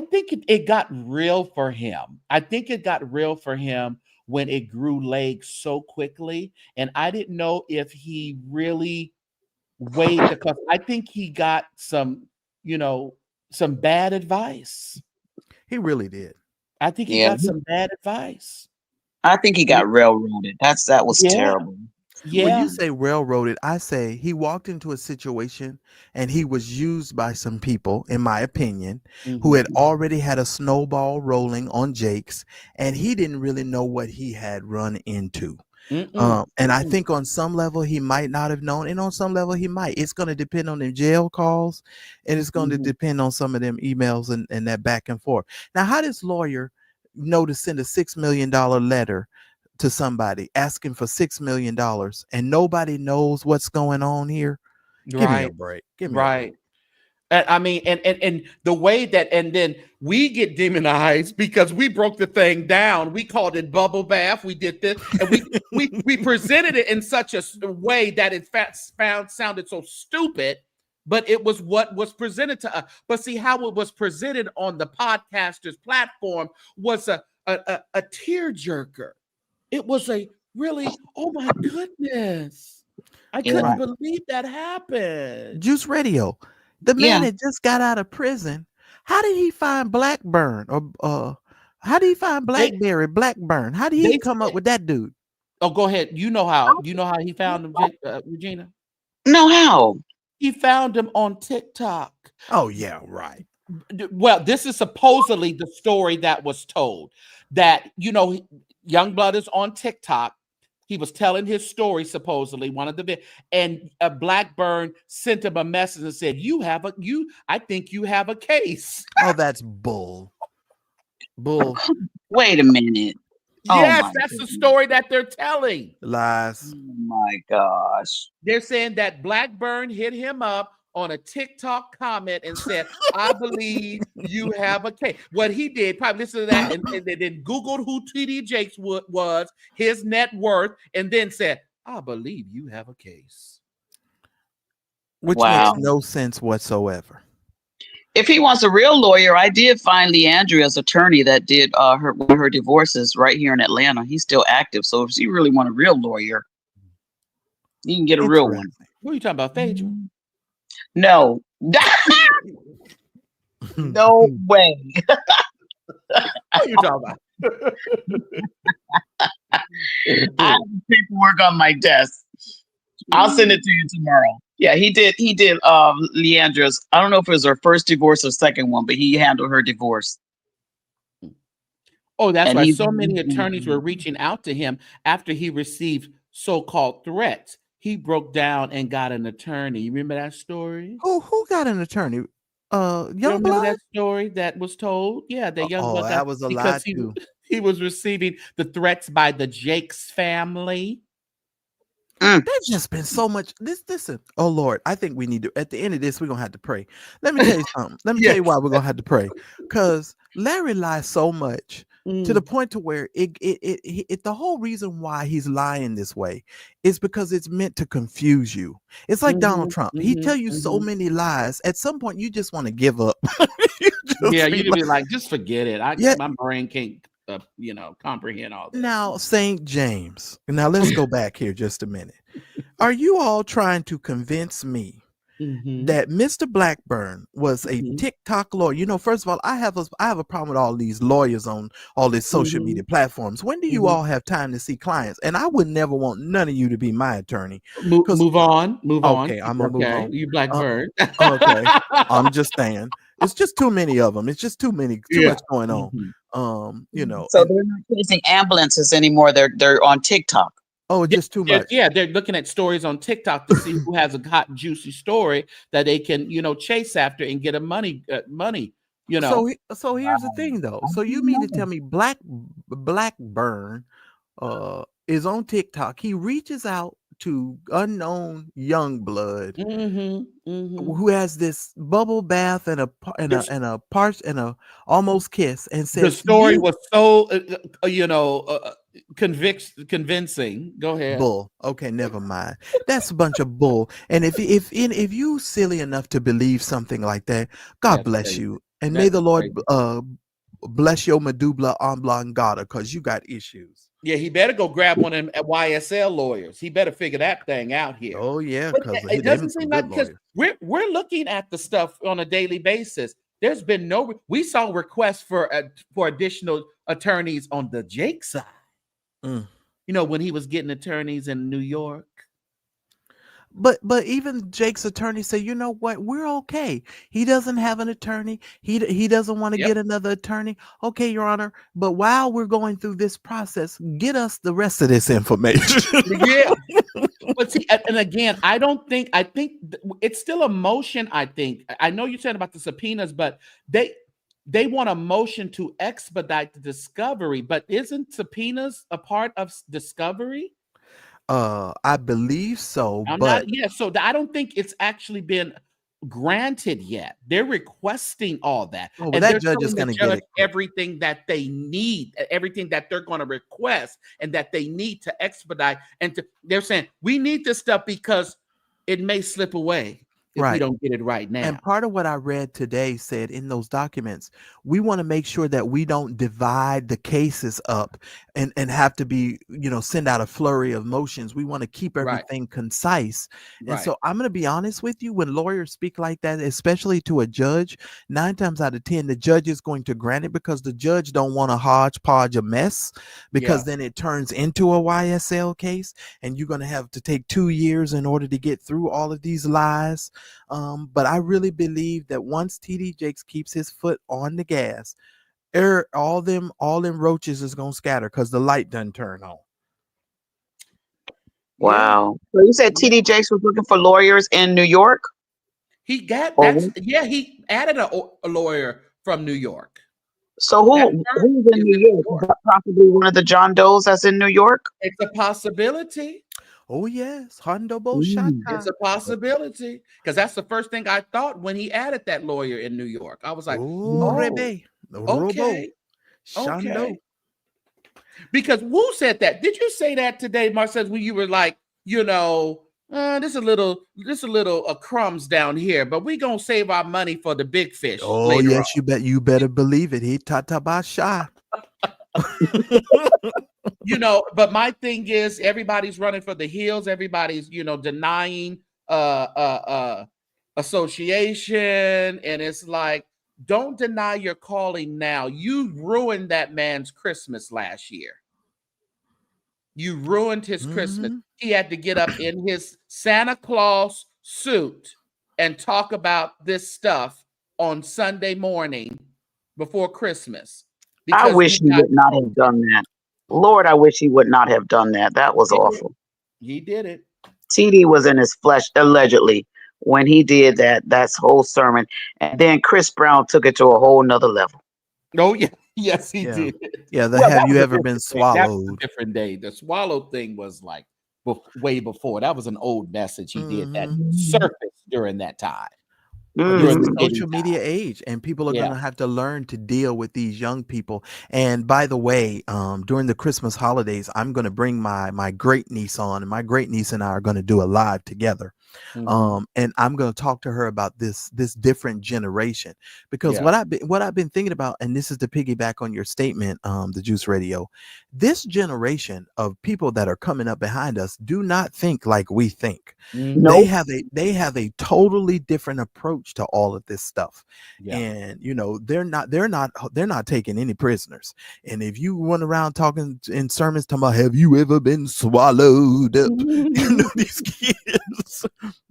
[SPEAKER 2] think it got real for him. I think it got real for him when it grew legs so quickly. And I didn't know if he really weighed because I think he got some bad advice.
[SPEAKER 3] He really did.
[SPEAKER 2] I think he got some bad advice.
[SPEAKER 4] I think he got railroaded. That was terrible.
[SPEAKER 3] When you
[SPEAKER 2] Yeah.
[SPEAKER 3] say railroaded, I say he walked into a situation and he was used by some people, in my opinion, who had already had a snowball rolling on Jake's, and he didn't really know what he had run into. And I think on some level he might not have known, and on some level he might. It's going to depend on the jail calls, and it's going to depend on some of them emails and that back and forth. Now, how does lawyer know to send a $6 million letter to somebody asking for $6 million and nobody knows what's going on here? Give me a break. Give me a break.
[SPEAKER 2] I mean, and the way that, and then we get demonized because we broke the thing down. We called it bubble bath. We did this, and we presented it in such a way that it sounded so stupid, but it was what was presented to us. But see how it was presented on the podcaster's platform was a tearjerker. It was a really, oh my goodness, I couldn't believe that happened.
[SPEAKER 3] Juice Radio. The man had just got out of prison. How did he find Blackburn? Or how did he find Blackburn? How did he come up with that dude?
[SPEAKER 2] Oh, go ahead. You know how he found him, Regina?
[SPEAKER 4] No, how?
[SPEAKER 2] He found him on TikTok.
[SPEAKER 3] Oh, yeah, right.
[SPEAKER 2] Well, this is supposedly the story that was told. That, Youngblood is on TikTok. He was telling his story, supposedly, and Blackburn sent him a message and said, I think you have a case.
[SPEAKER 3] Oh, that's bull. Bull.
[SPEAKER 4] Wait a minute.
[SPEAKER 2] Yes, that's the story that they're telling.
[SPEAKER 3] Lies.
[SPEAKER 4] Oh my gosh.
[SPEAKER 2] They're saying that Blackburn hit him up on a TikTok comment and said, I believe you have a case. What he did, probably listen to that and then Googled who TD Jakes was, his net worth, and then said, I believe you have a case.
[SPEAKER 3] Which makes no sense whatsoever.
[SPEAKER 4] If he wants a real lawyer, I did find Leandria's attorney that did her divorces right here in Atlanta. He's still active. So if you really want a real lawyer, you can get a real one.
[SPEAKER 2] What are you talking about, Phaedra?
[SPEAKER 4] No. No way.
[SPEAKER 2] What are you talking about?
[SPEAKER 4] I have paperwork on my desk. I'll send it to you tomorrow. Yeah, he did Leandra's. I don't know if it was her first divorce or second one, but he handled her divorce.
[SPEAKER 2] Oh, that's why so many attorneys were reaching out to him after he received so-called threats. He broke down and got an attorney. You remember that story?
[SPEAKER 3] Who got an attorney? Youngblood?
[SPEAKER 2] That story that was told? Yeah, the Youngblood.
[SPEAKER 3] That was a lie too.
[SPEAKER 2] He was receiving the threats by the Jakes family.
[SPEAKER 3] There's just been so much. Listen. Oh Lord, I think we need to. At the end of this, we're gonna have to pray. Let me tell you something. Let me tell you why we're gonna have to pray. Because Larry lies so much to the point to where it the whole reason why he's lying this way is because it's meant to confuse you. It's like Donald Trump. He tell you so many lies. At some point, you just want to give up.
[SPEAKER 2] You'd be like, just forget it. My brain can't. Comprehend all this.
[SPEAKER 3] Now, St. James. Now, let's go back here just a minute. Are you all trying to convince me that Mr. Blackburn was a TikTok lawyer? First of all, I have a problem with all these lawyers on all these social media platforms. When do you all have time to see clients? And I would never want none of you to be my attorney.
[SPEAKER 2] Move on.
[SPEAKER 3] Okay, I'm gonna move on.
[SPEAKER 2] You Blackburn.
[SPEAKER 3] Okay, I'm just saying. It's just too many of them. It's just too much going on. So
[SPEAKER 4] they're not chasing ambulances anymore. They're on TikTok.
[SPEAKER 3] Oh, just too much.
[SPEAKER 2] Yeah, they're looking at stories on TikTok to see who has a hot, juicy story that they can, chase after and get money.
[SPEAKER 3] So here's the thing, though. So you mean to tell me Blackburn is on TikTok? He reaches out to unknown Youngblood who has this bubble bath and a almost kiss, and says
[SPEAKER 2] the story was so convincing. Go ahead.
[SPEAKER 3] Bull. Okay, never mind. That's a bunch of bull. And if you silly enough to believe something like that, God bless you, and may the Lord bless your medulla oblongata, because you got issues.
[SPEAKER 2] Yeah, he better go grab one of them YSL lawyers. He better figure that thing out here.
[SPEAKER 3] Oh yeah,
[SPEAKER 2] because it doesn't seem like, because we're looking at the stuff on a daily basis. There's been we saw requests for additional attorneys on the Jake side. When he was getting attorneys in New York.
[SPEAKER 3] But even Jake's attorney said, you know what, we're okay. He doesn't have an attorney. He doesn't want to get another attorney. Okay, Your Honor. But while we're going through this process, get us the rest of this information.
[SPEAKER 2] Yeah. But see, and again, I think it's still a motion. I know you said about the subpoenas, but they want a motion to expedite the discovery. But isn't subpoenas a part of discovery?
[SPEAKER 3] I believe so,
[SPEAKER 2] so I don't think it's actually been granted yet. They're requesting all that.
[SPEAKER 3] Oh,
[SPEAKER 2] and
[SPEAKER 3] that
[SPEAKER 2] they're
[SPEAKER 3] judge is
[SPEAKER 2] telling
[SPEAKER 3] going
[SPEAKER 2] the
[SPEAKER 3] to get
[SPEAKER 2] judge
[SPEAKER 3] it.
[SPEAKER 2] everything that they need, everything that they're going to request and that they need to expedite. And they're saying, we need this stuff because it may slip away if we don't get it right now.
[SPEAKER 3] And part of what I read today said in those documents, we want to make sure that we don't divide the cases up and have to be, send out a flurry of motions. We want to keep everything concise. And so I'm going to be honest with you, when lawyers speak like that, especially to a judge, 9 times out of 10, the judge is going to grant it because the judge don't want a hodgepodge of mess, because then it turns into a YSL case and you're going to have to take 2 years in order to get through all of these lies. But I really believe that once TD Jakes keeps his foot on the gas, all them roaches is gonna scatter because the light done turn on.
[SPEAKER 4] Wow. So you said TD Jakes was looking for lawyers in New York?
[SPEAKER 2] He added a lawyer from New York.
[SPEAKER 4] So who's in New York? Is that possibly one of the John Does that's in New York?
[SPEAKER 2] It's a possibility.
[SPEAKER 3] Oh yes, Hondo Boshata.
[SPEAKER 2] It's a possibility, because that's the first thing I thought when he added that lawyer in New York. I was like, okay. Because Wu said that. Did you say that today, Marcel? When you were like, there's a little crumbs down here, but we gonna save our money for the big fish.
[SPEAKER 3] Oh yes, on. You better believe it. He tata basha.
[SPEAKER 2] But my thing is, everybody's running for the hills. Everybody's, denying association. And it's like, don't deny your calling now. You ruined that man's Christmas last year. You ruined his Christmas. He had to get up in his Santa Claus suit and talk about this stuff on Sunday morning before Christmas.
[SPEAKER 4] I wish he would not have done that. Lord, I wish he would not have done that. That was awful.
[SPEAKER 2] He did it.
[SPEAKER 4] TD was in his flesh, allegedly, when he did that whole sermon. And then Chris Brown took it to a whole nother level.
[SPEAKER 2] Oh, yeah. Yes, he did.
[SPEAKER 3] Yeah, have you ever been swallowed?
[SPEAKER 2] That was a different day. The swallow thing was like way before. That was an old message he did that surfaced during that time.
[SPEAKER 3] During the social media age, and people are going to have to learn to deal with these young people. And by the way, during the Christmas holidays, I'm going to bring my great niece on, and my great niece and I are going to do a live together. And I'm going to talk to her about this different generation, because what I've been thinking about, and this is to piggyback on your statement, the Juice Radio, this generation of people that are coming up behind us do not think like we think. They have a totally different approach to all of this stuff. And they're not taking any prisoners. And if you run around talking in sermons talking about, have you ever been swallowed up?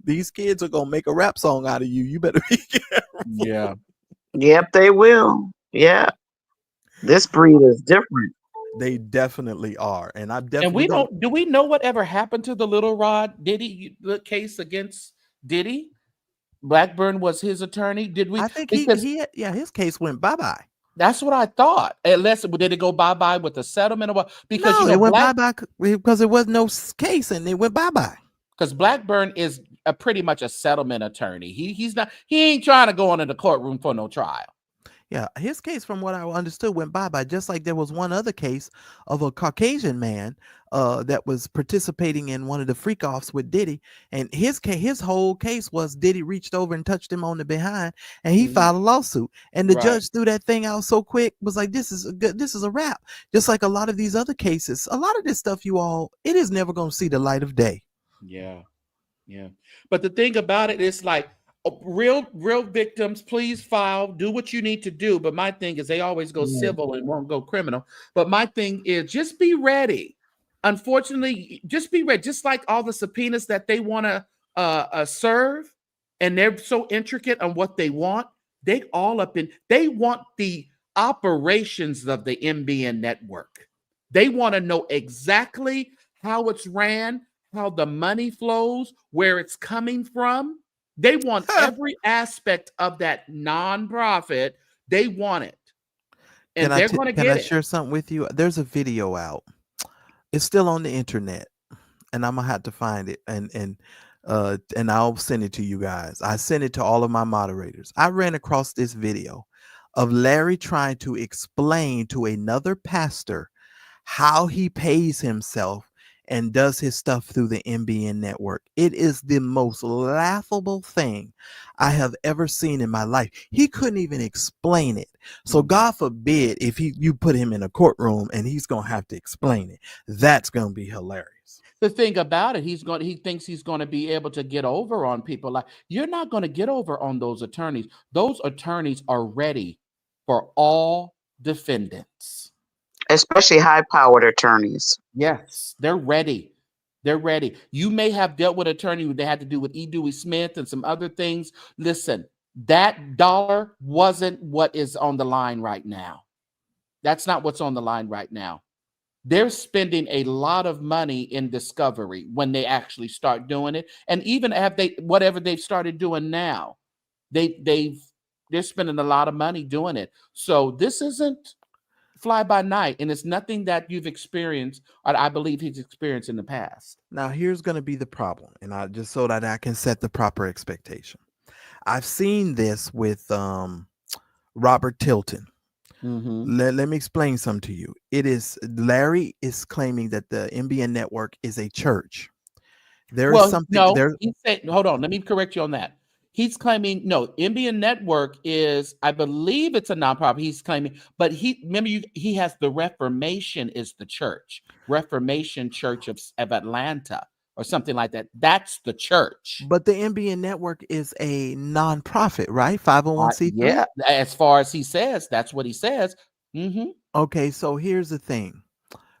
[SPEAKER 3] These kids are gonna make a rap song out of you. You better be careful.
[SPEAKER 4] Yep, they will. Yeah, this breed is different.
[SPEAKER 3] They definitely are. And
[SPEAKER 2] do we know whatever happened to the Little Rod Diddy case against Diddy? Blackburn was his attorney. Did we?
[SPEAKER 3] I think his case went bye-bye.
[SPEAKER 2] That's what I thought. Unless did it go bye-bye with the settlement or what? Because
[SPEAKER 3] it went bye-bye because there was no case and it went bye-bye.
[SPEAKER 2] Because Blackburn is pretty much a settlement attorney. He ain't trying to go into the courtroom for no trial.
[SPEAKER 3] Yeah, his case, from what I understood, went bye-bye. Just like there was one other case of a Caucasian man that was participating in one of the freak-offs with Diddy, and his whole case was Diddy reached over and touched him on the behind, and he filed a lawsuit. And the judge threw that thing out so quick, was like, this is a wrap. Just like a lot of these other cases, a lot of this stuff, it is never going to see the light of day.
[SPEAKER 2] Yeah. But the thing about it is, like, real victims, please file, do what you need to do. But my thing is, they always go civil and won't go criminal. But my thing is, just be ready. Unfortunately, just be ready. Just like all the subpoenas that they want to serve, and they're so intricate on what they want. They want the operations of the MBN network. They want to know exactly how it's ran, how the money flows, where it's coming from. They want every aspect of that nonprofit. They want it. And they're going to get it.
[SPEAKER 3] Can I share something with you? There's a video out. It's still on the internet, and I'm gonna have to find it and I'll send it to you guys. I sent it to all of my moderators. I ran across this video of Larry trying to explain to another pastor how he pays himself and does his stuff through the MBN network. It is the most laughable thing I have ever seen in my life. He couldn't even explain it. So God forbid if you put him in a courtroom and he's going to have to explain it. That's going to be hilarious.
[SPEAKER 2] The thing about it, he thinks he's going to be able to get over on people. Like, you're not going to get over on those attorneys. Those attorneys are ready for all defendants.
[SPEAKER 4] Especially high-powered attorneys.
[SPEAKER 2] Yes, they're ready. They're ready. You may have dealt with an attorney who they had to do with E. Dewey Smith and some other things. Listen, that dollar wasn't what is on the line right now. That's not what's on the line right now. They're spending a lot of money in discovery when they actually start doing it. And even whatever they've started doing now, they're spending a lot of money doing it. So this isn't fly by night, and it's nothing that you've experienced, or I believe he's experienced in the past.
[SPEAKER 3] Now, here's going to be the problem, and I just so that I can set the proper expectation. I've seen this with Robert Tilton.
[SPEAKER 2] Mm-hmm.
[SPEAKER 3] Let me explain something to you. Larry is claiming that the MBN network is a church.
[SPEAKER 2] Hold on. Let me correct you on that. He's claiming, no, MBN Network is, I believe it's a nonprofit. He's claiming, but he has the Reformation is the church, Reformation Church of Atlanta or something like that. That's the church.
[SPEAKER 3] But the MBN Network is a nonprofit, right? 501c3?
[SPEAKER 2] Yeah, as far as he says, that's what he says. Mm-hmm.
[SPEAKER 3] Okay, so here's the thing.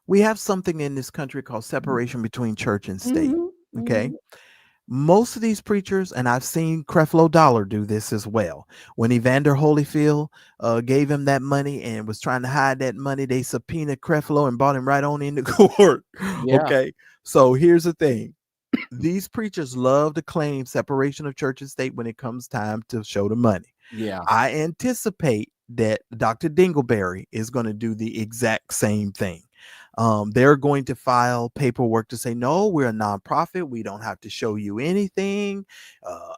[SPEAKER 3] We have something in this country called separation between church and state, okay? Mm-hmm. Most of these preachers, and I've seen Creflo Dollar do this as well. When Evander Holyfield gave him that money and was trying to hide that money, they subpoenaed Creflo and brought him right on into court. Yeah. Okay, so here's the thing. These preachers love to claim separation of church and state when it comes time to show the money.
[SPEAKER 2] Yeah,
[SPEAKER 3] I anticipate that Dr. Dingleberry is going to do the exact same thing. They're going to file paperwork to say, no, we're a nonprofit. We don't have to show you anything.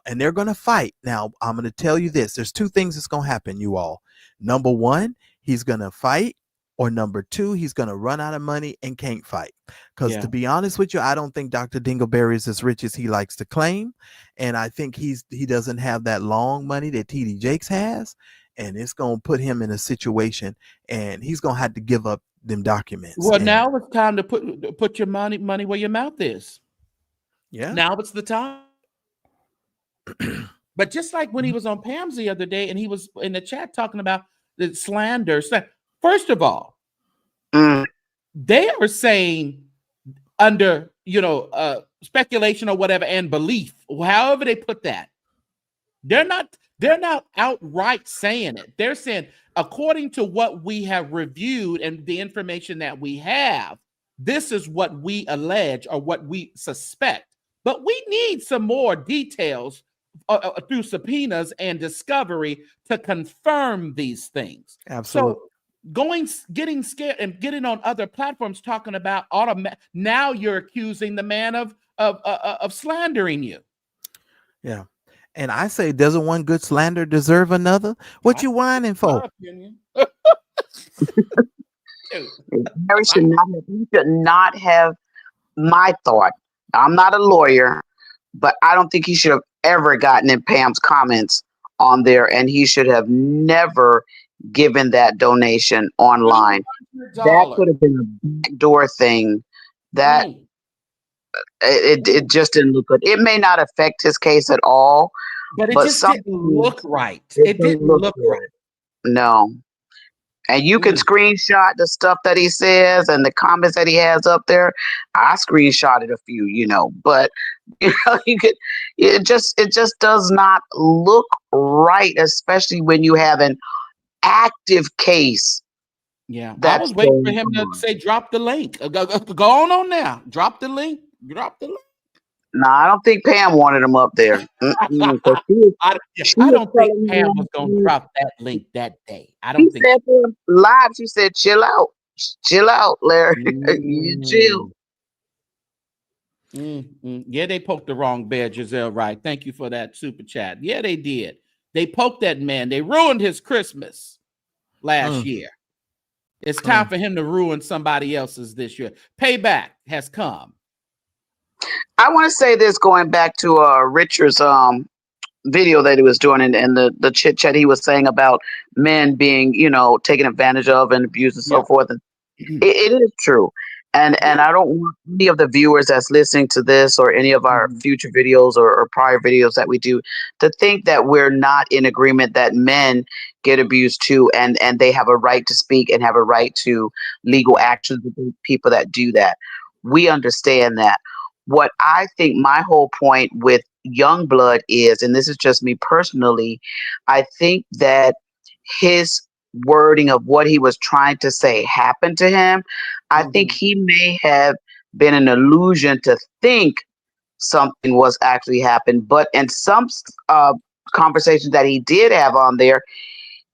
[SPEAKER 3] And they're going to fight. Now, I'm going to tell you this. There's two things that's going to happen, you all. Number one, he's going to fight. Or number two, he's going to run out of money and can't fight. Because to be honest with you, I don't think Dr. Dingleberry is as rich as he likes to claim. And I think he doesn't have that long money that TD Jakes has. And it's going to put him in a situation and he's going to have to give up them documents.
[SPEAKER 2] Well, now it's time to put your money where your mouth is.
[SPEAKER 3] Yeah.
[SPEAKER 2] Now it's the time. But just like when he was on Pam's the other day and he was in the chat talking about the slander. First of all, they are saying under, speculation or whatever and belief, however they put that. They're not outright saying it. They're saying, according to what we have reviewed and the information that we have, this is what we allege or what we suspect. But we need some more details through subpoenas and discovery to confirm these things.
[SPEAKER 3] Absolutely.
[SPEAKER 2] So getting scared and getting on other platforms talking about now you're accusing the man of slandering you.
[SPEAKER 3] Yeah. And I say, doesn't one good slander deserve another? What you whining for?
[SPEAKER 4] Harry should not have my thought. I'm not a lawyer, but I don't think he should have ever gotten in Pam's comments on there, and he should have never given that donation online. That could have been a backdoor thing. That it just didn't look good. It may not affect his case at all,
[SPEAKER 2] but it just didn't look right. It didn't look right.
[SPEAKER 4] No. And you can screenshot the stuff that he says and the comments that he has up there. I screenshotted a few, but you could. It just does not look right, especially when you have an active case.
[SPEAKER 2] Yeah, I was waiting for him to say, "Drop the link." Go on now. Drop the link. Drop the link.
[SPEAKER 4] No, I don't think Pam wanted him up there.
[SPEAKER 2] I don't think Pam was going to drop that link that day. I don't think.
[SPEAKER 4] Said live. She said, "Chill out, Larry. You chill."
[SPEAKER 2] Yeah, they poked the wrong bear, Giselle. Right. Thank you for that super chat. Yeah, they did. They poked that man. They ruined his Christmas last year. It's time for him to ruin somebody else's this year. Payback has come.
[SPEAKER 4] I want to say this, going back to Richard's video that he was doing and the chit chat he was saying about men being, taken advantage of and abused and so forth. And it is true. And I don't want any of the viewers that's listening to this or any of our future videos or prior videos that we do to think that we're not in agreement that men get abused too, and they have a right to speak and have a right to legal actions with people that do that. We understand that. What I think my whole point with Youngblood is, and this is just me personally, I think that his wording of what he was trying to say happened to him. I think he may have been an illusion to think something was actually happened, but in some conversations that he did have on there,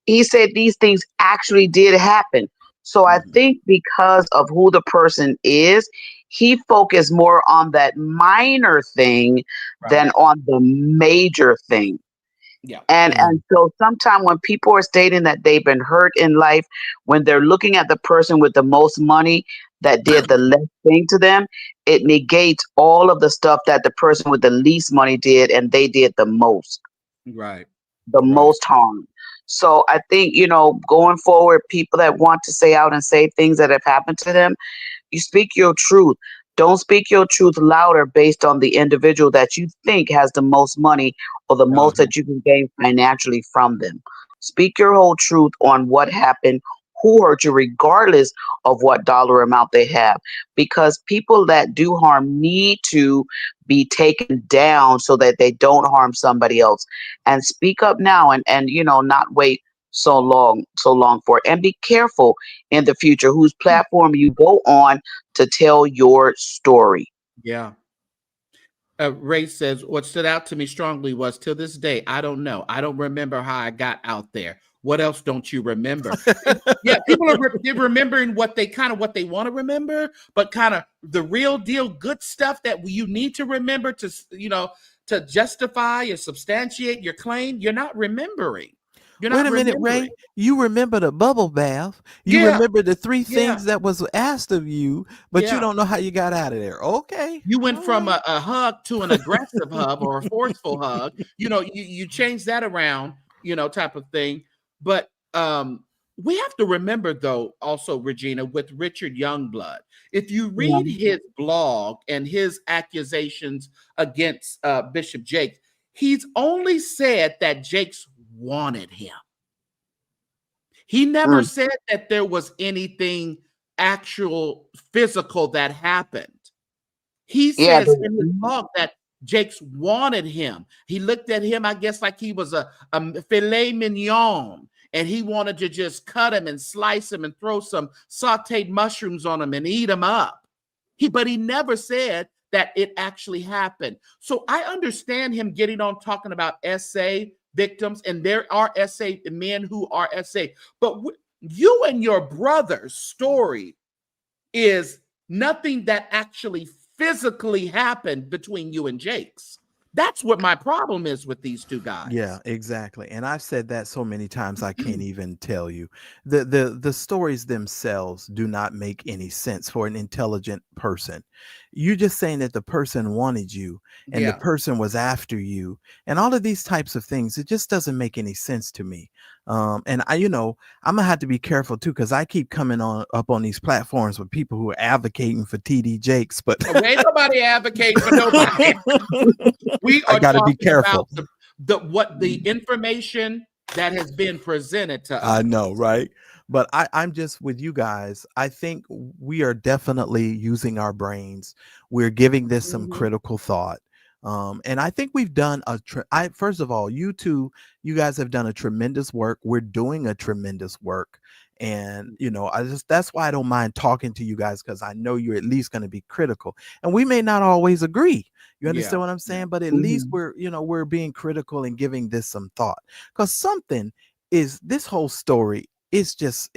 [SPEAKER 4] he said these things actually did happen. So I think because of who the person is, he focused more on that minor thing than on the major thing. Yeah. And so sometimes when people are stating that they've been hurt in life, when they're looking at the person with the most money that did the less thing to them, it negates all of the stuff that the person with the least money did, and they did the most.
[SPEAKER 2] Right.
[SPEAKER 4] The most harm. So I think, going forward, people that want to say out and say things that have happened to them, you speak your truth. Don't speak your truth louder based on the individual that you think has the most money or the most that you can gain financially from them. Speak your whole truth on what happened, who hurt you, regardless of what dollar amount they have. Because people that do harm need to be taken down so that they don't harm somebody else. And speak up now and not wait so long for it. And be careful in the future whose platform you go on to tell your story.
[SPEAKER 2] Yeah. Ray says, what stood out to me strongly was, till this day, I don't know. I don't remember how I got out there. What else don't you remember? Yeah, people are remembering what they want to remember, but kind of the real deal good stuff that you need to remember to justify or substantiate your claim, you're not remembering.
[SPEAKER 3] Wait a minute, Ray. You remember the bubble bath. You remember the three things that was asked of you, but you don't know how you got out of there. Okay.
[SPEAKER 2] You went from a hug to an aggressive hug or a forceful hug. You changed that around, type of thing. But we have to remember, though, also, Regina, with Richard Youngblood, if you read his blog and his accusations against Bishop Jakes, he's only said that Jakes wanted him. He never said that there was anything actual physical that happened. He says in his blog that Jakes wanted him. He looked at him, I guess, like he was a filet mignon, and he wanted to just cut him and slice him and throw some sauteed mushrooms on him and eat him up. But he never said that it actually happened. So I understand him getting on talking about SA victims, and there are SA men who are SA. But you and your brother's story is nothing that actually physically happened between you and Jakes. That's what my problem is with these two guys.
[SPEAKER 3] Yeah, exactly. And I've said that so many times I can't even tell you. The stories themselves do not make any sense for an intelligent person. You're just saying that the person wanted you and the person was after you and all of these types of things. It just doesn't make any sense to me. And I'm gonna have to be careful too, because I keep coming up on these platforms with people who are advocating for TD Jakes, but
[SPEAKER 2] ain't nobody advocating for nobody. We are
[SPEAKER 3] gotta be careful
[SPEAKER 2] about the information that has been presented to us.
[SPEAKER 3] I know, right? But I'm just with you guys. I think we are definitely using our brains. We're giving this some critical thought. And I think we've done first of all, you guys have done a tremendous work. We're doing a tremendous work. And, that's why I don't mind talking to you guys, because I know you're at least going to be critical, and we may not always agree. You understand what I'm saying? But at least we're being critical and giving this some thought, because this whole story is just,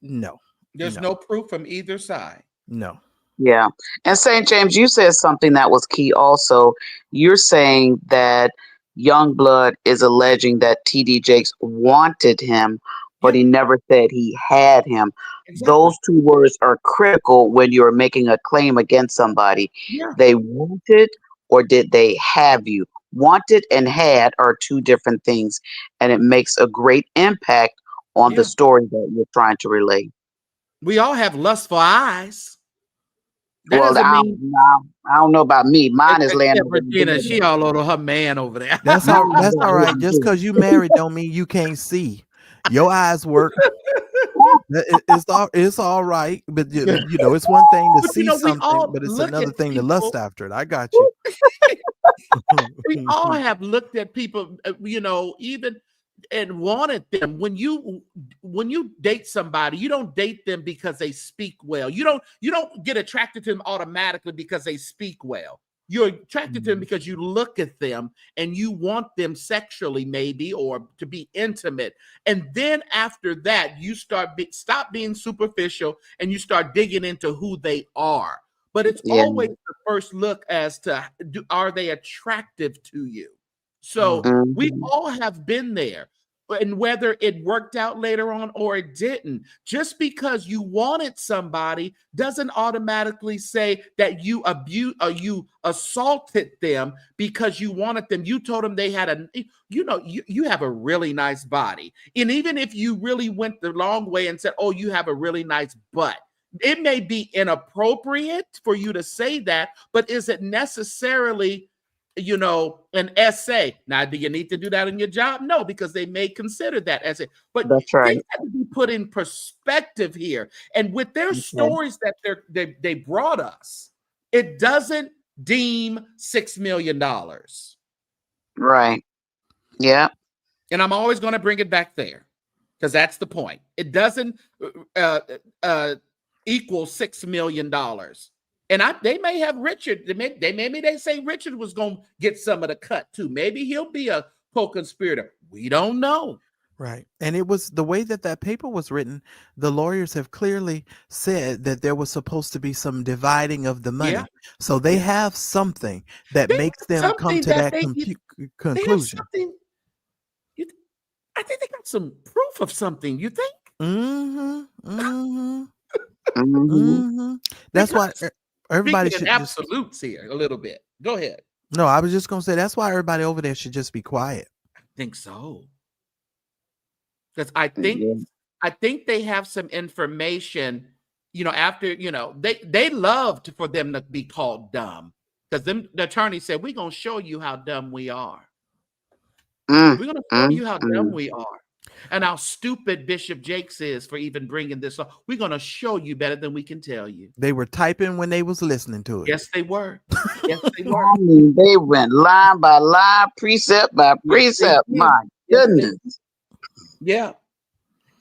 [SPEAKER 3] no.
[SPEAKER 2] There's no proof from either side.
[SPEAKER 3] No.
[SPEAKER 4] Yeah. And St. James, you said something that was key also. You're saying that Youngblood is alleging that TD Jakes wanted him, but he never said he had him. Exactly. Those two words are critical when you're making a claim against somebody. Yeah. They wanted, or did they have you? Wanted and had are two different things, and it makes a great impact on the story that you're trying to relay.
[SPEAKER 2] We all have lustful eyes.
[SPEAKER 4] That well, I don't know about me. Mine is laying over
[SPEAKER 2] Regina, she all over her man over there.
[SPEAKER 3] That's all right. Just because you married don't mean you can't see. Your eyes work. It's all right. But it's one thing to see something, but it's another thing to lust after it. I got you.
[SPEAKER 2] We all have looked at people, even and wanted them. When you date somebody, you don't date them because they speak well. You don't get attracted to them automatically because they speak well. You're attracted to them because you look at them and you want them sexually, maybe, or to be intimate. And then after that, you stop being superficial and you start digging into who they are. But it's always the first look as to are they attractive to you? So we all have been there. And whether it worked out later on or it didn't, just because you wanted somebody doesn't automatically say that you abused or you assaulted them because you wanted them. You told them they had you have a really nice body. And even if you really went the long way and said, oh, you have a really nice butt, it may be inappropriate for you to say that, but is it necessarily an essay? Now, do you need to do that in your job? No, because they may consider that as it. But
[SPEAKER 4] that's right.
[SPEAKER 2] Things have to be put in perspective here. And with their stories that they brought us, it doesn't deem $6 million.
[SPEAKER 4] Right. Yeah.
[SPEAKER 2] And I'm always going to bring it back there because that's the point. It doesn't equal $6 million. And they may have Richard. Maybe they say Richard was going to get some of the cut too. Maybe he'll be a co-conspirator. We don't know.
[SPEAKER 3] Right. And it was the way that paper was written. The lawyers have clearly said that there was supposed to be some dividing of the money. Yeah. So they have something that makes them come to that conclusion.
[SPEAKER 2] I think they got some proof of something. You think?
[SPEAKER 3] That's why everybody should
[SPEAKER 2] absolutes here a little bit. Go ahead.
[SPEAKER 3] No, I was just gonna say that's why everybody over there should just be quiet.
[SPEAKER 2] I think so. Because I think they have some information, after, they loved for them to be called dumb. Because the attorney said, we're gonna show you how dumb we are. We're gonna show you how dumb we are. And how stupid Bishop Jakes is for even bringing this up. We're going to show you better than we can tell you.
[SPEAKER 3] They were typing when they was listening to it.
[SPEAKER 2] Yes, they were. Yes, they were.
[SPEAKER 4] They went line by line, precept by precept. My goodness.
[SPEAKER 2] Yeah.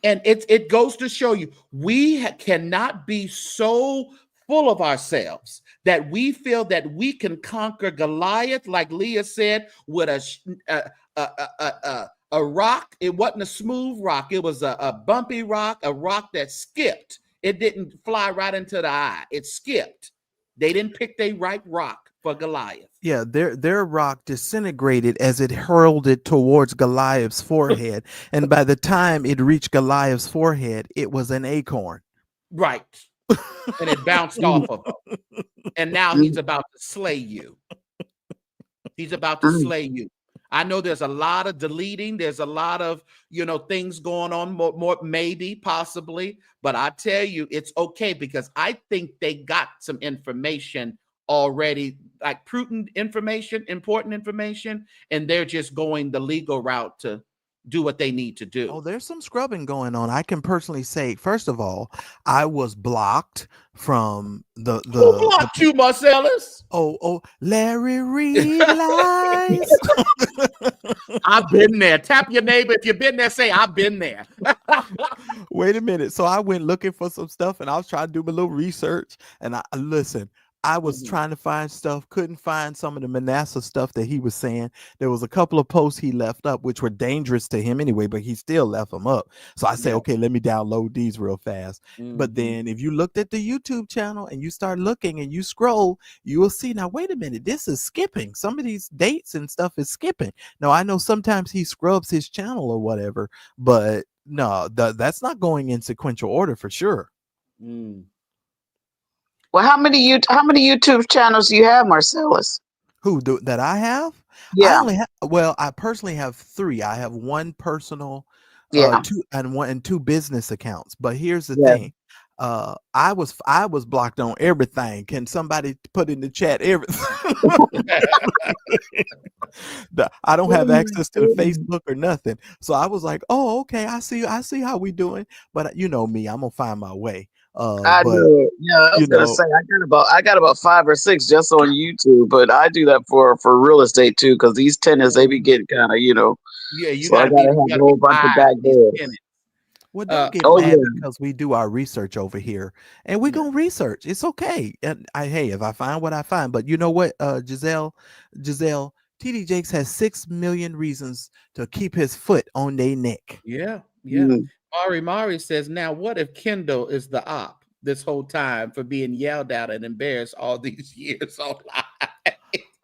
[SPEAKER 2] And it goes to show you, we cannot be so full of ourselves that we feel that we can conquer Goliath, like Leah said, with a rock. It wasn't a smooth rock. It was a bumpy rock, a rock that skipped. It didn't fly right into the eye. It skipped. They didn't pick the right rock for Goliath.
[SPEAKER 3] Yeah, their rock disintegrated as it hurled it towards Goliath's forehead. And by the time it reached Goliath's forehead, it was an acorn.
[SPEAKER 2] Right. And it bounced off of him. And now he's about to slay you. He's about to slay you. I know there's a lot of deleting. There's a lot of, things going on, more maybe, possibly. But I tell you, it's okay because I think they got some information already, like prudent information, important information, and they're just going the legal route to, do what they need to do.
[SPEAKER 3] Oh, there's some scrubbing going on. I can personally say, first of all, I was blocked from
[SPEAKER 2] Who blocked you, Marcellus?
[SPEAKER 3] Oh, Larry Reed lies.
[SPEAKER 2] I've been there. Tap your neighbor. If you've been there, say, I've been there.
[SPEAKER 3] Wait a minute. So I went looking for some stuff and I was trying to do my little research. And I was trying to find stuff, couldn't find some of the Manasseh stuff that he was saying. There was a couple of posts he left up, which were dangerous to him anyway, but he still left them up. So I said, okay, let me download these real fast. But then if you looked at the YouTube channel and you start looking and you scroll, you will see, now, wait a minute, this is skipping. Some of these dates and stuff is skipping. Now, I know sometimes he scrubs his channel or whatever, but no, that's not going in sequential order for sure.
[SPEAKER 4] Well, how many YouTube channels do you have, Marcellus?
[SPEAKER 3] That I have?
[SPEAKER 4] Yeah.
[SPEAKER 3] I personally have 3. I have one personal, 2 and 2 business accounts. But here's the thing. I was blocked on everything. Can somebody put in the chat everything? I don't have access to the Facebook or nothing. So I was like, oh, okay, I see how we doing. But you know me, I'm gonna find my way.
[SPEAKER 4] I do. Yeah, I was gonna say I got about 5 or 6 just on YouTube, but I do that for real estate too, because these tenants, they be getting kind of,
[SPEAKER 2] Yeah, you
[SPEAKER 4] so
[SPEAKER 2] gotta
[SPEAKER 4] have a whole bunch of back doors.
[SPEAKER 3] Well, don't get mad because we do our research over here, and we're gonna research. It's okay. And if I find what I find, but you know what, Giselle, TD Jakes has 6 million reasons to keep his foot on their neck.
[SPEAKER 2] Yeah. Mari says, now what if Kendall is the op this whole time for being yelled at and embarrassed all these years online?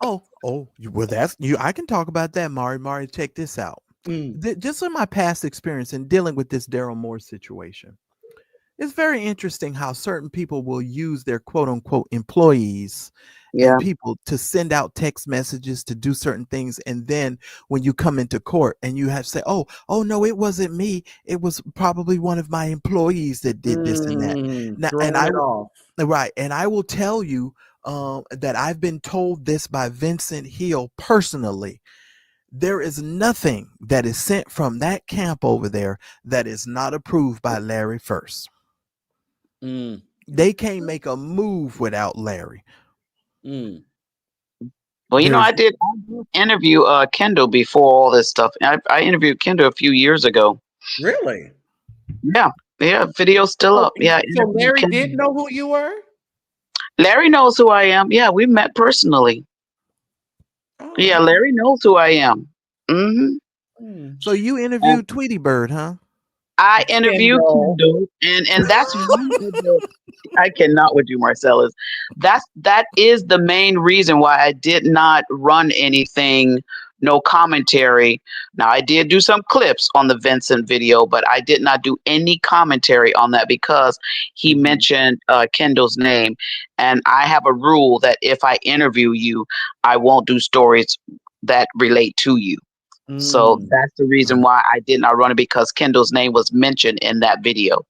[SPEAKER 3] Oh, well, that's you. I can talk about that, Mari. Mari, check this out. Just in my past experience in dealing with this Daryl Moore situation, it's very interesting how certain people will use their quote unquote employees and people to send out text messages to do certain things. And then when you come into court and you have to say, oh no, it wasn't me. It was probably one of my employees that did this and that. And I will tell you that I've been told this by Vincent Hill personally. There is nothing that is sent from that camp over there that is not approved by Larry first. They can't make a move without Larry.
[SPEAKER 4] Well, I did interview Kendall before all this stuff. I interviewed Kendall a few years ago.
[SPEAKER 2] Really?
[SPEAKER 4] Yeah. Video's still up. Yeah.
[SPEAKER 2] So Larry did know who you were?
[SPEAKER 4] Larry knows who I am. Yeah, we met personally. Oh. Yeah, Larry knows who I am.
[SPEAKER 3] So you interviewed Tweety Bird, huh?
[SPEAKER 4] I interviewed Kendall, and that's I cannot with you, Marcellus. That is the main reason why I did not run anything, no commentary. Now I did do some clips on the Vincent video, but I did not do any commentary on that because he mentioned Kendall's name, and I have a rule that if I interview you, I won't do stories that relate to you. So that's the reason why I did not run it, because Kendall's name was mentioned in that video.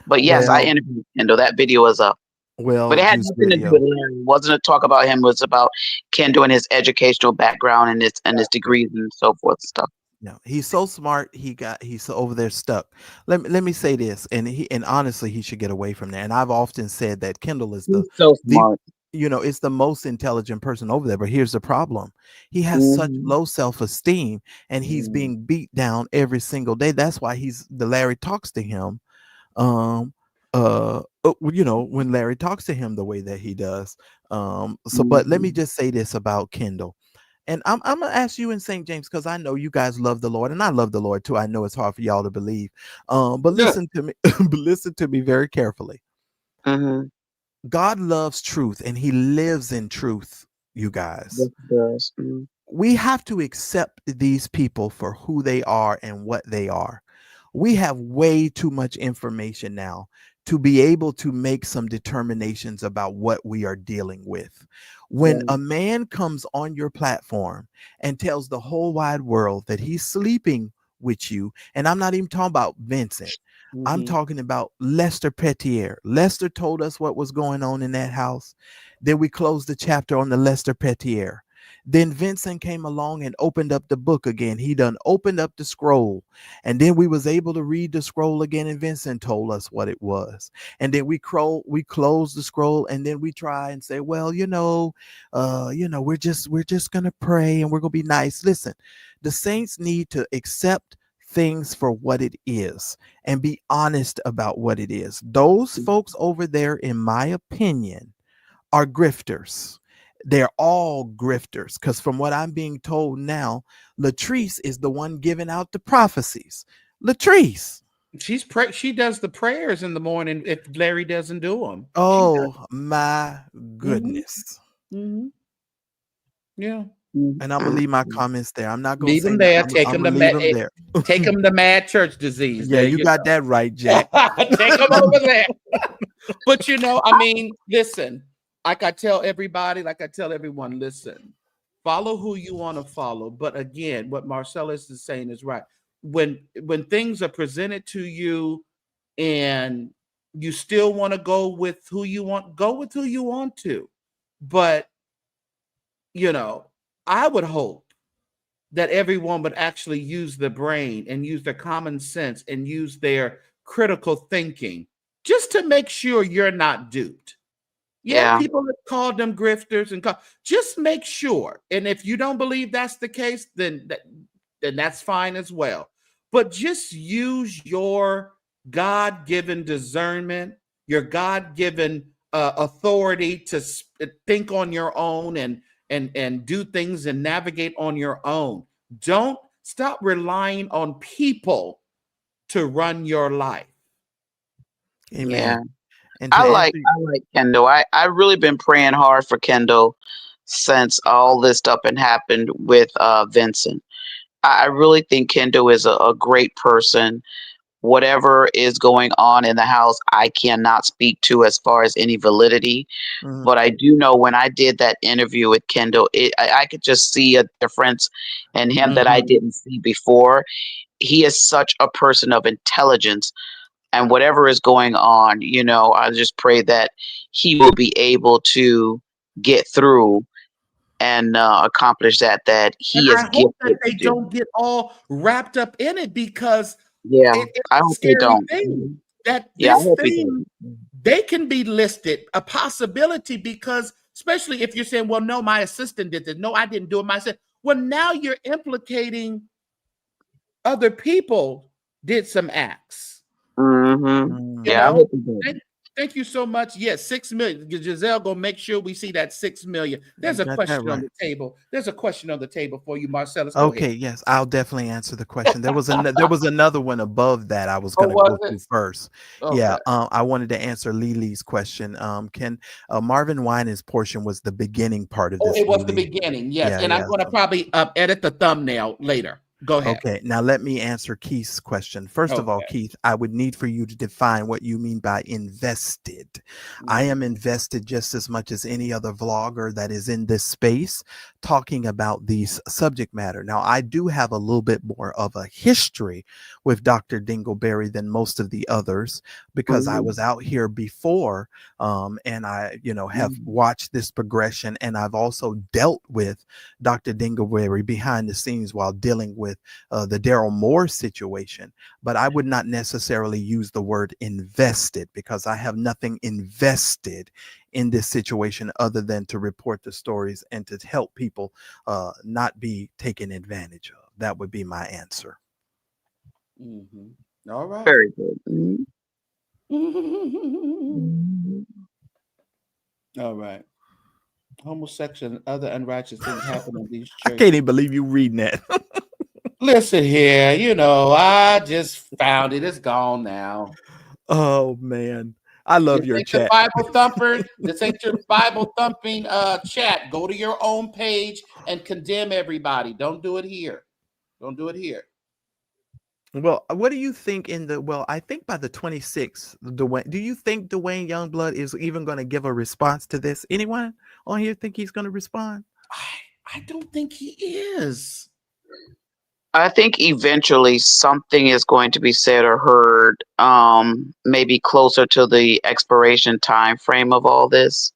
[SPEAKER 4] But yes, I interviewed Kendall. That video is up. But it had nothing to do with Larry. It wasn't a talk about him. It was about Kendall and his educational background and his degrees and so forth and stuff.
[SPEAKER 3] No, he's so smart. He's over there stuck. Let me say this, and honestly, he should get away from that. And I've often said that Kendall is
[SPEAKER 4] so smart.
[SPEAKER 3] It's the most intelligent person over there. But here's the problem. He has such low self-esteem and he's being beat down every single day. That's why Larry talks to him. When Larry talks to him the way that he does. But let me just say this about Kendall. And I'm going to ask you in St. James, because I know you guys love the Lord and I love the Lord too. I know it's hard for y'all to believe. But listen to me, listen to me very carefully. God loves truth and he lives in truth, you guys.
[SPEAKER 4] Yes,
[SPEAKER 3] we have to accept these people for who they are and what they are. We have way too much information now to be able to make some determinations about what we are dealing with. When a man comes on your platform and tells the whole wide world that he's sleeping with you, and I'm not even talking about Vincent, I'm talking about Lester Petier. Lester told us what was going on in that house. Then we closed the chapter on the Lester Petier. Then Vincent came along and opened up the book again. He done opened up the scroll, and then we was able to read the scroll again, and Vincent told us what it was. And then we closed the scroll, and then we try and say, well, we're just gonna pray and we're gonna be nice. Listen, the saints need to accept things for what it is and be honest about what it is. Those folks over there, in my opinion, are grifters. They're all grifters, because from what I'm being told now, Latrice is the one giving out the prophecies. Latrice.
[SPEAKER 2] She does the prayers in the morning if Larry doesn't do them.
[SPEAKER 3] Oh my goodness.
[SPEAKER 2] Mm-hmm. Yeah.
[SPEAKER 3] And I'm gonna leave my comments there. I'm not gonna
[SPEAKER 2] leave
[SPEAKER 3] say
[SPEAKER 2] them there.
[SPEAKER 3] I'm gonna leave them there.
[SPEAKER 2] Take them to Mad Church Disease.
[SPEAKER 3] Yeah, you got that right, Jack.
[SPEAKER 2] Take them over there. But I mean, listen. Like I tell everybody, like I tell everyone, listen. Follow who you want to follow. But again, what Marcellus is saying is right. When things are presented to you, and you still want to go with who you want, go with who you want to. But I would hope that everyone would actually use the brain and use their common sense and use their critical thinking just to make sure you're not duped. Yeah. People have called them grifters just make sure. And if you don't believe that's the case, then that's fine as well. But just use your God-given discernment, your God-given authority to think on your own and do things and navigate on your own. Don't stop relying on people to run your life.
[SPEAKER 3] Amen.
[SPEAKER 4] Yeah.
[SPEAKER 3] And
[SPEAKER 4] I like Kendall. I really been praying hard for Kendall since all this stuff had happened with Vincent. I really think Kendall is a great person. Whatever is going on in the house, I cannot speak to as far as any validity. Mm-hmm. But I do know when I did that interview with Kendall, I could just see a difference in him that I didn't see before. He is such a person of intelligence. And whatever is going on, I just pray that he will be able to get through and accomplish that he is gifted. I hope
[SPEAKER 2] that they don't get all wrapped up in it, because
[SPEAKER 4] I hope they don't.
[SPEAKER 2] Thing that this thing, they can be listed a possibility, because especially if you're saying, well, no, my assistant did this. No, I didn't do it myself. Well, now you're implicating other people did some acts.
[SPEAKER 4] Mm-hmm.
[SPEAKER 2] Thank you so much. Yes, 6 million. Giselle gonna make sure we see that 6 million. There's a question on the table. There's a question on the table for you, Marcellus.
[SPEAKER 3] Okay, yes, I'll definitely answer the question. There was another one above that I was going to go through first. Okay. Yeah, I wanted to answer Lily's question. Can Marvin Winans' portion was the beginning part of this?
[SPEAKER 2] It was the beginning. Yes, and I'm going to probably edit the thumbnail later. Go ahead.
[SPEAKER 3] Okay, now let me answer Keith's question. First of all, Keith, I would need for you to define what you mean by invested. I am invested just as much as any other vlogger that is in this space talking about these subject matter. Now, I do have a little bit more of a history with Dr. Dingleberry than most of the others, because I was out here before, and I, have watched this progression, and I've also dealt with Dr. Dingleberry behind the scenes while dealing with the Daryl Moore situation. But I would not necessarily use the word invested, because I have nothing invested in this situation other than to report the stories and to help people not be taken advantage of. That would be my answer.
[SPEAKER 2] All right.
[SPEAKER 4] Very good.
[SPEAKER 2] All right. Homosexual and other unrighteous things happen in these churches.
[SPEAKER 3] I can't even believe you reading that.
[SPEAKER 2] Listen here, I just found it. It's gone now.
[SPEAKER 3] Oh man, I love your chat.
[SPEAKER 2] Bible thumper. This ain't your Bible thumping chat. Go to your own page and condemn everybody. Don't do it here. Don't do it here.
[SPEAKER 3] Well, what do you think I think by the 26th, do you think Dwayne Youngblood is even going to give a response to this? Anyone on here think he's going to respond?
[SPEAKER 2] I don't think he is.
[SPEAKER 4] I think eventually something is going to be said or heard, maybe closer to the expiration time frame of all this.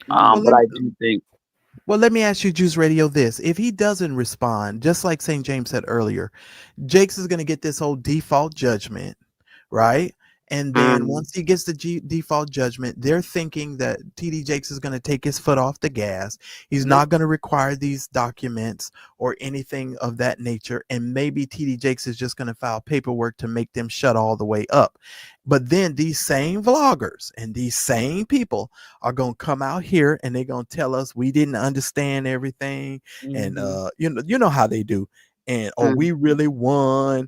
[SPEAKER 4] But I do think.
[SPEAKER 3] Well, let me ask you, Juice Radio, this. If he doesn't respond, just like St. James said earlier, Jakes is going to get this whole default judgment, right? And then once he gets the default judgment, they're thinking that TD Jakes is going to take his foot off the gas. He's not going to require these documents or anything of that nature. And maybe TD Jakes is just going to file paperwork to make them shut all the way up. But then these same vloggers and these same people are going to come out here and they're going to tell us we didn't understand everything. And you know how they do. And we really won.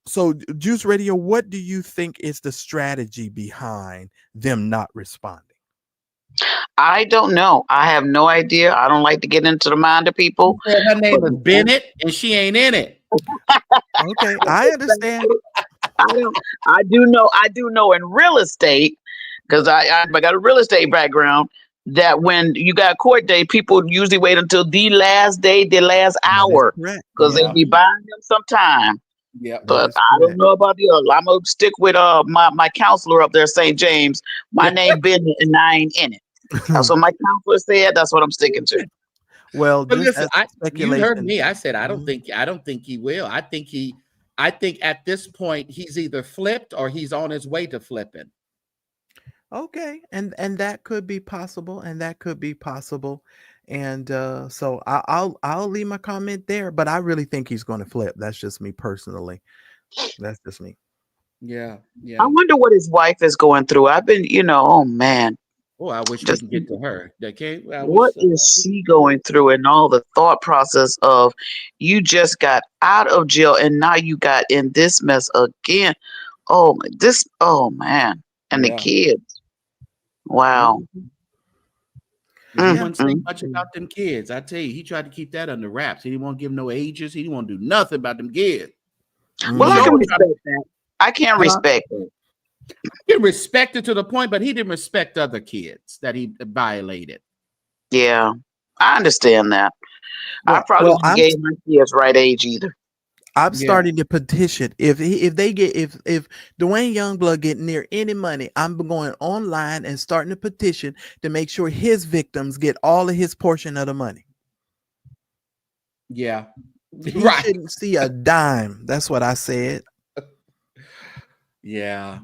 [SPEAKER 3] So, Juice Radio, what do you think is the strategy behind them not responding?
[SPEAKER 4] I don't know. I have no idea. I don't like to get into the mind of people.
[SPEAKER 2] Her name is Bennett, and she ain't in it.
[SPEAKER 3] Okay, I understand.
[SPEAKER 4] I do know in real estate, because I got a real estate background, that when you got court day, people usually wait until the last day, the last hour, because they be buying them some time. Yeah, but I don't know about the other. I'm gonna stick with my counselor up there, St. James. My name Bennett, and I ain't in it. That's what my counselor said. That's what I'm sticking to.
[SPEAKER 3] Well,
[SPEAKER 2] but listen, you heard me. I said I don't think he will. I think at this point he's either flipped or he's on his way to flipping.
[SPEAKER 3] Okay, and that could be possible, and so I'll leave my comment there. But I really think he's going to flip. That's just me personally. That's just me.
[SPEAKER 2] Yeah.
[SPEAKER 4] I wonder what his wife is going through. I've been, oh man.
[SPEAKER 2] Oh, I wish we can get to her. Okay.
[SPEAKER 4] What is she going through, and all the thought process of you just got out of jail and now you got in this mess again? Oh man, and the kids. Wow.
[SPEAKER 2] He wasn't saying much about them kids. I tell you, he tried to keep that under wraps. He didn't want to give them no ages. He didn't want to do nothing about them kids.
[SPEAKER 4] Well, I can respect that. I can't respect it.
[SPEAKER 2] He respected to the point, but he didn't respect other kids that he violated.
[SPEAKER 4] Yeah, I understand that. I probably gave my kids right age either.
[SPEAKER 3] I'm starting to petition. If Dwayne Youngblood get near any money, I'm going online and starting a petition to make sure his victims get all of his portion of the money.
[SPEAKER 2] Yeah,
[SPEAKER 3] he shouldn't see a dime. That's what I said.
[SPEAKER 2] Yeah.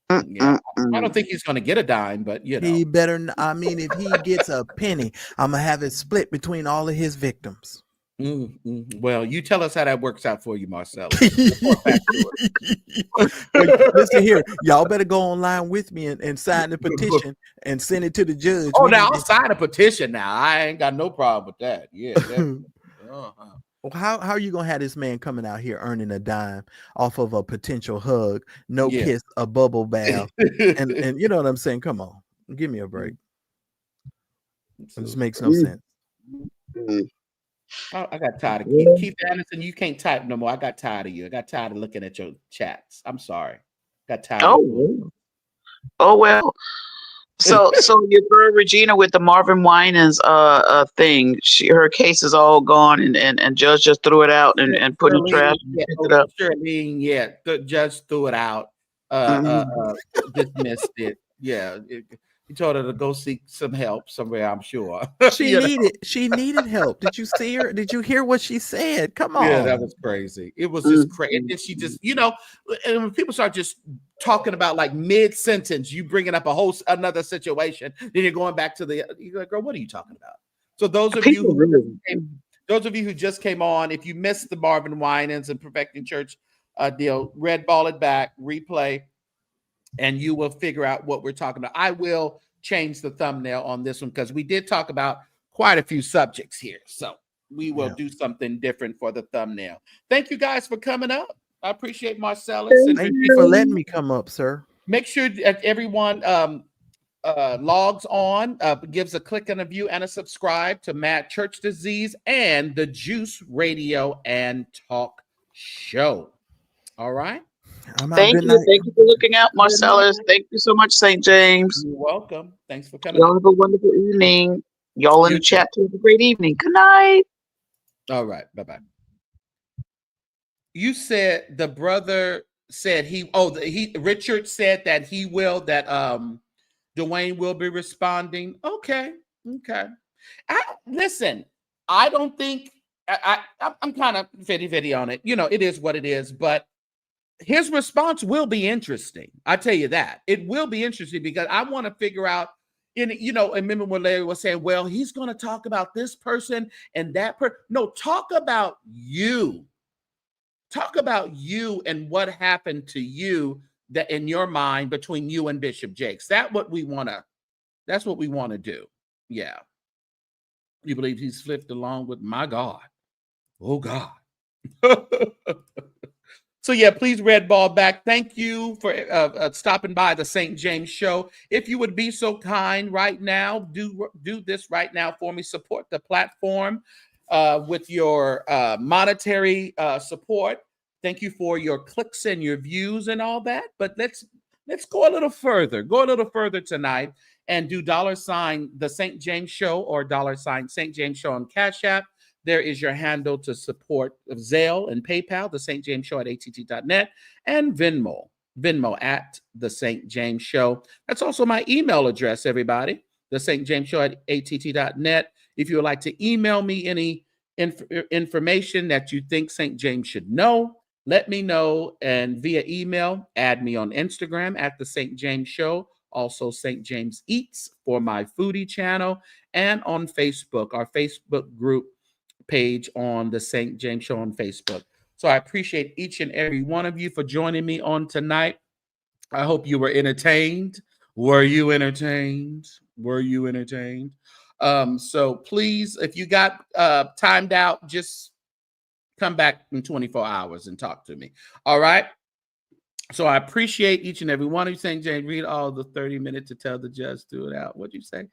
[SPEAKER 2] I don't think he's going to get a dime, but
[SPEAKER 3] he better. I mean, if he gets a penny, I'm gonna have it split between all of his victims.
[SPEAKER 2] Well, you tell us how that works out for you, Marcelo.
[SPEAKER 3] Listen here, y'all better go online with me and sign the petition and send it to the judge.
[SPEAKER 2] Oh, now I'll sign a petition now. I ain't got no problem with that. Yeah.
[SPEAKER 3] How are you gonna have this man coming out here earning a dime off of a potential hug, no kiss, a bubble bath, and you know what I'm saying? Come on, give me a break. This makes no sense.
[SPEAKER 2] I got tired of Keith Anderson. You can't type no more. I got tired of you. I got tired of looking at your chats. I'm sorry. Got tired.
[SPEAKER 4] Oh well. So your girl Regina with the Marvin Winans thing, her case is all gone, and judge just threw it out and put it in trash.
[SPEAKER 2] The judge threw it out. Dismissed it. Yeah. He told her to go seek some help somewhere, I'm sure.
[SPEAKER 3] She needed help. Did you see her? Did you hear what she said? Come on.
[SPEAKER 2] Yeah, that was crazy. It was just crazy. And then she just, and when people start just talking about like mid-sentence, you bringing up another situation, then you're going back to you're like, girl, what are you talking about? So those of you who just came on, if you missed the Marvin Winans and Perfecting Church deal, red ball it back, replay, and you will figure out what we're talking about. I will change the thumbnail on this one because we did talk about quite a few subjects here. So we will do something different for the thumbnail. Thank you guys for coming up. I appreciate Marcellus.
[SPEAKER 3] Thank you for letting me come up, sir.
[SPEAKER 2] Make sure that everyone logs on, gives a click and a view and a subscribe to Mad Church Disease and the Juice Radio and Talk Show. All right.
[SPEAKER 4] Thank you for looking out, Marcellus. Thank you so much, St. James.
[SPEAKER 2] You're welcome. Thanks for coming.
[SPEAKER 4] Y'all have a wonderful evening. Y'all in the chat too. Have a great evening. Good night.
[SPEAKER 2] All right. Bye-bye. You said the brother said Richard said that Dwayne will be responding. Okay. Okay. Listen, I don't think I'm kind of 50-50 on it. You know, it is what it is, but his response will be interesting. I tell you that. It will be interesting because I want to figure out, and remember when Larry was saying, well, he's going to talk about this person and that person. No, talk about you. Talk about you and what happened to you that in your mind between you and Bishop Jakes. That's what we want to do. Yeah. You believe he's flipped along with my God. Oh, God. So, yeah, please red ball back. Thank you for stopping by the St. James Show. If you would be so kind right now, do this right now for me. Support the platform with your monetary support. Thank you for your clicks and your views and all that. But let's go a little further. Go a little further tonight and do $ the St. James Show or $ St. James Show on CashApp. There is your handle to support Zelle and PayPal, the St. James Show at att.net, and Venmo at the St. James Show. That's also my email address, everybody, the St. James Show at att.net. If you would like to email me any information that you think St. James should know, let me know. And via email, add me on Instagram at the St. James Show, also St. James Eats for my foodie channel, and on Facebook, our Facebook group page on the St. James Show on Facebook. So I appreciate each and every one of you for joining me on tonight. I hope you were entertained. Were you entertained? So please, if you got timed out, just come back in 24 hours and talk to me. All right. So I appreciate each and every one of you. St. James, read all the 30 minutes to tell the judge to it out. What'd you say?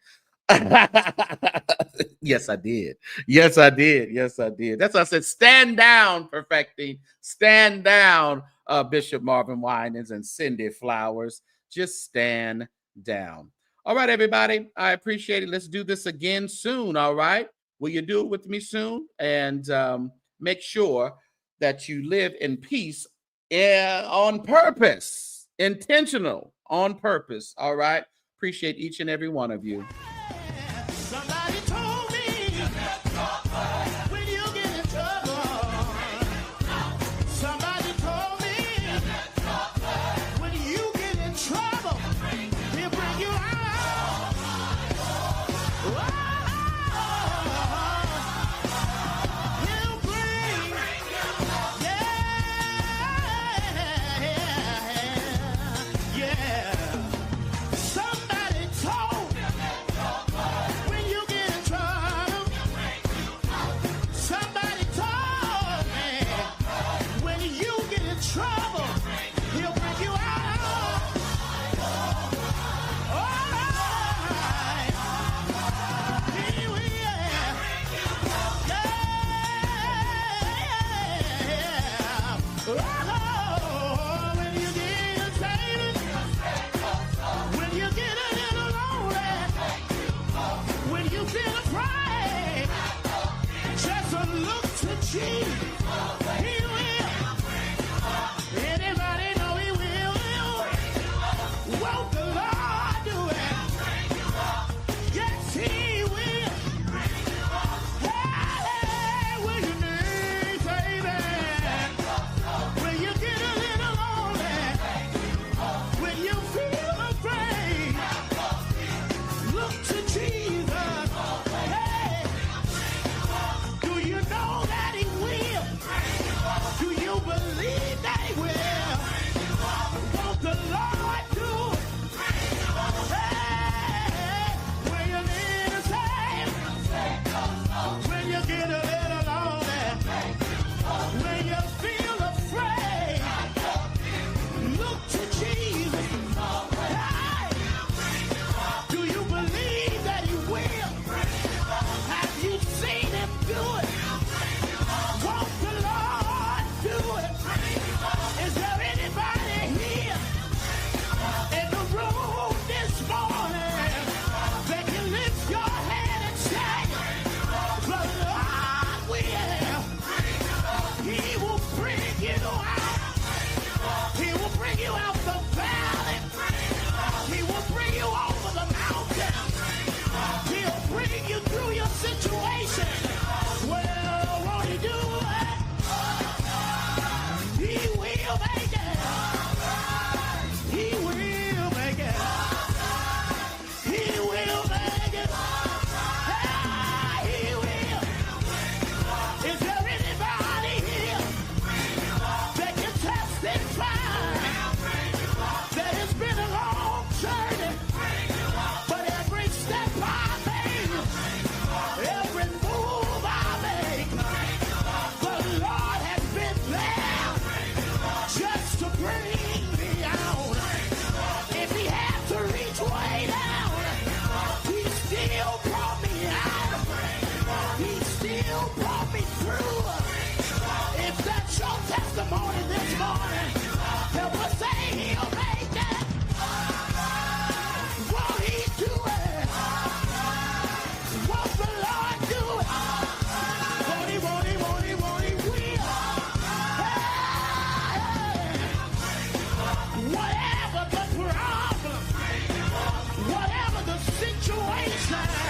[SPEAKER 2] Yes, I did. That's why I said, stand down, perfecting. Stand down, Bishop Marvin Winans and Cindy Flowers. Just stand down. All right, everybody. I appreciate it. Let's do this again soon. All right. Will you do it with me soon? And make sure that you live in peace on purpose, intentional on purpose. All right. Appreciate each and every one of you.
[SPEAKER 1] Somebody told me when you get in trouble. Somebody told me when you get in trouble, he'll bring you out. He'll bring, yeah. Somebody told me when you get in trouble. Somebody told me when you get in trouble, he'll bring you out. All right. He will. Oh, when you get excited, when you get a little lonely, when you feel afraid, just a look to Jesus. He will. Anybody know he will? Won't the Lord do it? Yes, he will. Hey, will you need saving? When you get a little lonely, when you feel afraid, look to Jesus. Hey, do you know that he will? Do you believe that he will? Won't the Lord do it? Hey, when you need a save, when you get a little lonely, when you feel afraid, look to Jesus. Hey, do you believe that he will? Have you seen him do it? Won't the Lord do it? Is there anybody here in the room this morning that can lift your hand and say, the Lord will? He will bring you out. He will bring you out the valley. He will bring you over the mountain. He'll bring It's been a long journey, but every step I make, every move I make, the Lord has been there just to bring me out. If he had to reach way down, he still brought me out. He still brought me through. If that's your testimony this morning, help us say he'll make it. Won't he do it? Won't the Lord do it? Won't he, won't he, won't he, won't he, will? Hey, whatever the problem, whatever the situation,